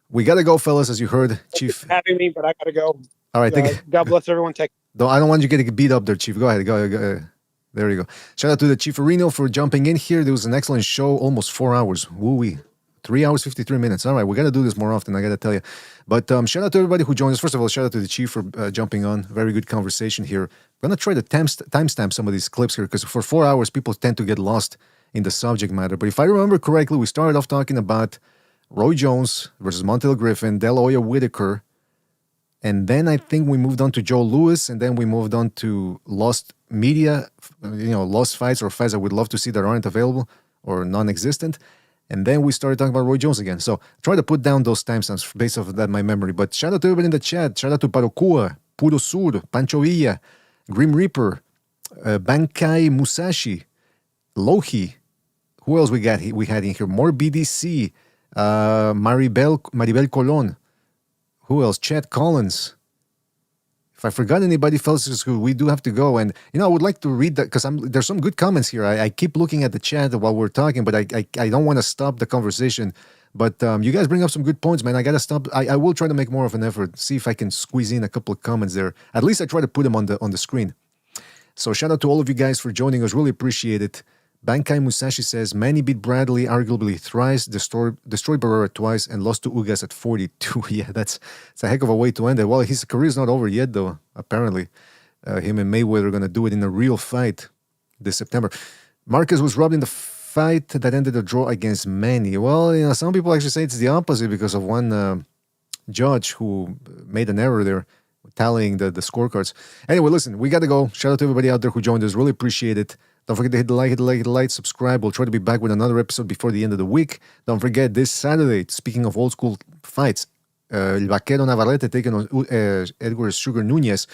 We got to go, fellas, as you heard, Chief. Having me, but I got to go. All right. God bless everyone. I don't want you to get beat up there, Chief. Go ahead. Go. There you go. Shout out to the Chief Areno for jumping in here. There was an excellent show, almost 4 hours. Woo-wee. 3 hours, 53 minutes. All right, we got to do this more often, I got to tell you. But shout out to everybody who joined us. First of all, shout out to the Chief for jumping on. Very good conversation here. I'm going to try to timestamp some of these clips here because for 4 hours, people tend to get lost in the subject matter. But if I remember correctly, we started off talking about Roy Jones versus Montel Griffin, Hoya Whitaker, and then I think we moved on to Joe Louis, and then we moved on to lost media, lost fights or fights I would love to see that aren't available or non-existent. And then we started talking about Roy Jones again. So try to put down those timestamps based off of that, my memory. But shout out to everybody in the chat. Shout out to Parokua, Puro Sur, Pancho Villa, Grim Reaper, Bankai Musashi, Lohi. Who else we had in here? More BDC, Maribel Colon. Who else? Chad Collins. If I forgot anybody else, we do have to go. And, I would like to read that because there's some good comments here. I keep looking at the chat while we're talking, but I don't want to stop the conversation. But you guys bring up some good points, man. I got to stop. I will try to make more of an effort, see if I can squeeze in a couple of comments there. At least I try to put them on the screen. So shout out to all of you guys for joining us. Really appreciate it. Bankai Musashi says, Manny beat Bradley arguably thrice, destroyed Barrera twice, and lost to Ugas at 42. Yeah, that's a heck of a way to end it. Well, his career's not over yet, though, apparently. Him and Mayweather are going to do it in a real fight this September. Marquez was robbed in the fight that ended a draw against Manny. Well, some people actually say it's the opposite because of one judge who made an error there, tallying the scorecards. Anyway, listen, we got to go. Shout out to everybody out there who joined us. Really appreciate it. Don't forget to hit the like, subscribe. We'll try to be back with another episode before the end of the week. Don't forget, this Saturday, speaking of old school fights, El Vaquero Navarrete taking on Edgar Sugar Nunez.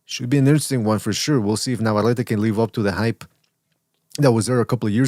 Should be an interesting one for sure. We'll see if Navarrete can live up to the hype that was there a couple of years